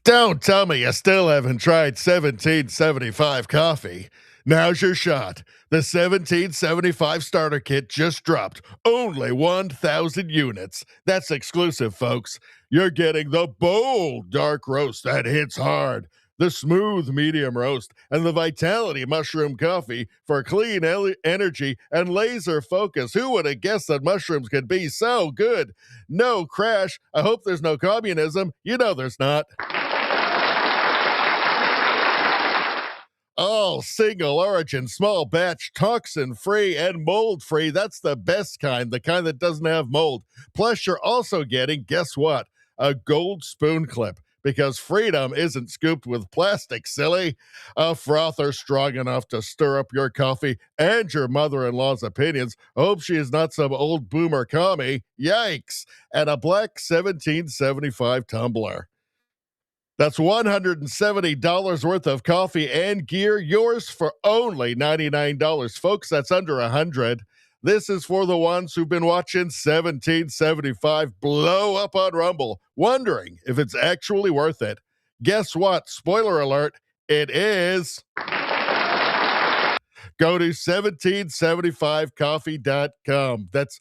Don't tell me you still haven't tried 1775 coffee. Now's your shot. The 1775 starter kit just dropped. Only 1,000 units. That's exclusive, folks. You're getting the bold dark roast that hits hard, the smooth medium roast, and the vitality mushroom coffee for clean energy and laser focus. Who would have guessed that mushrooms could be so good? No crash. I hope there's no communism. You know there's not. All single origin, small batch, toxin free, and mold free. That's the best kind, the kind that doesn't have mold. Plus, you're also getting, guess what? A gold spoon clip. Because freedom isn't scooped with plastic, silly. A frother strong enough to stir up your coffee and your mother-in-law's opinions. Hope she is not some old boomer commie. Yikes. And a black 1775 tumbler. That's $170 worth of coffee and gear, yours for only $99. Folks, that's under $100. This is for the ones who've been watching 1775 blow up on Rumble, wondering if it's actually worth it. Guess what? Spoiler alert, it is. Go to 1775coffee.com. That's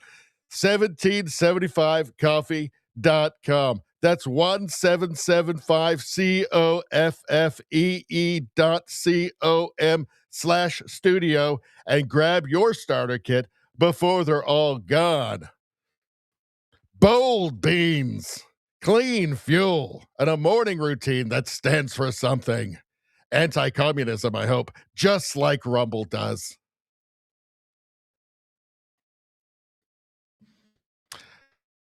1775coffee.com. That's 1775coffee.com/studio and grab your starter kit before they're all gone. Bold beans, clean fuel, and a morning routine that stands for something. Anti-communism, I hope, just like Rumble does.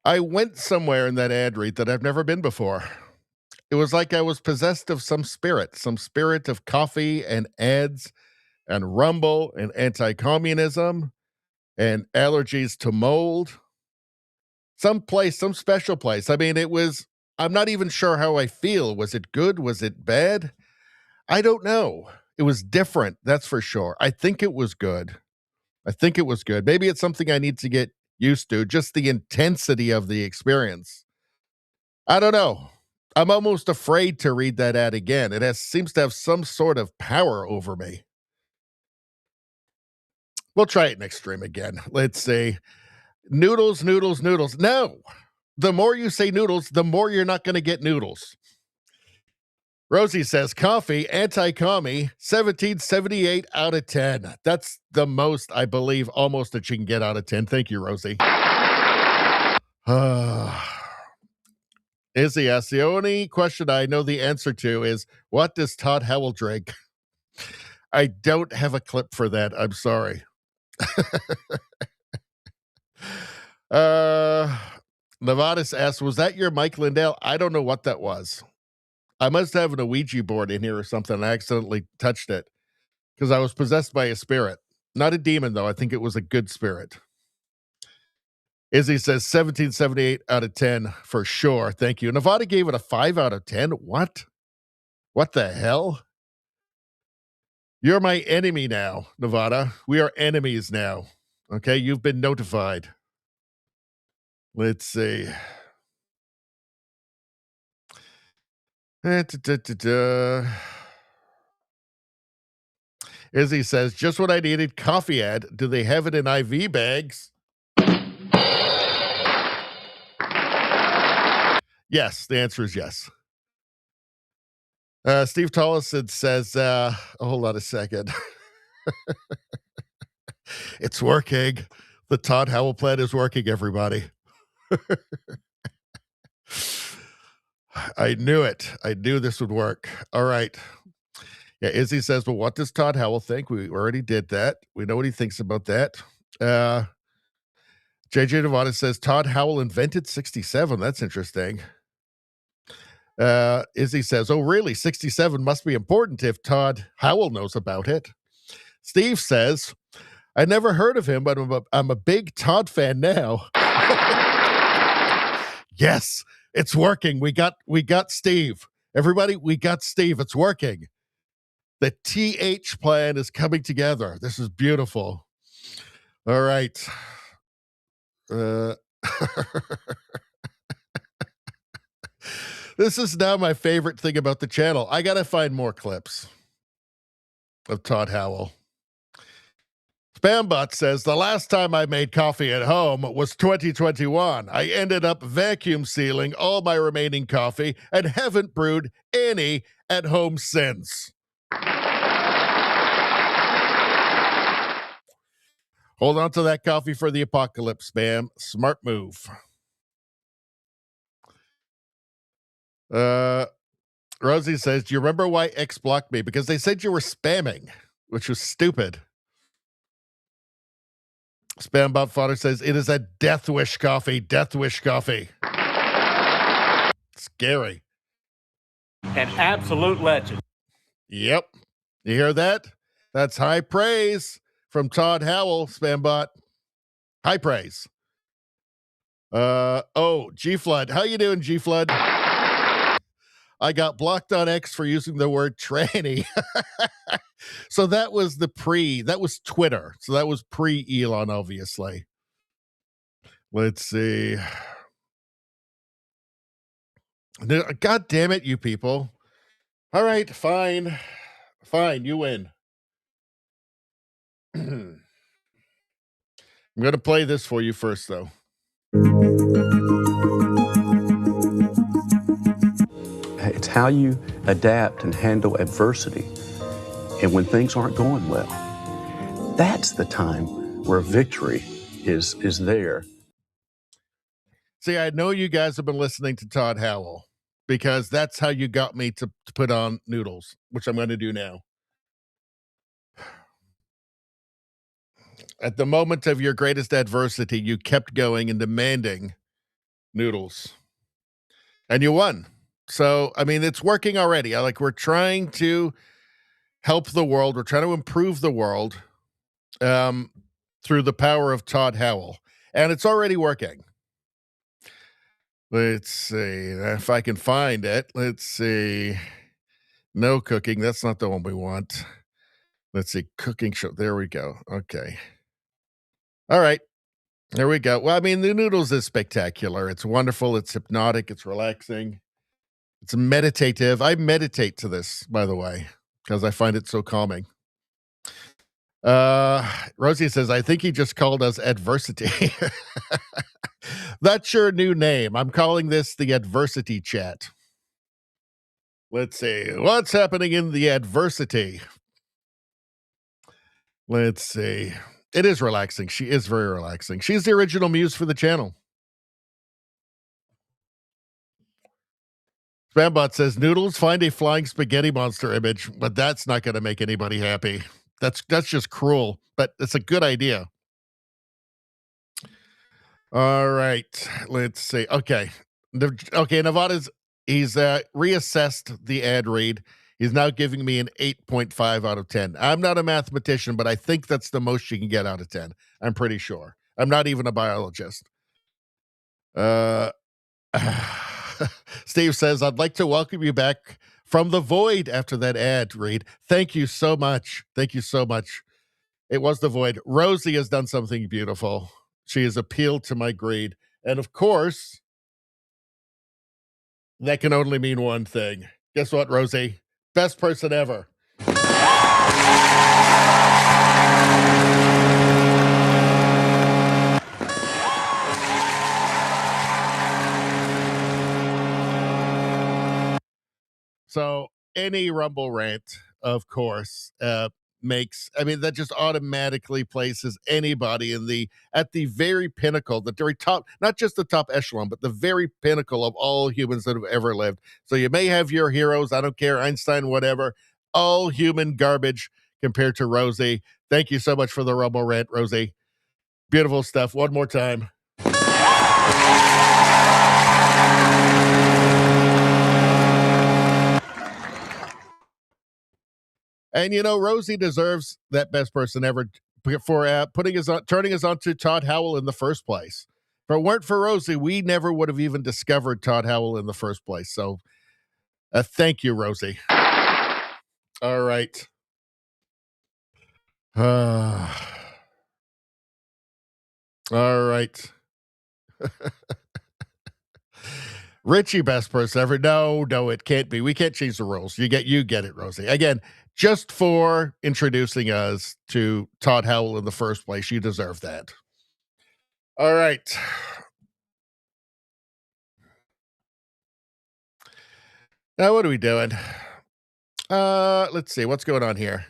I went somewhere in that ad read that I've never been before. It was like I was possessed of some spirit of coffee and ads and Rumble and anti-communism and allergies to mold. Some special place. I mean, I'm not even sure how I feel. Was it good? Was it bad? I don't know. It was different, that's for sure. I think it was good. Maybe it's something I need to get used to, just the intensity of the experience. I don't know. I'm almost afraid to read that ad again. It seems to have some sort of power over me. We'll try it next stream again. Let's see. Noodles. No. The more you say noodles, the more you're not going to get noodles. Rosie says, coffee, anti-commie, 1778 out of 10. That's the most, I believe, almost that you can get out of 10. Thank you, Rosie. Izzy asks, the only question I know the answer to is, what does Todd Howell drink? I don't have a clip for that. I'm sorry. Nevada's asks, was that your Mike Lindell? I don't know what that was. I must have an Ouija board in here or something. I accidentally touched it because I was possessed by a spirit. Not a demon, though. I think it was a good spirit. Izzy says 1778 out of 10 for sure. Thank you. Nevada gave it a 5 out of 10. What? What the hell? You're my enemy now, Nevada. We are enemies now. Okay, you've been notified. Let's see. Izzy says, just what I needed. Coffee ad. Do they have it in IV bags? Yes, the answer is yes. Steve Tollison says, hold on a second. It's working. The Todd Howell plan is working, everybody. I knew it. I knew this would work. All right. Yeah, Izzy says, well, what does Todd Howell think? We already did that. We know what he thinks about that. JJ Nevada says, Todd Howell invented 67. That's interesting. Izzy says, oh, really? 67 must be important if Todd Howell knows about it. Steve says, I never heard of him, but I'm a big Todd fan now. Yes, it's working. We got Steve. Everybody, we got Steve. It's working. The TH plan is coming together. This is beautiful. All right. This is now my favorite thing about the channel. I got to find more clips of Todd Howell. Spambot says, the last time I made coffee at home was 2021. I ended up vacuum sealing all my remaining coffee and haven't brewed any at home since. Hold on to that coffee for the apocalypse, Spam. Smart move. Rosie says, do you remember why X blocked me? Because they said you were spamming, which was stupid. Spambot Fodder says, it is a death wish coffee. Death wish coffee. Scary. An absolute legend. Yep. You hear that? That's high praise from Todd Howell, Spambot. High praise. G-Flood. How you doing, G-Flood? I got blocked on X for using the word tranny. So that was that was Twitter. So that was pre-Elon, obviously. Let's see. God damn it, you people. All right, fine. Fine, you win. I'm going to play this for you first, though. It's how you adapt and handle adversity. And when things aren't going well, that's the time where victory is there. See, I know you guys have been listening to Todd Howell because that's how you got me to put on noodles, which I'm going to do now. At the moment of your greatest adversity, you kept going and demanding noodles. And you won. So, I mean, it's working already. We're trying to help the world. We're trying to improve the world through the power of Todd Howell. And it's already working. Let's see if I can find it. Let's see. No cooking. That's not the one we want. Let's see. Cooking show. There we go. Okay. All right. There we go. Well, I mean, the noodles is spectacular. It's wonderful. It's hypnotic. It's relaxing. It's meditative. I meditate to this, by the way, because I find it so calming. Rosie says, I think he just called us adversity. That's your new name. I'm calling this the adversity chat. Let's see. What's happening in the adversity? Let's see. It is relaxing. She is very relaxing. She's the original muse for the channel. Spambot says, noodles, find a flying spaghetti monster image, but that's not going to make anybody happy. That's just cruel, but it's a good idea. All right. Let's see. Okay. Nevada's, he's reassessed the ad read. He's now giving me an 8.5 out of 10. I'm not a mathematician, but I think that's the most you can get out of 10. I'm pretty sure. I'm not even a biologist. Steve says, I'd like to welcome you back from the void after that ad read. Thank you so much. Thank you so much. It was the void. Rosie has done something beautiful. She has appealed to my greed. And of course, that can only mean one thing. Guess what, Rosie? Best person ever. So any Rumble rant, of course, that just automatically places anybody at the very pinnacle, the very top, not just the top echelon, but the very pinnacle of all humans that have ever lived. So you may have your heroes, I don't care, Einstein, whatever, all human garbage compared to Rosie. Thank you so much for the Rumble rant, Rosie. Beautiful stuff. One more time. And Rosie deserves that best person ever for turning us on to Todd Howell in the first place. If it weren't for Rosie, we never would have even discovered Todd Howell in the first place. So, thank you, Rosie. All right. All right. Richie, best person ever. No, it can't be. We can't change the rules. You get it, Rosie. Again, just for introducing us to Todd Howell in the first place, you deserve that. All right. Now, what are we doing? Let's see. What's going on here?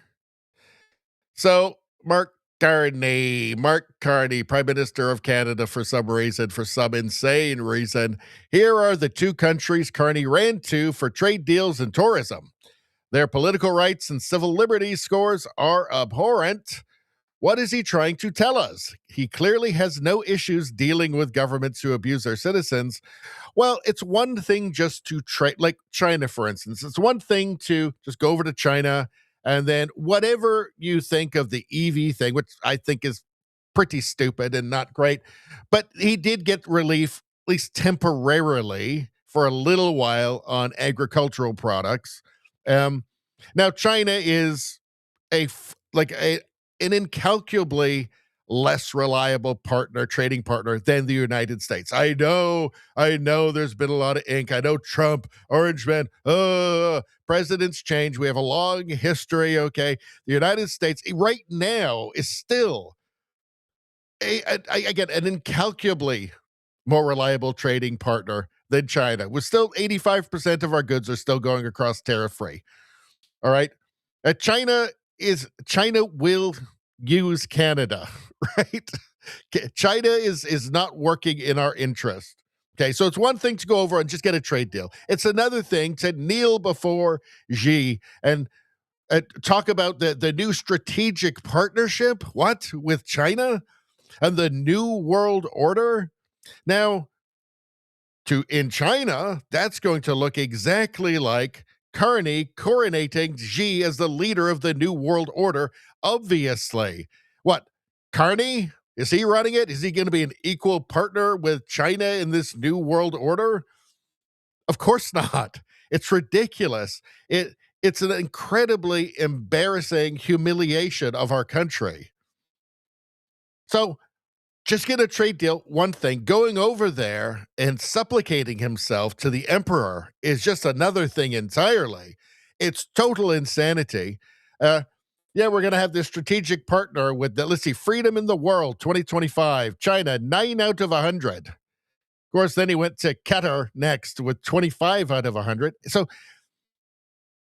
So, Mark Carney, Prime Minister of Canada, for some insane reason. Here are the two countries Carney ran to for trade deals and tourism. Their political rights and civil liberties scores are abhorrent. What is he trying to tell us? He clearly has no issues dealing with governments who abuse their citizens. Well, it's one thing just to trade, like China, for instance. It's one thing to just go over to China, and then whatever you think of the EV thing, which I think is pretty stupid and not great, but he did get relief, at least temporarily, for a little while on agricultural products. Now, China is an incalculably less reliable trading partner than the United States. I know there's been a lot of ink. I know Trump, Orange Man, presidents change. We have a long history, okay? The United States right now is still, an incalculably more reliable trading partner than China. We're still 85% of our goods are still going across tariff-free. All right? China will use Canada, right? China is not working in our interest. Okay, so it's one thing to go over and just get a trade deal. It's another thing to kneel before Xi and talk about the new strategic partnership, with China and the new world order. Now, in China, that's going to look exactly like Carney coronating Xi as the leader of the new world order, obviously. What, Carney? Is he running it? Is he going to be an equal partner with China in this new world order? Of course not. It's ridiculous. It's an incredibly embarrassing humiliation of our country. So, just get a trade deal, one thing. Going over there and supplicating himself to the emperor is just another thing entirely. It's total insanity. We're going to have this strategic partner with, Freedom in the World 2025. China, 9 out of 100. Of course, then he went to Qatar next with 25 out of 100. So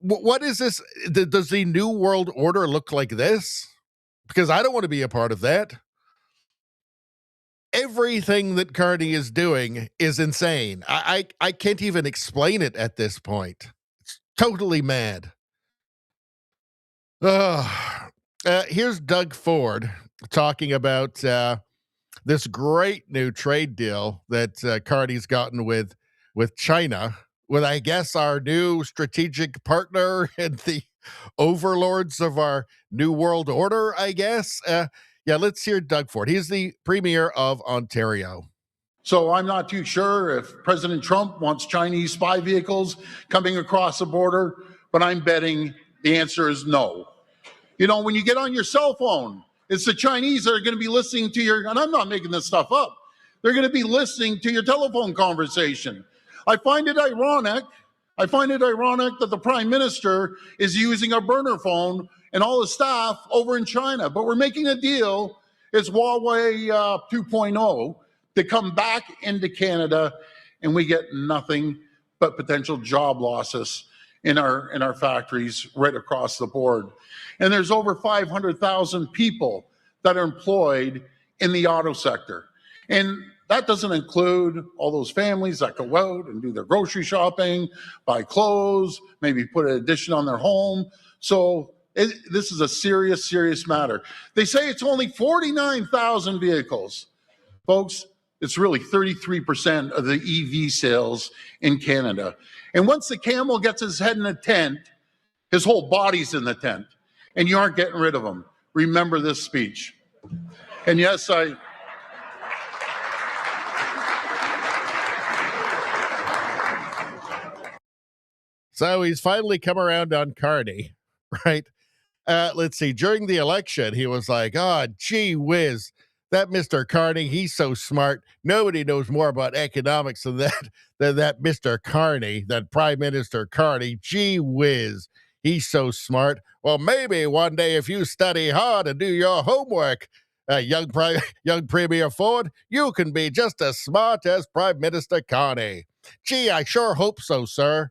what is this? Does the new world order look like this? Because I don't want to be a part of that. Everything that Carney is doing is insane. I can't even explain it at this point. It's totally mad. Here's Doug Ford talking about this great new trade deal that Carney's gotten with China, with, I guess, our new strategic partner and the overlords of our new world order, I guess. Let's hear Doug Ford. He's the Premier of Ontario. So I'm not too sure if President Trump wants Chinese spy vehicles coming across the border, but I'm betting the answer is no. When you get on your cell phone, it's the Chinese that are going to be listening to your, and I'm not making this stuff up, they're going to be listening to your telephone conversation. I find it ironic that the Prime Minister is using a burner phone and all the staff over in China. But we're making a deal, it's Huawei 2.0, to come back into Canada, and we get nothing but potential job losses in our factories right across the board. And there's over 500,000 people that are employed in the auto sector. And that doesn't include all those families that go out and do their grocery shopping, buy clothes, maybe put an addition on their home. So this is a serious, serious matter. They say it's only 49,000 vehicles. Folks, it's really 33% of the EV sales in Canada. And once the camel gets his head in a tent, his whole body's in the tent, and you aren't getting rid of him. Remember this speech. And yes, So he's finally come around on Carney, right? Let's see. During the election, he was like, oh, gee whiz, that Mr. Carney, he's so smart. Nobody knows more about economics than that Mr. Carney, that Prime Minister Carney. Gee whiz, he's so smart. Well, maybe one day if you study hard and do your homework, young Premier Ford, you can be just as smart as Prime Minister Carney. Gee, I sure hope so, sir.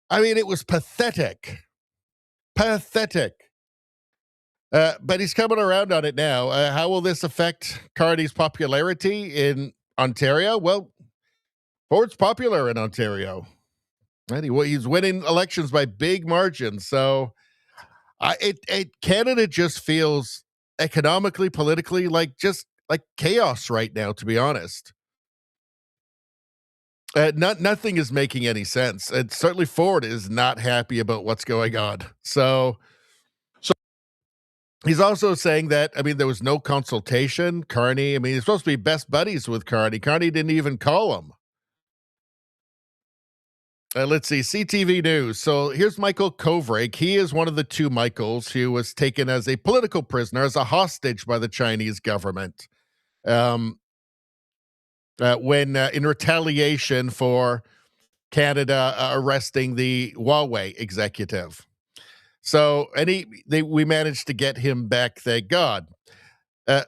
I mean, it was pathetic. Pathetic. But he's coming around on it now. How will this affect Carney's popularity in Ontario? Well, Ford's popular in Ontario. Right? He's winning elections by big margins. So Canada just feels economically, politically, like chaos right now, to be honest. Nothing is making any sense. And certainly Ford is not happy about what's going on. So he's also saying that, I mean, there was no consultation. Carney, I mean, he's supposed to be best buddies with Carney. Carney didn't even call him. Let's see, CTV News. So here's Michael Kovrig. He is one of the two Michaels who was taken as a political prisoner, as a hostage by the Chinese government. When in retaliation for Canada arresting the Huawei executive. So, we managed to get him back, thank God.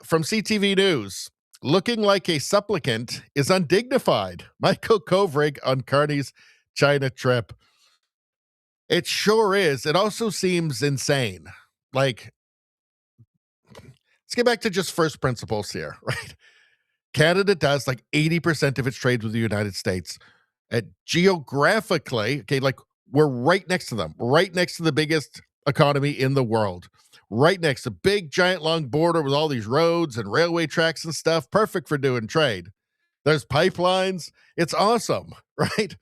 From CTV News, looking like a supplicant is undignified. Michael Kovrig on Carney's China trip. It sure is. It also seems insane. Like, let's get back to just first principles here, right? Canada does like 80% of its trade with the United States. Geographically, okay, like we're right next to them, right next to the biggest economy in the world, right next to big, giant, long border with all these roads and railway tracks and stuff, perfect for doing trade. There's pipelines. It's awesome, right?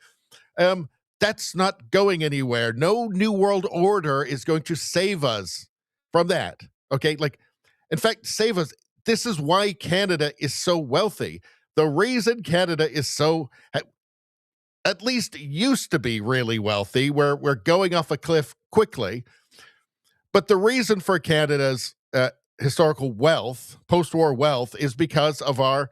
That's not going anywhere. No new world order is going to save us from that, okay? Like, in fact, save us. This is why Canada is so wealthy. The reason Canada is so, at least used to be really wealthy, we're going off a cliff quickly. But the reason for Canada's historical wealth, post-war wealth, is because of our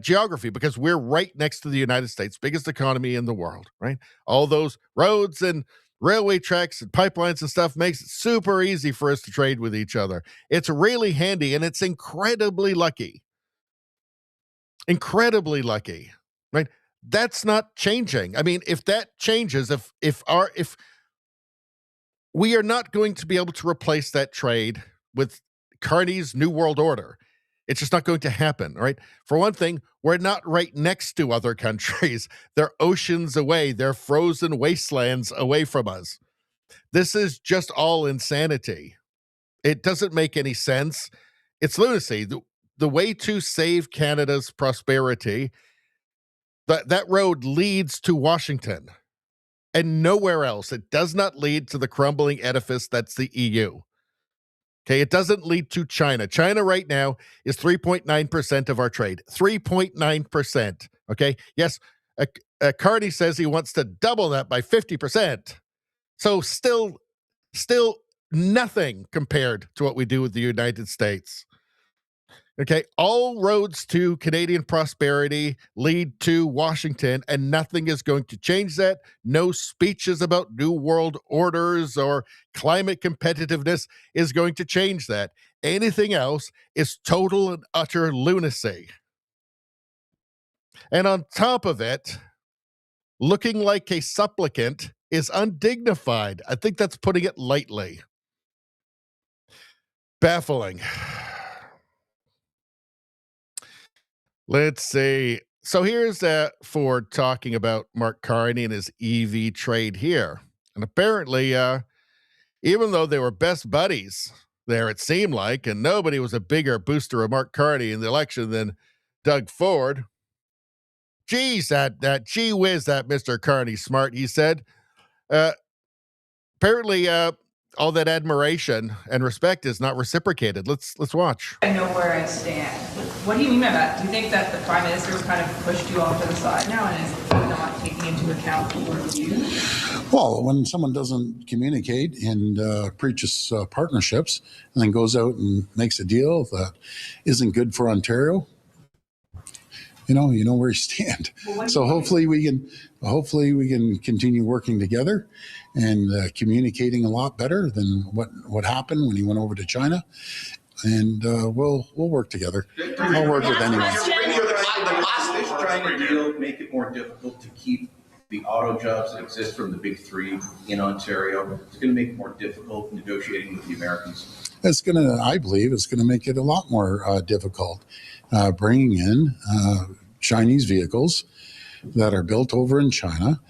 geography, because we're right next to the United States, biggest economy in the world, right? All those roads and railway tracks and pipelines and stuff makes it super easy for us to trade with each other. It's really handy, and it's incredibly lucky. Incredibly lucky, right? That's not changing. I mean, if that changes, if we are not going to be able to replace that trade with Carney's New World Order. It's just not going to happen, right? For one thing, we're not right next to other countries. They're oceans away. They're frozen wastelands away from us. This is just all insanity. It doesn't make any sense. It's lunacy. The way to save Canada's prosperity, that road leads to Washington and nowhere else. It does not lead to the crumbling edifice that's the EU. Okay, it doesn't lead to China. China right now is 3.9% of our trade. 3.9%. Okay, yes, Carney says he wants to double that by 50%. So still nothing compared to what we do with the United States. Okay, all roads to Canadian prosperity lead to Washington, and nothing is going to change that. No speeches about new world orders or climate competitiveness is going to change that. Anything else is total and utter lunacy. And on top of it, Looking like a supplicant is undignified. I think that's putting it lightly. Baffling. Let's see. So here's Ford talking about Mark Carney and his EV trade here. And apparently, even though they were best buddies there, it seemed like, and nobody was a bigger booster of Mark Carney in the election than Doug Ford. Geez, that gee whiz, that Mr. Carney's smart, he said. Apparently, all that admiration and respect is not reciprocated. Let's watch. I know where I stand. What do you mean by that? Do you think that the Prime Minister kind of pushed you off to the side now and is not taking into account your views? Well, when someone doesn't communicate and preaches partnerships and then goes out and makes a deal that isn't good for Ontario, you know where you stand. So hopefully we can continue working together and communicating a lot better than what happened when he went over to China. And we'll work together. I'll work with anyone. The hostage trying to deal make it more difficult to keep the auto jobs that exist from the big three in Ontario. It's going to make it more difficult negotiating with the Americans. I believe it's going to make it a lot more difficult bringing in Chinese vehicles that are built over in China.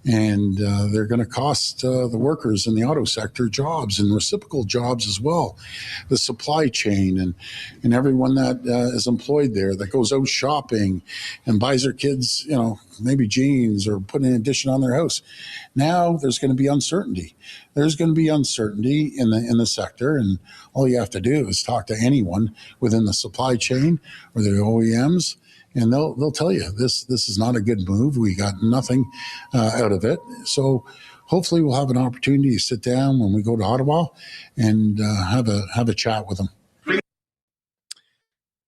And they're going to cost the workers in the auto sector jobs and reciprocal jobs as well. The supply chain and everyone that is employed there that goes out shopping and buys their kids, maybe jeans or put an addition on their house. Now there's going to be uncertainty. There's going to be uncertainty in the sector, and all you have to do is talk to anyone within the supply chain or the OEMs. And they'll tell you this is not a good move. We got nothing out of it. So hopefully we'll have an opportunity to sit down when we go to Ottawa and have a chat with them.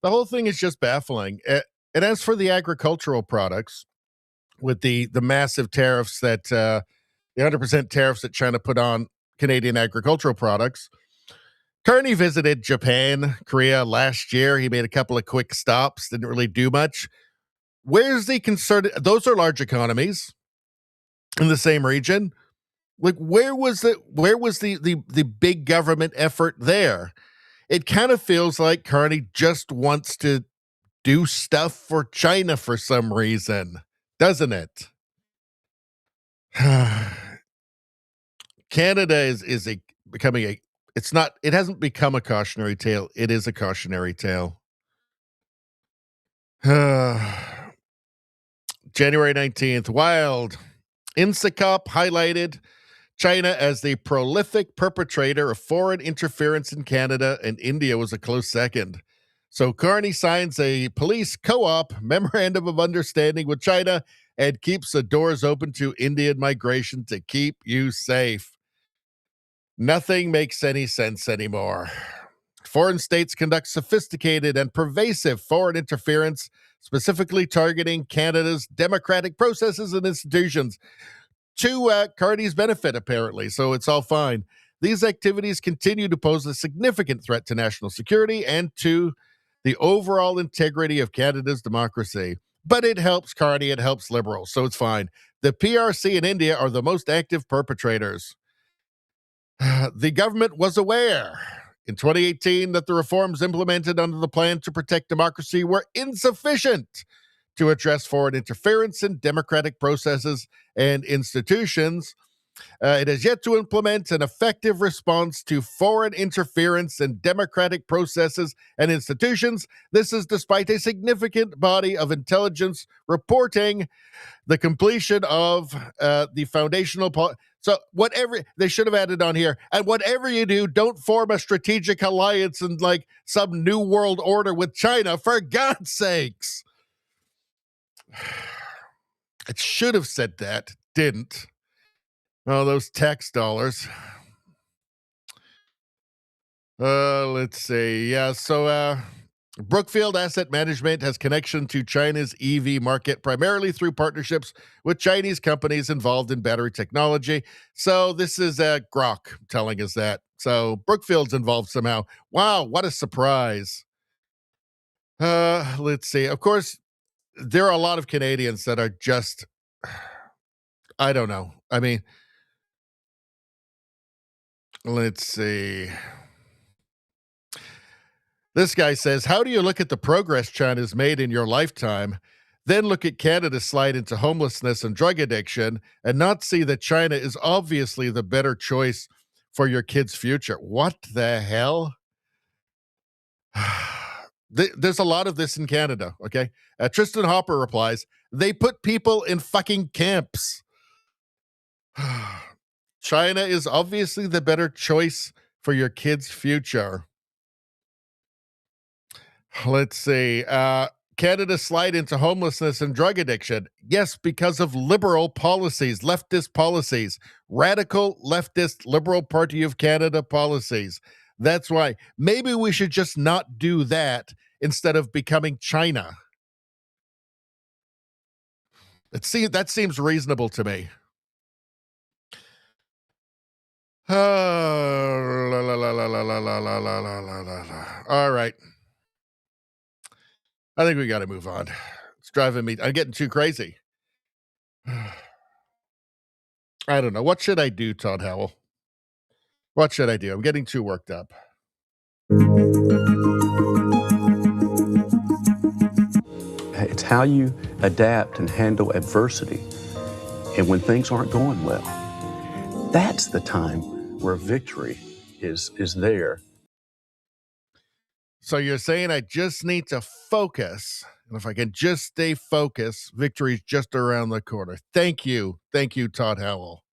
The whole thing is just baffling. And as for the agricultural products, with the massive tariffs that the 100% tariffs that China put on Canadian agricultural products, Carney visited Japan, Korea last year. He made a couple of quick stops, didn't really do much. Where's the concern? Those are large economies in the same region. Like, where was the big government effort there? It kind of feels like Carney just wants to do stuff for China for some reason, doesn't it? Canada is becoming a. It's not. It hasn't become a cautionary tale. It is a cautionary tale. January 19th, Wild. INSACOP highlighted China as the prolific perpetrator of foreign interference in Canada, and India was a close second. So Carney signs a police co-op memorandum of understanding with China and keeps the doors open to Indian migration to keep you safe. Nothing makes any sense anymore. Foreign states conduct sophisticated and pervasive foreign interference, specifically targeting Canada's democratic processes and institutions to Carney's benefit, apparently, so it's all fine. These activities continue to pose a significant threat to national security and to the overall integrity of Canada's democracy. But it helps Carney, it helps Liberals, so it's fine. The PRC in India are the most active perpetrators. The government was aware in 2018 that the reforms implemented under the plan to protect democracy were insufficient to address foreign interference in democratic processes and institutions. It has yet to implement an effective response to foreign interference in democratic processes and institutions. This is despite a significant body of intelligence reporting the completion of the foundational so whatever they should have added on here, and whatever you do, don't form a strategic alliance and like some new world order with China, for God's sakes. It should have said that, didn't. Oh, those tax dollars. Let's see. Yeah, so Brookfield Asset Management has connection to China's EV market, primarily through partnerships with Chinese companies involved in battery technology. So this is Grok telling us that. So Brookfield's involved somehow. Wow, what a surprise. Let's see. Of course, there are a lot of Canadians that are just I don't know. I mean, let's see. This guy says, how do you look at the progress China's made in your lifetime, then look at Canada's slide into homelessness and drug addiction, and not see that China is obviously the better choice for your kid's future? What the hell? There's a lot of this in Canada, okay? Tristan Hopper replies, they put people in fucking camps. China is obviously the better choice for your kid's future. Let's see. Canada slide into homelessness and drug addiction. Yes, because of liberal policies, leftist policies, radical leftist Liberal Party of Canada policies. That's why. Maybe we should just not do that instead of becoming China. That seems reasonable to me. All right. I think we got to move on. It's driving me. I'm getting too crazy. I don't know. What should I do, Todd Howell? What should I do? I'm getting too worked up. It's how you adapt and handle adversity. And when things aren't going well, that's the time where victory is there. So you're saying I just need to focus. And if I can just stay focused, victory's just around the corner. Thank you. Thank you, Todd Howell.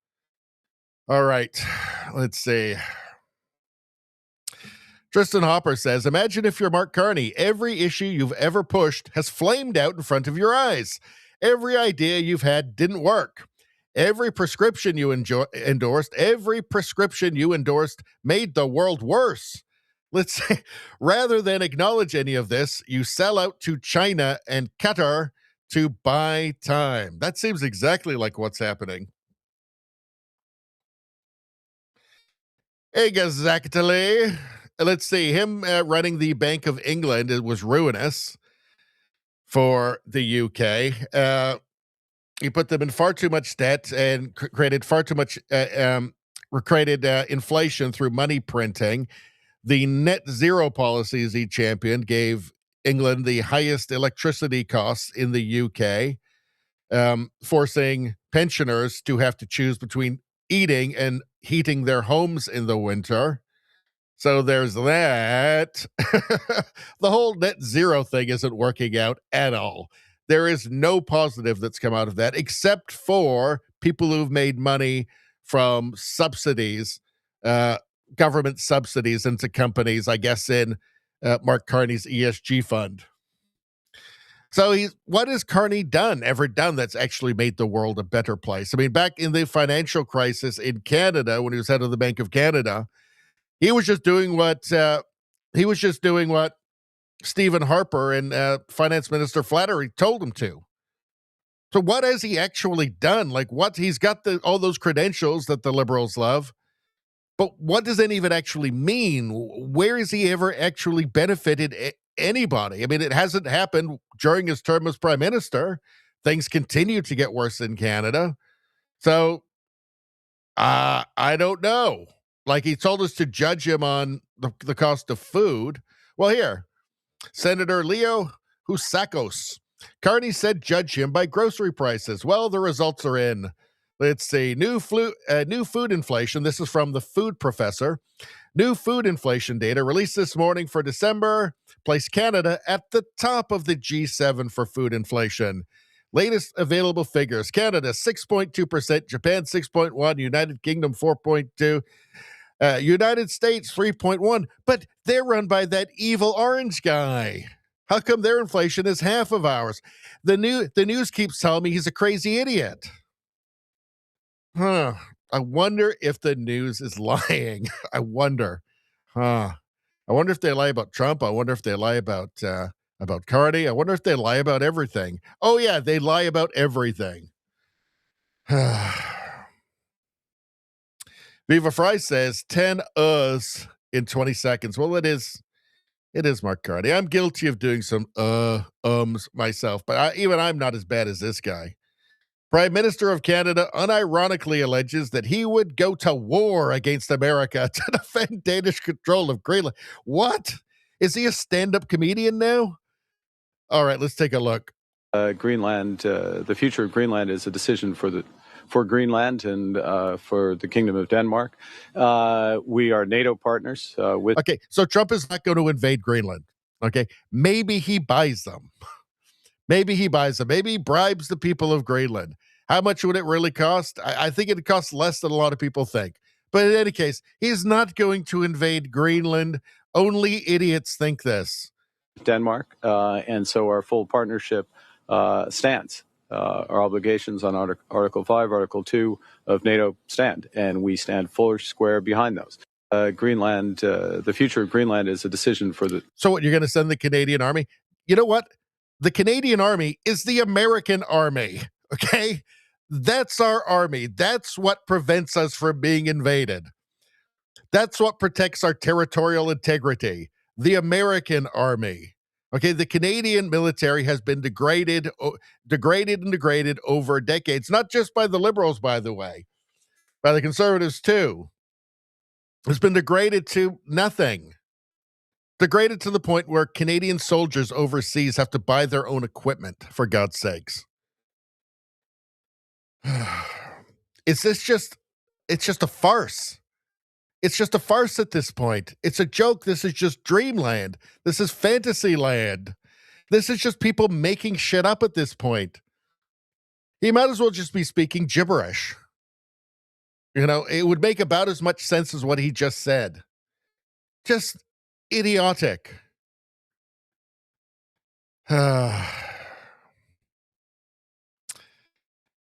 All right. Let's see. Tristan Hopper says, imagine if you're Mark Carney. Every issue you've ever pushed has flamed out in front of your eyes. Every idea you've had didn't work. Every prescription you endorsed made the world worse. Let's say, rather than acknowledge any of this, you sell out to China and Qatar to buy time. That seems exactly like what's happening. Exactly. Let's see. Him running the Bank of England, it was ruinous for the UK. He put them in far too much debt and created far too much inflation through money printing. The net zero policies he championed gave England the highest electricity costs in the UK, forcing pensioners to have to choose between eating and heating their homes in the winter. So there's that. The whole net zero thing isn't working out at all. There is no positive that's come out of that, except for people who've made money from subsidies, government subsidies into companies, I guess, in Mark Carney's ESG fund. So what has Carney ever done that's actually made the world a better place? I mean, back in the financial crisis in Canada, when he was head of the Bank of Canada, he was just doing what Stephen Harper and Finance Minister Flattery told him to. So what has he actually done? Like, what he's got all those credentials that the liberals love, but what does that even actually mean? Where has he ever actually benefited anybody? I mean, it hasn't happened during his term as prime minister. Things continue to get worse in Canada. So I don't know. Like, he told us to judge him on the cost of food. Well, here, Senator Leo Housakos. Carney said judge him by grocery prices. Well, the results are in. Let's see. New food inflation. This is from the Food Professor. New food inflation data released this morning for December placed Canada at the top of the G7 for food inflation. Latest available figures. Canada, 6.2%. Japan, 6.1%. United Kingdom, 4.2%. United States, 3.1%. But they're run by that evil orange guy. How come their inflation is half of ours? The news keeps telling me he's a crazy idiot. I wonder if the news is lying. I wonder. I wonder if they lie about Trump. I wonder if they lie about Carney. I wonder if they lie about everything. Oh, yeah, they lie about everything. Viva Fry says 10 in 20 seconds. Well, it is Mark Carney. I'm guilty of doing some myself, but even I'm not as bad as this guy. Prime Minister of Canada unironically alleges that he would go to war against America to defend Danish control of Greenland. What? Is he a stand-up comedian now? All right, let's take a look. Greenland, the future of Greenland is a decision for Greenland and for the Kingdom of Denmark. We are NATO partners with. Okay, so Trump is not going to invade Greenland. Okay, maybe he buys them. Maybe he buys them. Maybe he bribes the people of Greenland. How much would it really cost? I think it costs less than a lot of people think. But in any case, he's not going to invade Greenland. Only idiots think this. Denmark, and so our full partnership stands. Our obligations on Article 5, Article 2 of NATO stand, and we stand full square behind those. Greenland, the future of Greenland is a decision for the. So what, you're going to send the Canadian Army? You know what? The Canadian Army is the American Army, okay? That's our army. That's what prevents us from being invaded. That's what protects our territorial integrity. The American Army. Okay, the Canadian military has been degraded over decades, not just by the Liberals, by the way, by the Conservatives too. It's been degraded to nothing. Degraded to the point where Canadian soldiers overseas have to buy their own equipment, for God's sakes. It's just a farce. It's just a farce at this point. It's a joke. This is just dreamland. This is fantasy land. This is just people making shit up at this point. He might as well just be speaking gibberish. You know, it would make about as much sense as what he just said. Just idiotic.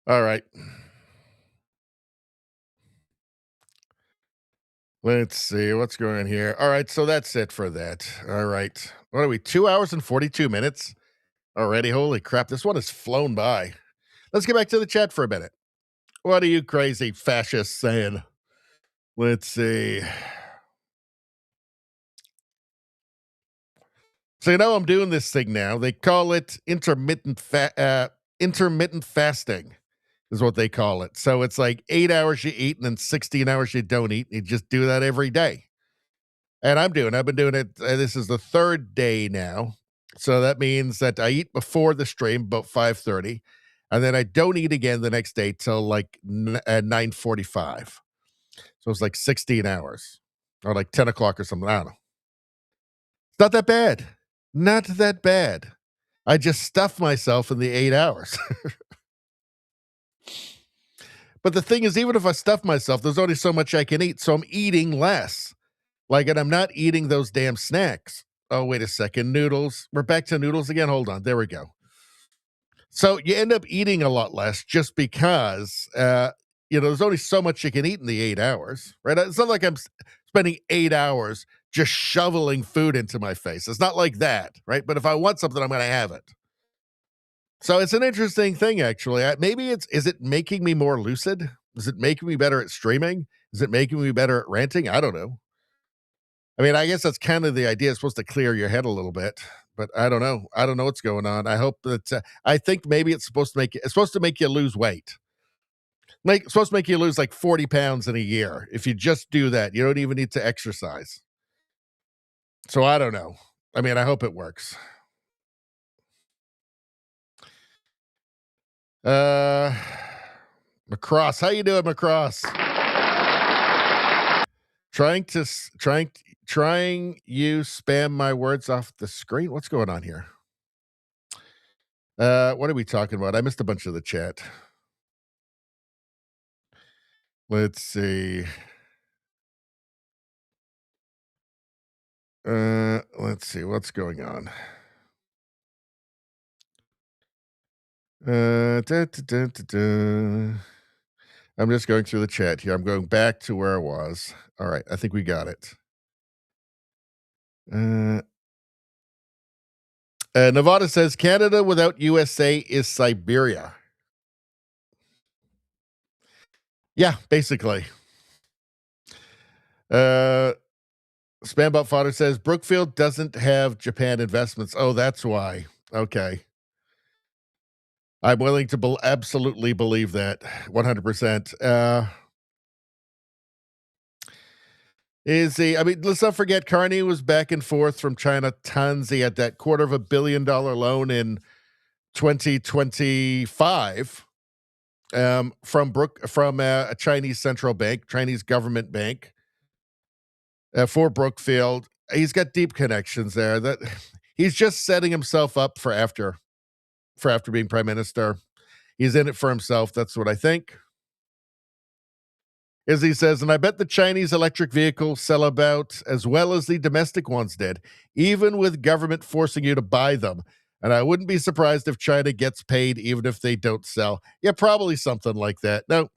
All right. Let's see what's going on here. All right, so that's it for that. All right. What are we? 2 hours and 42 minutes already? Holy crap. This one has flown by. Let's get back to the chat for a minute. What are you crazy fascists saying? Let's see. So you know I'm doing this thing now. They call it intermittent fasting is what they call it. So it's like 8 hours you eat and then 16 hours you don't eat. And you just do that every day. And I've been doing it. This is the third day now. So that means that I eat before the stream, about 5:30. And then I don't eat again the next day till like 9:45. So it's like 16 hours or like 10 o'clock or something. I don't know. It's not that bad. Not that bad. I just stuff myself in the 8 hours. But the thing is, even if I stuff myself, there's only so much I can eat. So I'm eating less. Like, and I'm not eating those damn snacks. Oh, wait a second. Noodles. We're back to noodles again. Hold on. There we go. So you end up eating a lot less just because, there's only so much you can eat in the 8 hours, right? It's not like I'm spending 8 hours just shoveling food into my face. It's not like that, right? But if I want something, I'm going to have it. So it's an interesting thing, actually. Is it making me more lucid? Is it making me better at streaming? Is it making me better at ranting? I don't know. I mean, I guess that's kind of the idea. It's supposed to clear your head a little bit, but I don't know. I don't know what's going on. I hope that I think maybe it's supposed to make you lose weight. It's supposed to make you lose like 40 pounds in a year. If you just do that, you don't even need to exercise. So I don't know. I mean, I hope it works. Macross, how you doing, Macross? Trying you spam my words off the screen. What's going on here? What are we talking about? I missed a bunch of the chat. Let's see. Let's see what's going on. I'm just going through the chat here. I'm going back to where I was. All right, I think we got it. Nevada says Canada without USA is Siberia. Yeah, basically. Spambot Fodder says Brookfield doesn't have Japan investments. Oh, that's why. Okay. I'm willing to absolutely believe that 100%. I mean, let's not forget Carney was back and forth from China tons. He had that $250 million loan in 2025 from a Chinese central bank, Chinese government bank for Brookfield. He's got deep connections there. That he's just setting himself up for after being prime minister. He's in it for himself. That's what I think. As he says, and I bet the Chinese electric vehicles sell about as well as the domestic ones did, even with government forcing you to buy them. And I wouldn't be surprised if China gets paid even if they don't sell. Yeah, probably something like that. No,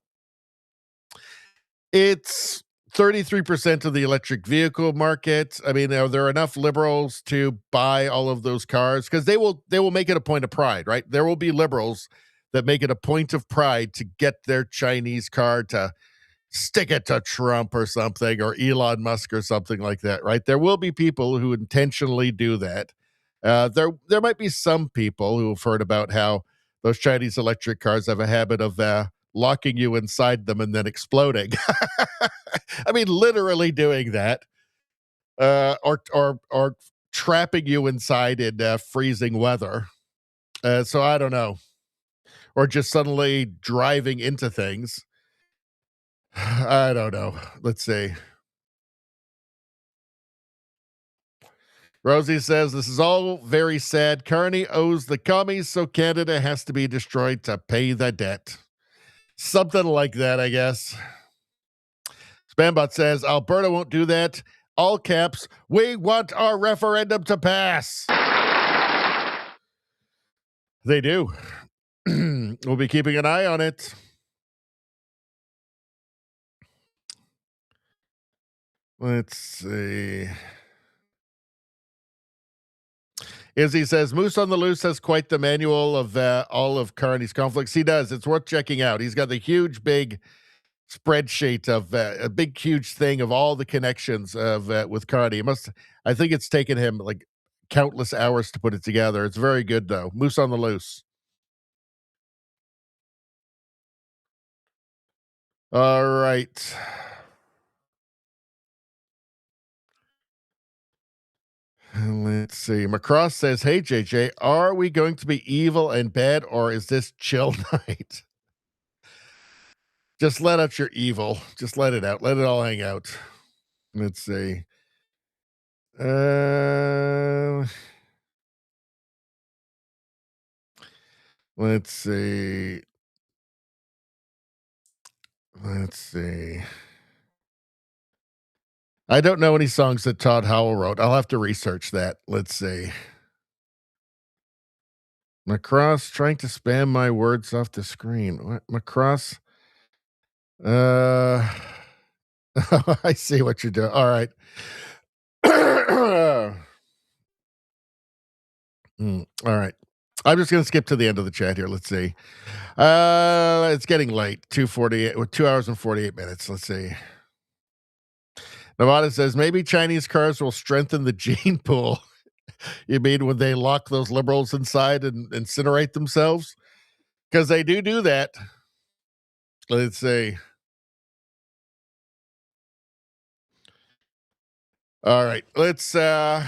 it's 33% of the electric vehicle market. I mean, are there enough liberals to buy all of those cars? Because they will make it a point of pride, right? There will be liberals that make it a point of pride to get their Chinese car to stick it to Trump or something, or Elon Musk or something like that, right? There will be people who intentionally do that. There might be some people who have heard about how those Chinese electric cars have a habit of locking you inside them and then exploding. I mean, literally doing that, or trapping you inside in freezing weather. So I don't know, or just suddenly driving into things. I don't know. Let's see. Rosie says, this is all very sad. Carney owes the commies, so Canada has to be destroyed to pay the debt. Something like that, I guess. Spambot says, Alberta won't do that. All caps, we want our referendum to pass. They do. We'll be keeping an eye on it. Let's see. Izzy says, Moose on the Loose has quite the manual of all of Carney's conflicts. He does. It's worth checking out. He's got the huge, big spreadsheet of a big, huge thing of all the connections of with Carney. I think it's taken him like countless hours to put it together. It's very good, though. Moose on the Loose. All right. Let's see. Macross says, hey, JJ, are we going to be evil and bad, or is this chill night? Just let out your evil. Just let it out. Let it all hang out. Let's see. Let's see. Let's see. I don't know any songs that Todd Howell wrote. I'll have to research that. Let's see. Macross trying to spam my words off the screen. What? Macross? I see what you're doing. All right. All right. I'm just going to skip to the end of the chat here. Let's see. It's getting late. 2:48, 2 hours and 48 minutes. Let's see. Nevada says maybe Chinese cars will strengthen the gene pool. You mean when they lock those liberals inside and incinerate themselves? Because they do that. Let's see. All right. Let's okay,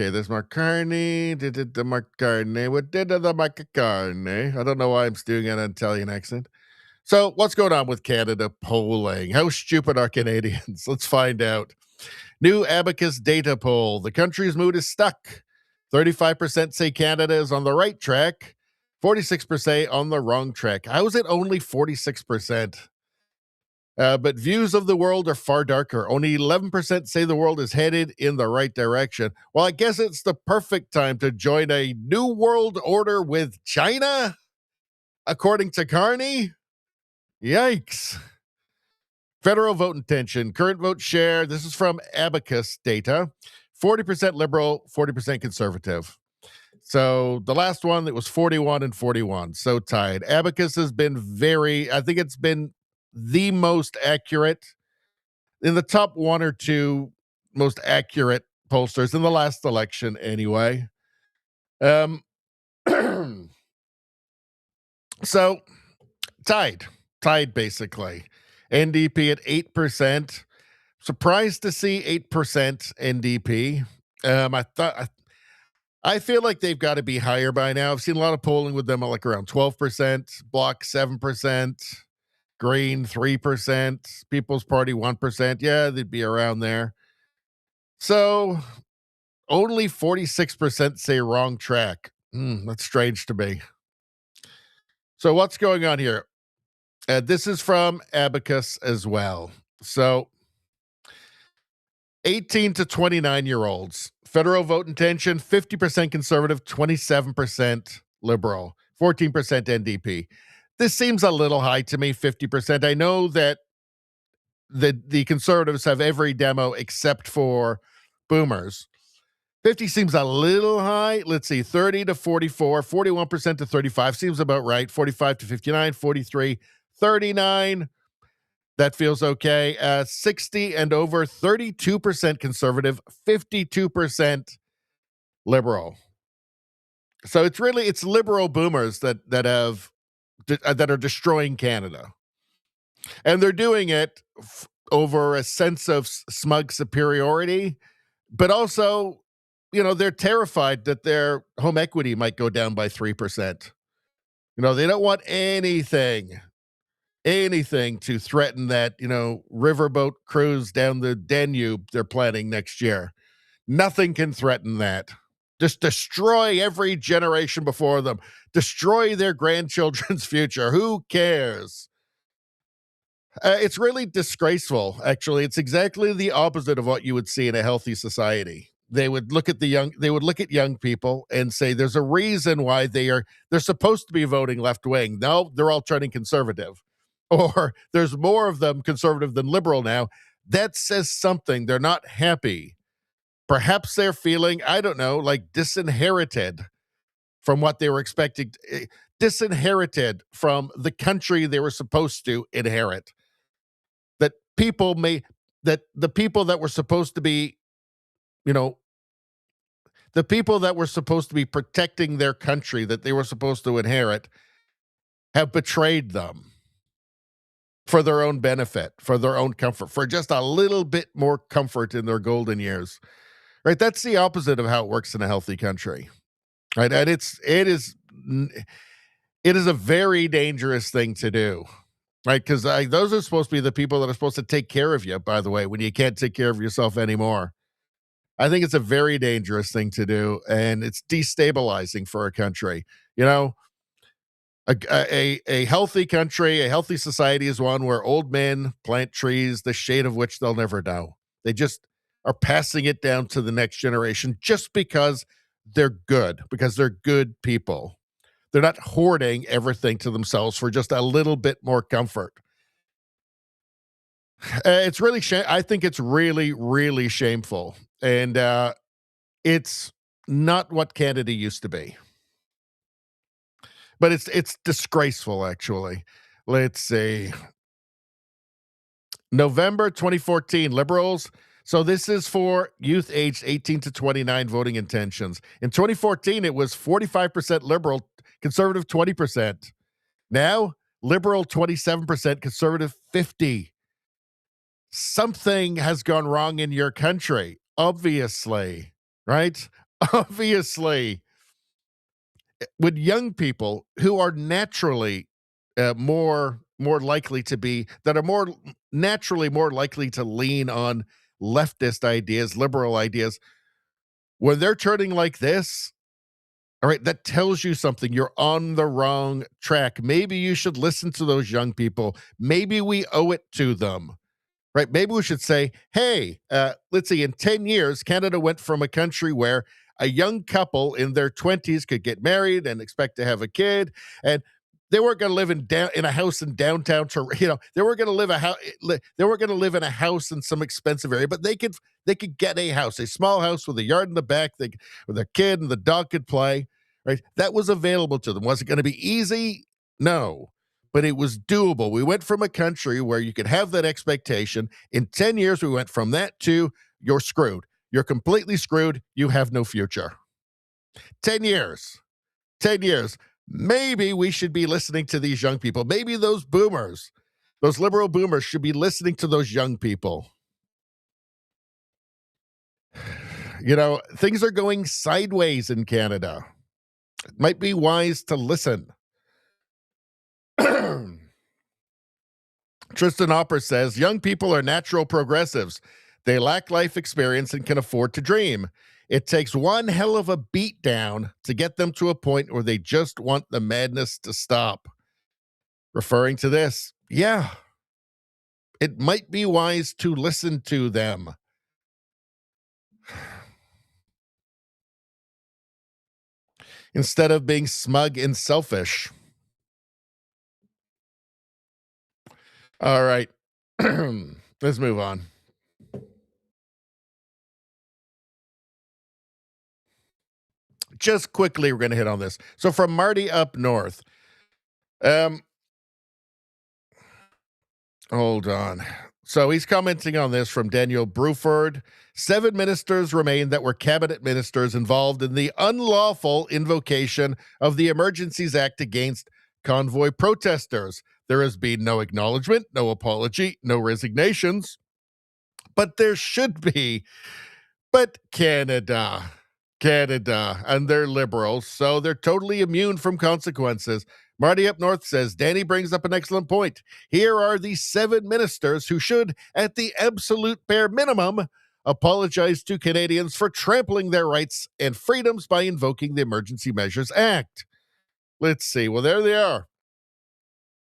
there's Mark Carney. Did the Mark Carney? What did the Mark Carney? I don't know why I'm doing an Italian accent. So, what's going on with Canada polling? How stupid are Canadians? Let's find out. New Abacus data poll. The country's mood is stuck. 35% say Canada is on the right track. 46% on the wrong track. How is it only 46%? But views of the world are far darker. Only 11% say the world is headed in the right direction. Well, I guess it's the perfect time to join a new world order with China, according to Carney. Yikes. Federal vote intention. Current vote share. This is from Abacus data. 40% liberal, 40% conservative. So the last one, that was 41 and 41. So tied. Abacus has been I think it's been the most accurate, in the top one or two most accurate pollsters in the last election anyway. So tied basically. NDP at 8%. Surprised to see 8% NDP. I feel like they've got to be higher by now. I've seen a lot of polling with them like around 12%, Bloc 7%, Green 3%, People's Party 1%. Yeah, they'd be around there. So only 46% say wrong track. That's strange to me. So what's going on here? This is from Abacus as well. So 18 to 29-year-olds, federal vote intention, 50% conservative, 27% liberal, 14% NDP. This seems a little high to me, 50%. I know that the conservatives have every demo except for boomers. 50 seems a little high. Let's see, 30 to 44, 41% to 35 seems about right. 45 to 59, 43, 39. That feels okay. 60 and over, 32% conservative, 52% liberal. So it's liberal boomers that are destroying Canada. And they're doing it over a sense of smug superiority, but also, they're terrified that their home equity might go down by 3%. They don't want anything to threaten that, riverboat cruise down the Danube they're planning next year. Nothing can threaten that. Just destroy every generation before them. Destroy their grandchildren's future. Who cares? It's really disgraceful, actually. It's exactly the opposite of what you would see in a healthy society. They would look at young people and say there's a reason why they're supposed to be voting left wing. No, they're all turning conservative. Or there's more of them conservative than liberal now. That says something. They're not happy. Perhaps they're feeling, I don't know, like disinherited from what they were expecting, disinherited from the country they were supposed to inherit. That the people that were supposed to be, the people that were supposed to be protecting their country that they were supposed to inherit have betrayed them for their own benefit, for their own comfort, for just a little bit more comfort in their golden years. Right? That's the opposite of how it works in a healthy country. Right? And it is a very dangerous thing to do. Right? Because those are supposed to be the people that are supposed to take care of you, by the way, when you can't take care of yourself anymore. I think it's a very dangerous thing to do, and it's destabilizing for a country. A healthy country, a healthy society is one where old men plant trees, the shade of which they'll never know. They just are passing it down to the next generation just because they're good people. They're not hoarding everything to themselves for just a little bit more comfort. It's really I think it's really, really shameful. And it's not what Canada used to be. But it's disgraceful, actually. Let's see. November 2014, Liberals. So this is for youth aged 18 to 29 voting intentions. In 2014, it was 45% Liberal, Conservative 20%. Now, Liberal 27%, Conservative 50%. Something has gone wrong in your country, obviously, right? Obviously. With young people who are naturally more likely to be, that are more naturally more likely to lean on leftist ideas, liberal ideas, when they're turning like this, all right, that tells you something. You're on the wrong track. Maybe you should listen to those young people. Maybe we owe it to them. Right? Maybe we should say, hey, let's see, in 10 years, Canada went from a country where a young couple in their 20s could get married and expect to have a kid, and they weren't going to live in a house in downtown Toronto. They weren't going to live in a house in some expensive area, but they could get a house, a small house with a yard in the back, with their kid and the dog could play. Right? That was available to them. Was it going to be easy? No. But it was doable. We went from a country where you could have that expectation. In 10 years, we went from that to you're screwed. You're completely screwed. You have no future. 10 years. 10 years. Maybe we should be listening to these young people. Maybe those boomers, those liberal boomers, should be listening to those young people. You know, things are going sideways in Canada. It might be wise to listen. Tristan Hopper says, young people are natural progressives. They lack life experience and can afford to dream. It takes one hell of a beatdown to get them to a point where they just want the madness to stop. Referring to this, yeah, it might be wise to listen to them. Instead of being smug and selfish. All right. Let's move on. Just quickly, we're going to hit on this. So from Marty up north. Hold on. So he's commenting on this from Daniel Bruford. 7 ministers remain that were cabinet ministers involved in the unlawful invocation of the Emergencies Act against convoy protesters. There has been no acknowledgement, no apology, no resignations. But there should be. But Canada, and they're liberals, so they're totally immune from consequences. Marty up north says, Danny brings up an excellent point. Here are the 7 ministers who should, at the absolute bare minimum, apologize to Canadians for trampling their rights and freedoms by invoking the Emergency Measures Act. Let's see. Well, there they are.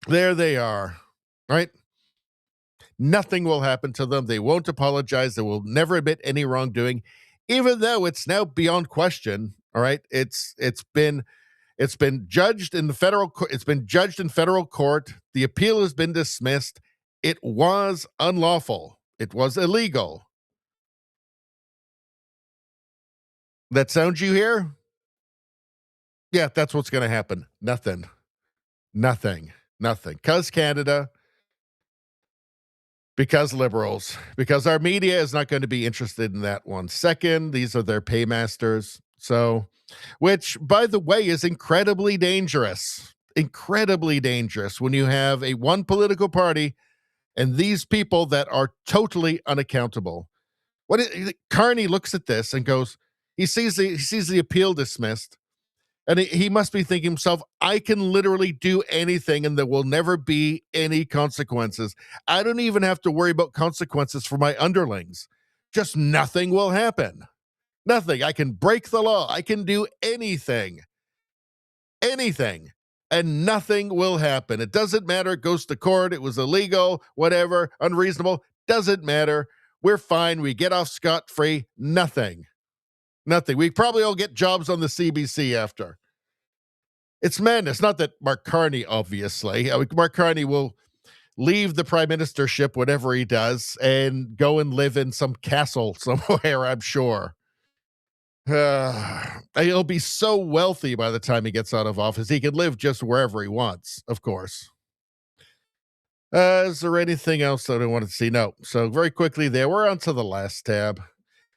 There they are. Right? Nothing will happen to them. They won't apologize. They will never admit any wrongdoing, even though it's now beyond question. All right. It's been judged in the federal court. It's been judged in federal court. The appeal has been dismissed. It was unlawful. It was illegal. That sound you hear? Yeah, that's what's going to happen. Nothing. Because Canada, because liberals, because our media is not going to be interested in that one. Second, these are their paymasters. So, which, by the way, is incredibly dangerous. Incredibly dangerous when you have one political party and these people that are totally unaccountable. Carney looks at this and goes, he sees the appeal dismissed, and he must be thinking himself, I can literally do anything and there will never be any consequences. I don't even have to worry about consequences for my underlings. Just nothing will happen. Nothing. I can break the law. I can do anything. Anything. And nothing will happen. It doesn't matter. It goes to court. It was illegal, whatever, unreasonable. Doesn't matter. We're fine. We get off scot-free. Nothing. We probably all get jobs on the CBC after. It's madness. Not that Mark Carney, obviously. Mark Carney will leave the prime ministership, whatever he does, and go and live in some castle somewhere, I'm sure. He'll be so wealthy by the time he gets out of office. He can live just wherever he wants, of course. Is there anything else that I wanted to see? No. So very quickly there, we're on to the last tab.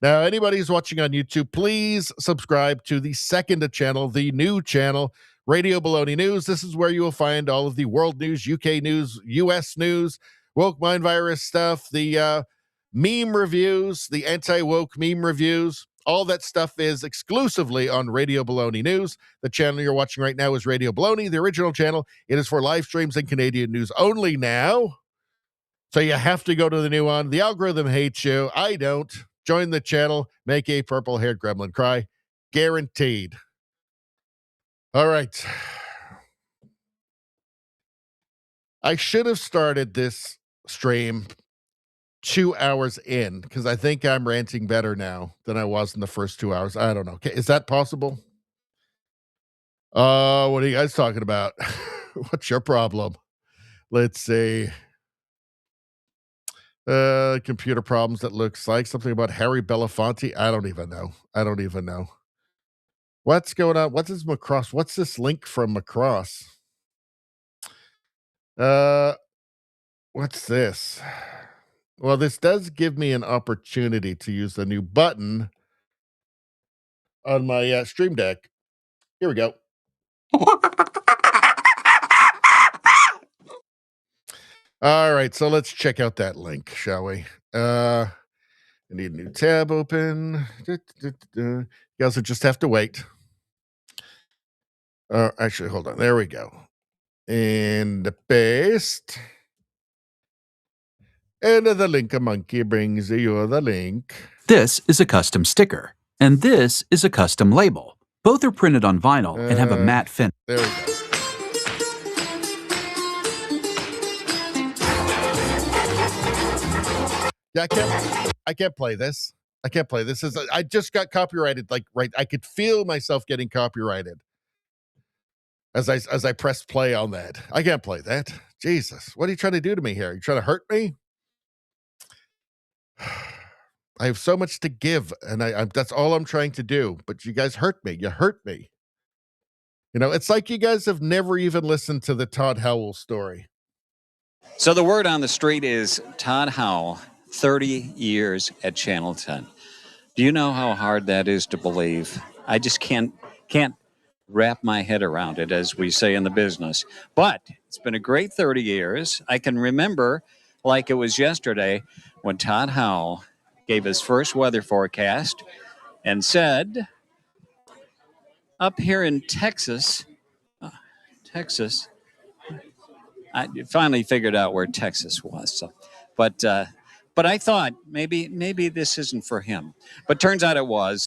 Now, anybody who's watching on YouTube, please subscribe to the second channel, the new channel, Radio Baloney News. This is where you will find all of the world news, UK news, US news, woke mind virus stuff, the meme reviews, the anti-woke meme reviews. All that stuff is exclusively on Radio Baloney News. The channel you're watching right now is Radio Baloney, the original channel. It is for live streams and Canadian news only now. So you have to go to the new one. The algorithm hates you. I don't. Join the channel. Make a purple-haired gremlin cry. Guaranteed. All right. I should have started this stream 2 hours in because I think I'm ranting better now than I was in the first 2 hours. I don't know. Okay, is that possible? What are you guys talking about? What's your problem? Let's see. Computer problems that looks like something about Harry Belafonte. I don't even know. What's going on? What is Macross? What's this link from Macross? What's this? Well, this does give me an opportunity to use the new button on my Stream Deck. Here we go. All right, so let's check out that link, shall we? I need a new tab open. You guys will just have to wait. Actually, hold on. There we go. And paste. And the link a monkey brings you the link. This is a custom sticker, and this is a custom label. Both are printed on vinyl and have a matte finish. There we go. Yeah, I can't play this. I can't play this. I just got copyrighted. Like, right, I could feel myself getting copyrighted as I pressed play on that. I can't play that. Jesus, what are you trying to do to me here? You trying to hurt me? I have so much to give, and I that's all I'm trying to do. But you guys hurt me. You hurt me. You know, it's like you guys have never even listened to the Todd Howell story. So the word on the street is Todd Howell, 30 years at Channel 10. Do you know how hard that is to believe? I just can't wrap my head around it, as we say in the business. But it's been a great 30 years. I can remember like it was yesterday when Todd Howell gave his first weather forecast and said, up here in Texas, I finally figured out where Texas was. So, but I thought maybe this isn't for him. But turns out it was.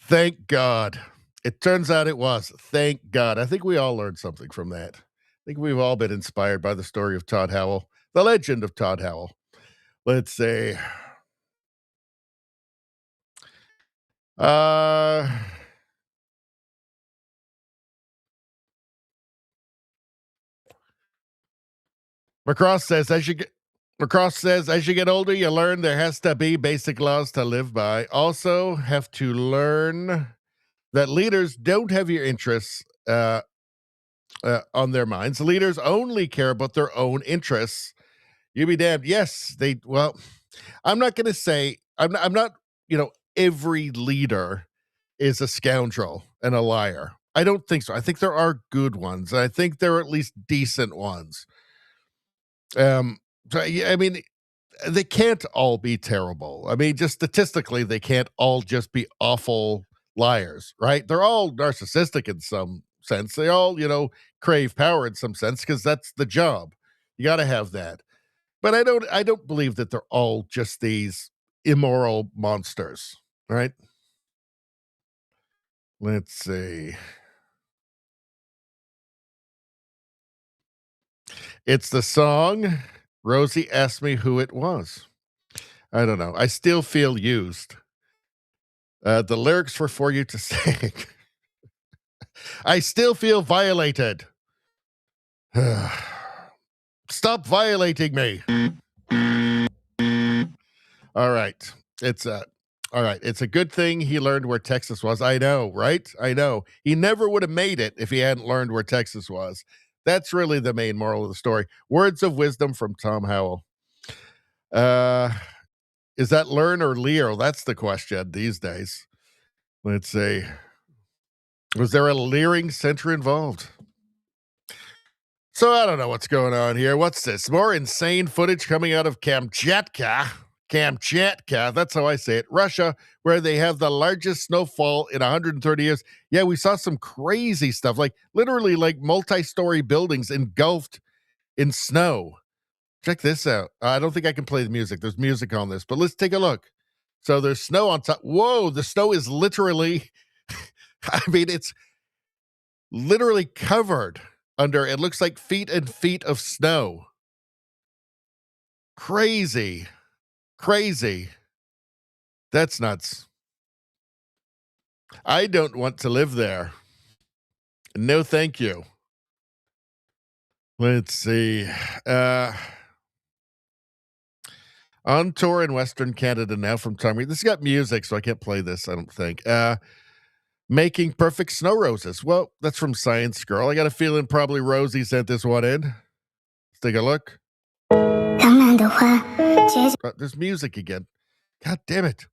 Thank God. It turns out it was. Thank God. I think we all learned something from that. I think we've all been inspired by the story of Todd Howell, the legend of Todd Howell. Let's see. McCross says, as you get older, you learn there has to be basic laws to live by. Also have to learn that leaders don't have your interests on their minds. Leaders only care about their own interests. You be damned. Yes, I'm not going to say, I'm not, every leader is a scoundrel and a liar. I don't think so. I think there are good ones. I think there are at least decent ones. So, yeah, I mean, they can't all be terrible. I mean, just statistically, they can't all just be awful liars, right? They're all narcissistic in some sense. They all, crave power in some sense because that's the job. You got to have that. But I don't believe that they're all just these immoral monsters, right? Let's see. It's the song. Rosie asked me who it was. I don't know. I still feel used. The lyrics were for you to sing. I still feel violated. Stop violating me. All right. All right. It's a good thing he learned where Texas was. I know, right? I know. He never would have made it if he hadn't learned where Texas was. That's really the main moral of the story. Words of wisdom from Tom Howell. Is that learn or leer? That's the question these days. Let's see. Was there a leering center involved? So I don't know what's going on here. What's this? More insane footage coming out of Kamchatka. Kamchatka, that's how I say it. Russia, where they have the largest snowfall in 130 years. Yeah, we saw some crazy stuff, like literally like multi-story buildings engulfed in snow. Check this out. I don't think I can play the music. There's music on this, but let's take a look. So there's snow on top. Whoa, the snow is literally, I mean, it's literally covered under, it looks like feet and feet of snow. Crazy. That's nuts. I don't want to live there. No, thank you. Let's see. On tour in Western Canada now from Tommy. This has got music, so I can't play this, I don't think. Making perfect snow roses. Well, that's from Science Girl. I got a feeling probably Rosie sent this one in. Let's take a look. There's music again. God damn it.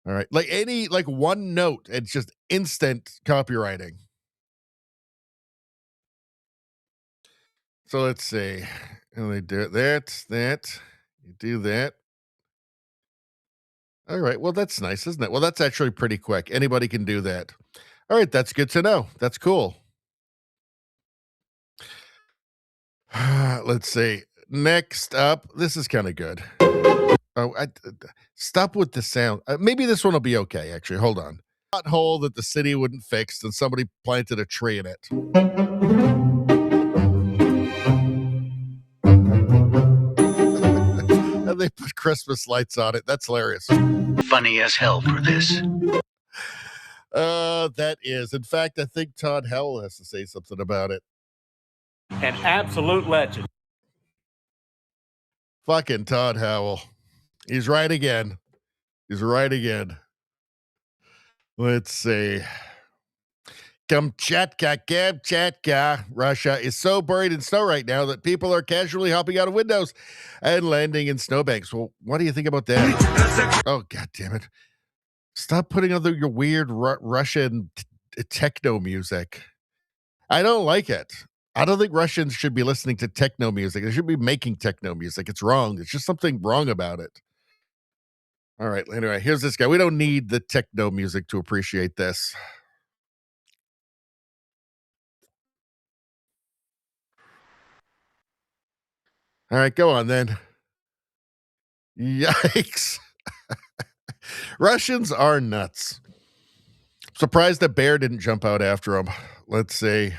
All right. Like one note, it's just instant copywriting. So let's see. And they do that. You do that. All right. Well, that's nice, isn't it? Well, that's actually pretty quick. Anybody can do that. All right. That's good to know. That's cool. Let's see. Next up, this is kind of good. Oh, stop with the sound. Maybe this one will be okay, actually. Hold on. Pothole that the city wouldn't fix, and somebody planted a tree in it. And they put Christmas lights on it. That's hilarious. Funny as hell for this. That is. In fact, I think Todd Howell has to say something about it. An absolute legend. Fucking Todd Howell. He's right again. Let's see. Kamchatka. Russia is so buried in snow right now that people are casually hopping out of windows and landing in snowbanks. Well, what do you think about that? Oh, God damn it. Stop putting on your weird Russian techno music. I don't like it. I don't think Russians should be listening to techno music. They should be making techno music. It's wrong. There's just something wrong about it. All right. Anyway, here's this guy. We don't need the techno music to appreciate this. All right, go on then. Yikes. Russians are nuts. Surprised that bear didn't jump out after him. Let's see.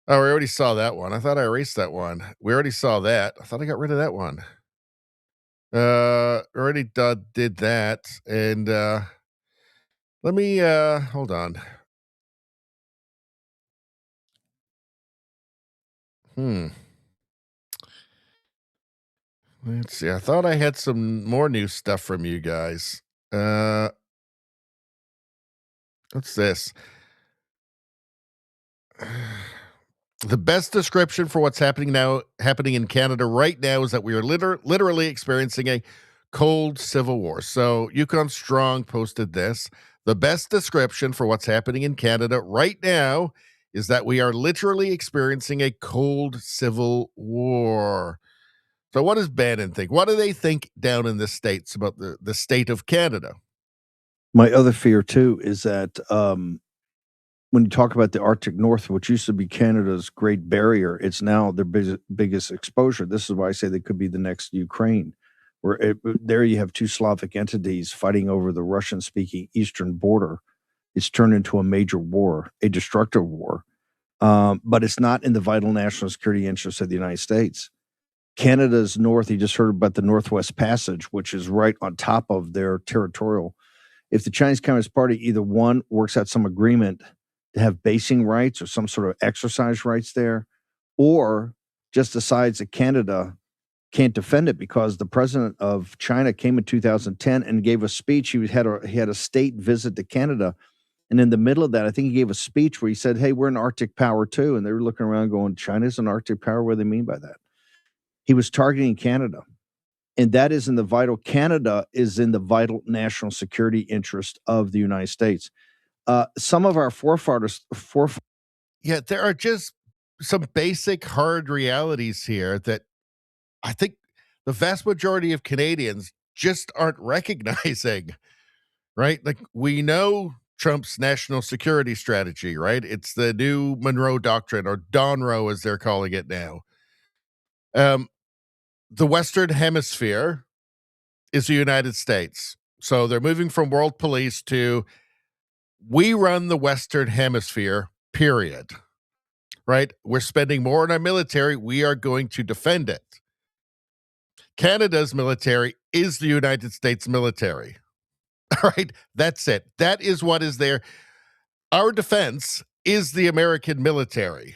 Oh, we already saw that one. I thought I erased that one. We already saw that. I thought I got rid of that one. Already did that. And let me hold on. Let's see. I thought I had some more new stuff from you guys. What's this? The best description for what's happening in Canada right now is that we are literally experiencing a cold civil war. So Yukon Strong posted this. The best description for what's happening in Canada right now is that we are literally experiencing a cold civil war. So what does Bannon think? What do they think down in the States about the state of Canada? My other fear, too, is that when you talk about the Arctic North, which used to be Canada's Great Barrier, it's now their biggest exposure. This is why I say they could be the next Ukraine, where there you have two Slavic entities fighting over the Russian-speaking eastern border. It's turned into a major war, a destructive war, but it's not in the vital national security interests of the United States. Canada's north, you just heard about the Northwest Passage, which is right on top of their territorial. If the Chinese Communist Party either one works out some agreement to have basing rights or some sort of exercise rights there, or just decides that Canada can't defend it because the president of China came in 2010 and gave a speech. He had a state visit to Canada. And in the middle of that, I think he gave a speech where he said, hey, we're an Arctic power too. And they were looking around going, China's an Arctic power? What do they mean by that? He was targeting Canada. And that is in the vital, Canada is in the vital national security interest of the United States. Some of our forefathers. Yeah, there are just some basic hard realities here that I think the vast majority of Canadians just aren't recognizing, right? Like, we know Trump's national security strategy, right? It's the new Monroe Doctrine, or Donroe as they're calling it now. The Western Hemisphere is the United States. So they're moving from world police to we run the Western Hemisphere, period. Right? We're spending more on our military. We are going to defend it. Canada's military is the United States military. All right? That's it. That is what is there. Our defense is the American military.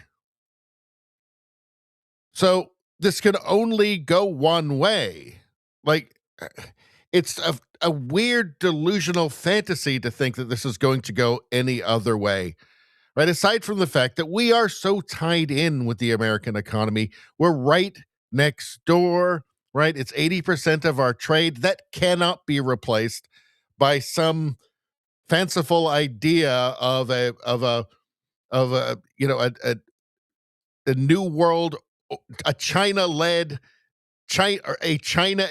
So this can only go one way. Like, it's a weird delusional fantasy to think that this is going to go any other way. Right? Aside from the fact that we are so tied in with the American economy, we're right next door, right? It's 80% of our trade. That cannot be replaced by some fanciful idea of a new world a China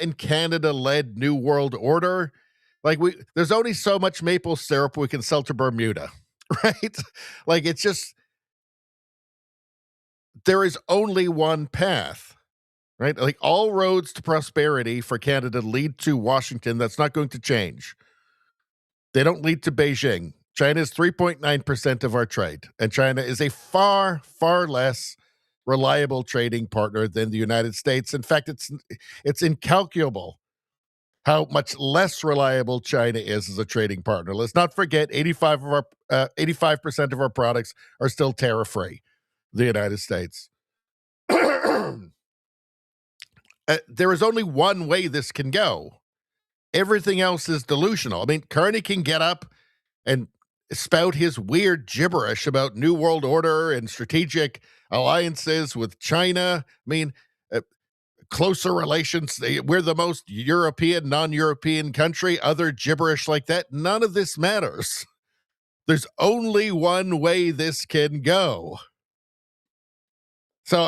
and Canada-led New World Order. Like there's only so much maple syrup we can sell to Bermuda, right? Like it's just, there is only one path, right? Like all roads to prosperity for Canada lead to Washington. That's not going to change. They don't lead to Beijing. China is 3.9% of our trade, and China is a far, far less reliable trading partner than the United States. In fact, it's incalculable how much less reliable China is as a trading partner. Let's not forget 85% of our products are still tariff-free, the United States. There is only one way this can go. Everything else is delusional. I mean, Carney can get up and spout his weird gibberish about New World Order and strategic alliances with China. I mean, closer relations. We're the most European, non-European country, other gibberish like that. None of this matters. There's only one way this can go. So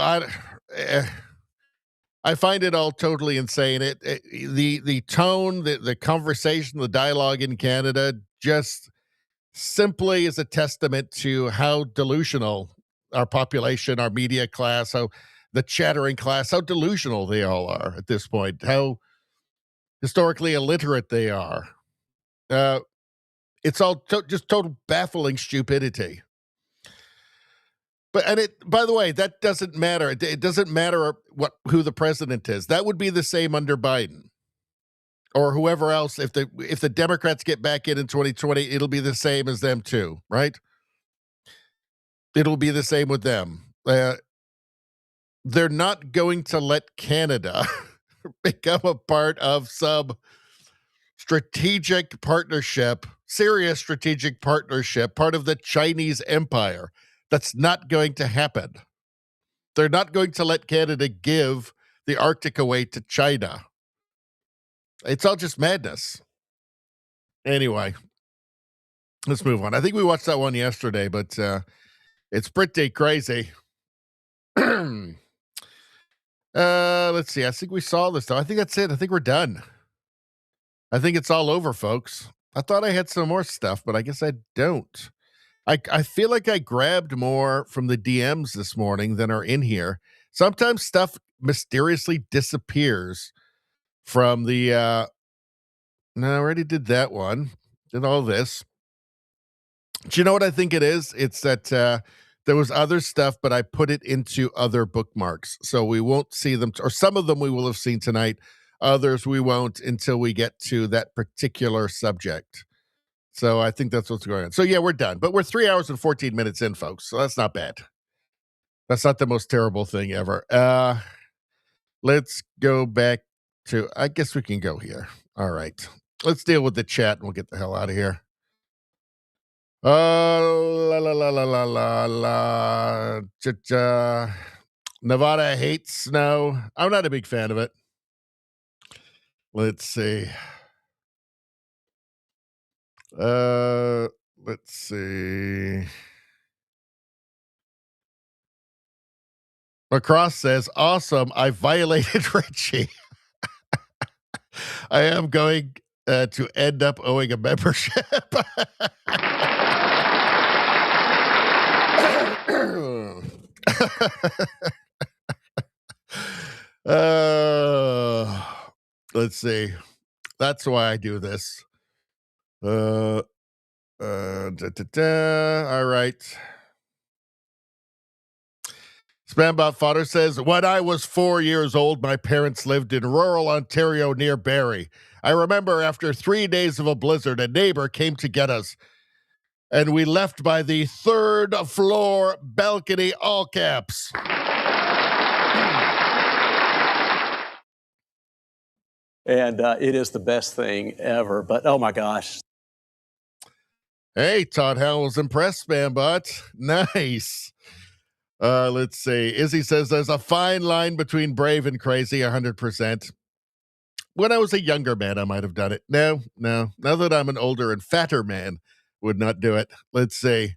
I find it all totally insane. The tone, the conversation, the dialogue in Canada just simply is a testament to how delusional our population, our media class, how the chattering class, how delusional they all are at this point, how historically illiterate they are. It's all just total baffling stupidity. But by the way, that doesn't matter. It doesn't matter who the president is. That would be the same under Biden or whoever else. If the Democrats get back in 2020, it'll be the same as them too, right? It'll be the same with them. They're not going to let Canada become a part of some strategic partnership, serious strategic partnership, part of the Chinese empire. That's not going to happen. They're not going to let Canada give the Arctic away to China. It's all just madness. Anyway, let's move on. I think we watched that one yesterday, but it's pretty crazy. Let's see. I think we saw this, though. I think that's it. I think we're done. I think it's all over, folks. I thought I had some more stuff, but I guess I don't. I feel like I grabbed more from the DMs this morning than are in here. Sometimes stuff mysteriously disappears from the no, I already did that one. Did all this. Do you know what I think it is? It's that there was other stuff, but I put it into other bookmarks. So we won't see them, or some of them we will have seen tonight. Others we won't until we get to that particular subject. So I think that's what's going on. So yeah, we're done. But we're 3 hours and 14 minutes in, folks. So that's not bad. That's not the most terrible thing ever. Let's go back to, I guess we can go here. All right. Let's deal with the chat and we'll get the hell out of here. La la la la la la la. Nevada hates snow. I'm not a big fan of it. Let's see. Let's see. Macross says, awesome. I violated Richie. I am going to end up owing a membership. Let's see. That's why I do this. All right. Spambot Fodder says, when I was 4 years old, my parents lived in rural Ontario near Barrie. I remember after 3 days of a blizzard, a neighbor came to get us, and we left by the 3rd floor balcony, all caps. And it is the best thing ever. But, oh, my gosh. Hey, Todd Howell was impressed, Spambot. Nice. Let's see. Izzy says there's a fine line between brave and crazy, 100%. When I was a younger man, I might have done it. No. Now that I'm an older and fatter man, would not do it. Let's see.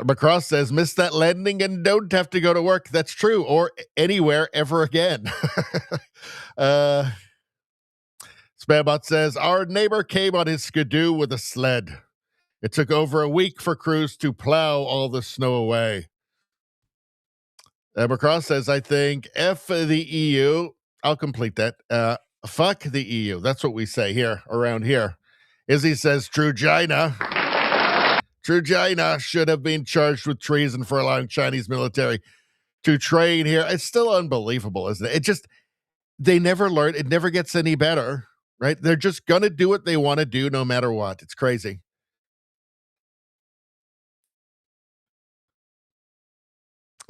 McCross says, miss that landing and don't have to go to work. That's true. Or anywhere ever again. Spambot says, our neighbor came on his skidoo with a sled. It took over a week for crews to plow all the snow away. McCross says, I think F the EU. I'll complete that. Fuck the EU. That's what we say here, around here. Izzy says, True China should have been charged with treason for allowing Chinese military to train here. It's still unbelievable, isn't it? They never learn. It never gets any better, right? They're just going to do what they want to do no matter what. It's crazy.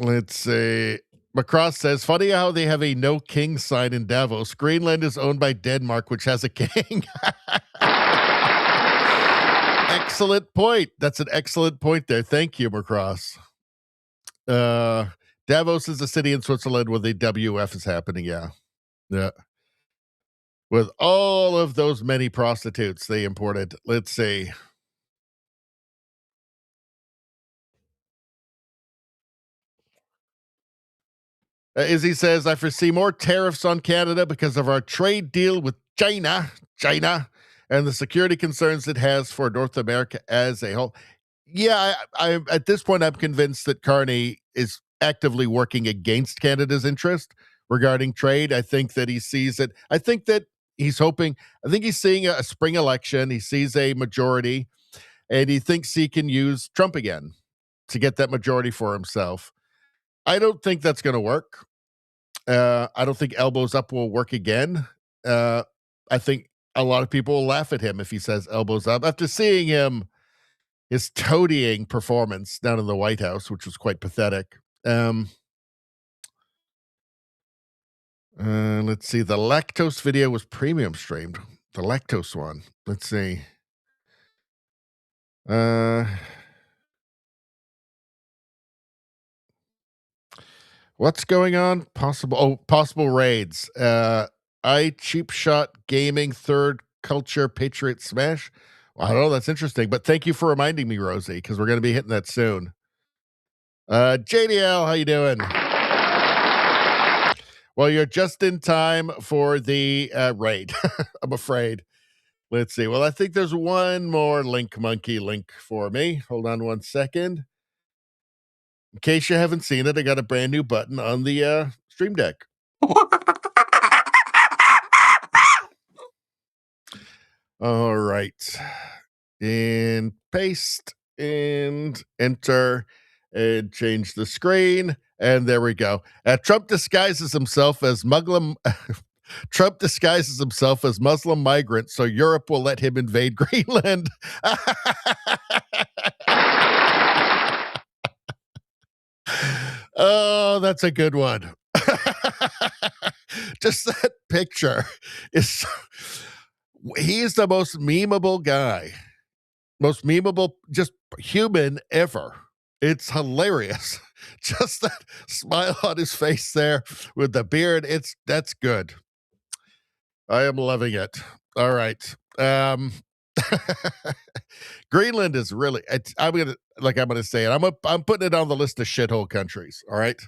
Let's see. McCross says, funny how they have a no king sign in Davos. Greenland is owned by Denmark, which has a king. Excellent point. That's an excellent point there. Thank you, McCross. Davos is a city in Switzerland where the WEF is happening. Yeah. With all of those many prostitutes they imported. Let's see. Izzy says, I foresee more tariffs on Canada because of our trade deal with China, and the security concerns it has for North America as a whole. Yeah, I at this point, I'm convinced that Carney is actively working against Canada's interest regarding trade. I think that he sees it. I think that he's hoping, I think he's seeing a spring election. He sees a majority, and he thinks he can use Trump again to get that majority for himself. I don't think that's going to work. I don't think elbows up will work again. I think a lot of people will laugh at him if he says elbows up. After seeing his toadying performance down in the White House, which was quite pathetic. Let's see. The lactose video was premium streamed. The lactose one. Let's see. What's going on? Possible raids. Cheap Shot Gaming, Third Culture, Patriot Smash. Well, I don't know. That's interesting. But thank you for reminding me, Rosie, because we're going to be hitting that soon. JDL, how you doing? Well, you're just in time for the raid, I'm afraid. Let's see. Well, I think there's one more Monkey link for me. Hold on one second. In case you haven't seen it, I got a brand new button on the Stream Deck. All right. And paste and enter and change the screen. And there we go. Trump disguises himself as Muslim. Trump disguises himself as Muslim migrant, so Europe will let him invade Greenland. Oh, that's a good one. Just that picture is. He is the most memeable guy, most memeable, just human ever. It's hilarious. Just that smile on his face there with the beard. That's good. I am loving it. All right. Greenland is really, I'm going to say it. I'm putting it on the list of shithole countries. All right.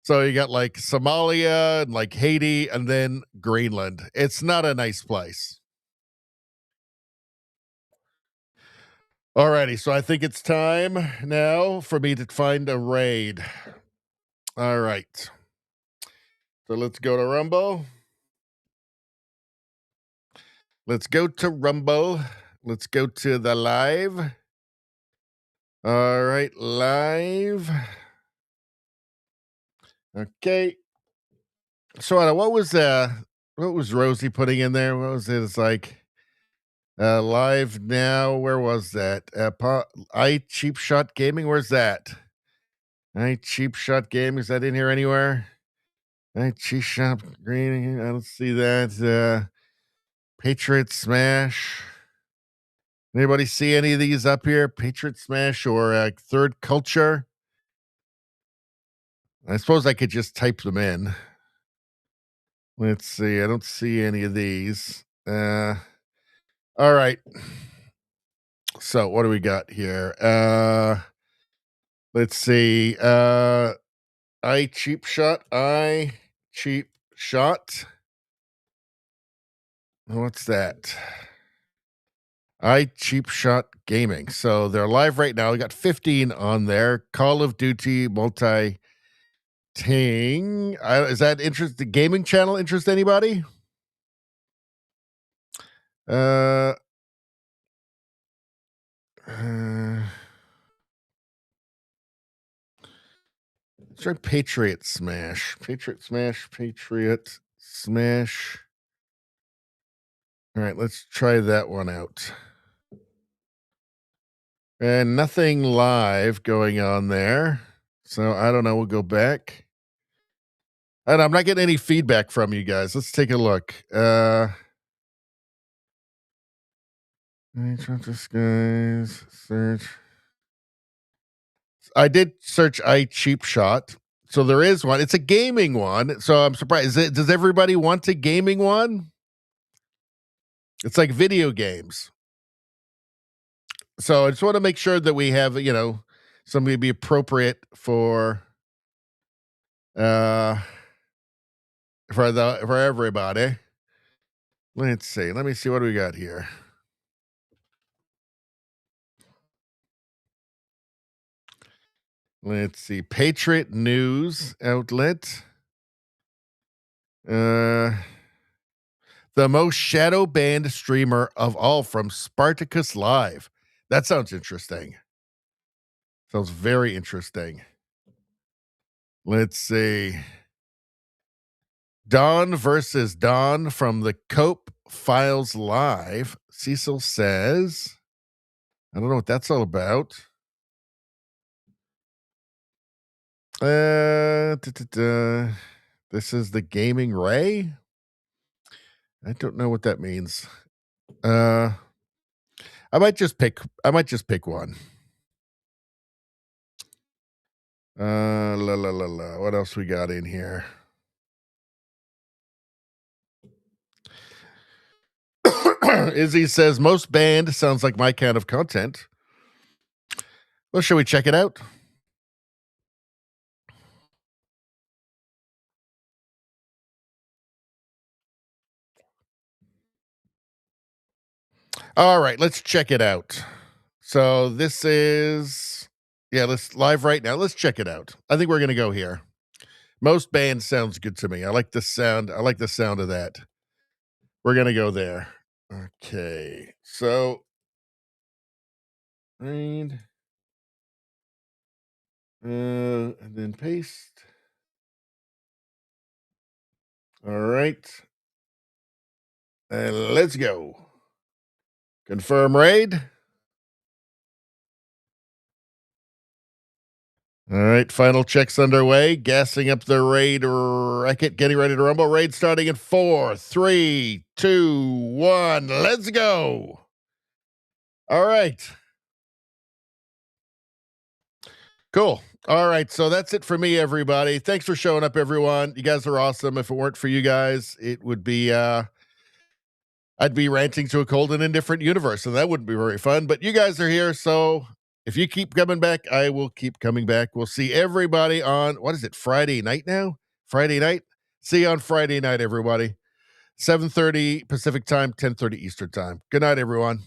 So you got like Somalia and like Haiti and then Greenland. It's not a nice place. Alrighty, so I think it's time now for me to find a raid. All right. So let's go to Rumble. Let's go to Rumble. Let's go to the live. All right, live. Okay. So what was Rosie putting in there? What was it? It's like live now. Where was that? Cheap Shot Gaming. Where's that? Cheap Shot Gaming. Is that in here anywhere? Cheap Shot Green. I don't see that. Patriot Smash. Anybody see any of these up here? Patriot Smash or Third Culture? I suppose I could just type them in. Let's see. I don't see any of these. All right. So what do we got here? Let's see. I cheap shot. What's that? I cheap shot gaming. So they're live right now. We got 15 on there. Call of Duty multi ting. Is that interest? The gaming channel interest anybody? Let's try Patriot Smash. Patriot Smash. All right, let's try that one out. And nothing live going on there. So I don't know. We'll go back. And I'm not getting any feedback from you guys. Let's take a look. This guys search. I did search I cheap shot. So there is one. It's a gaming one. So I'm surprised. Does everybody want a gaming one? It's like video games. So I just want to make sure that we have, somebody be appropriate for everybody. Let's see. Let me see what do we got here. Let's see. Patriot News Outlet. The most shadow banned streamer of all from Spartacus Live. That sounds interesting. Sounds very interesting. Let's see. Don versus Don from the Cope Files Live. Cecil says, I don't know what that's all about. This is the Gaming Ray. I don't know what that means. I might just pick one. What else we got in here? Izzy says most banned sounds like my kind of content. Well, shall we check it out? All right, let's check it out. So this is, let's live right now. Let's check it out. I think we're going to go here. Most banned sounds good to me. I like the sound. I like the sound of that. We're going to go there. Okay. So, read. And then paste. All right. And let's go. Confirm raid. All right, final checks underway. Gassing up the raid racket. Getting ready to rumble. Raid starting in 4, 3, 2, 1. Let's go. All right. Cool. All right, so that's it for me, everybody. Thanks for showing up, everyone. You guys are awesome. If it weren't for you guys, it would be I'd be ranting to a cold and indifferent universe, and that wouldn't be very fun. But you guys are here, so if you keep coming back, I will keep coming back. We'll see everybody on, what is it, Friday night now? Friday night? See you on Friday night, everybody. 7:30 Pacific time, 10:30 Eastern time. Good night, everyone.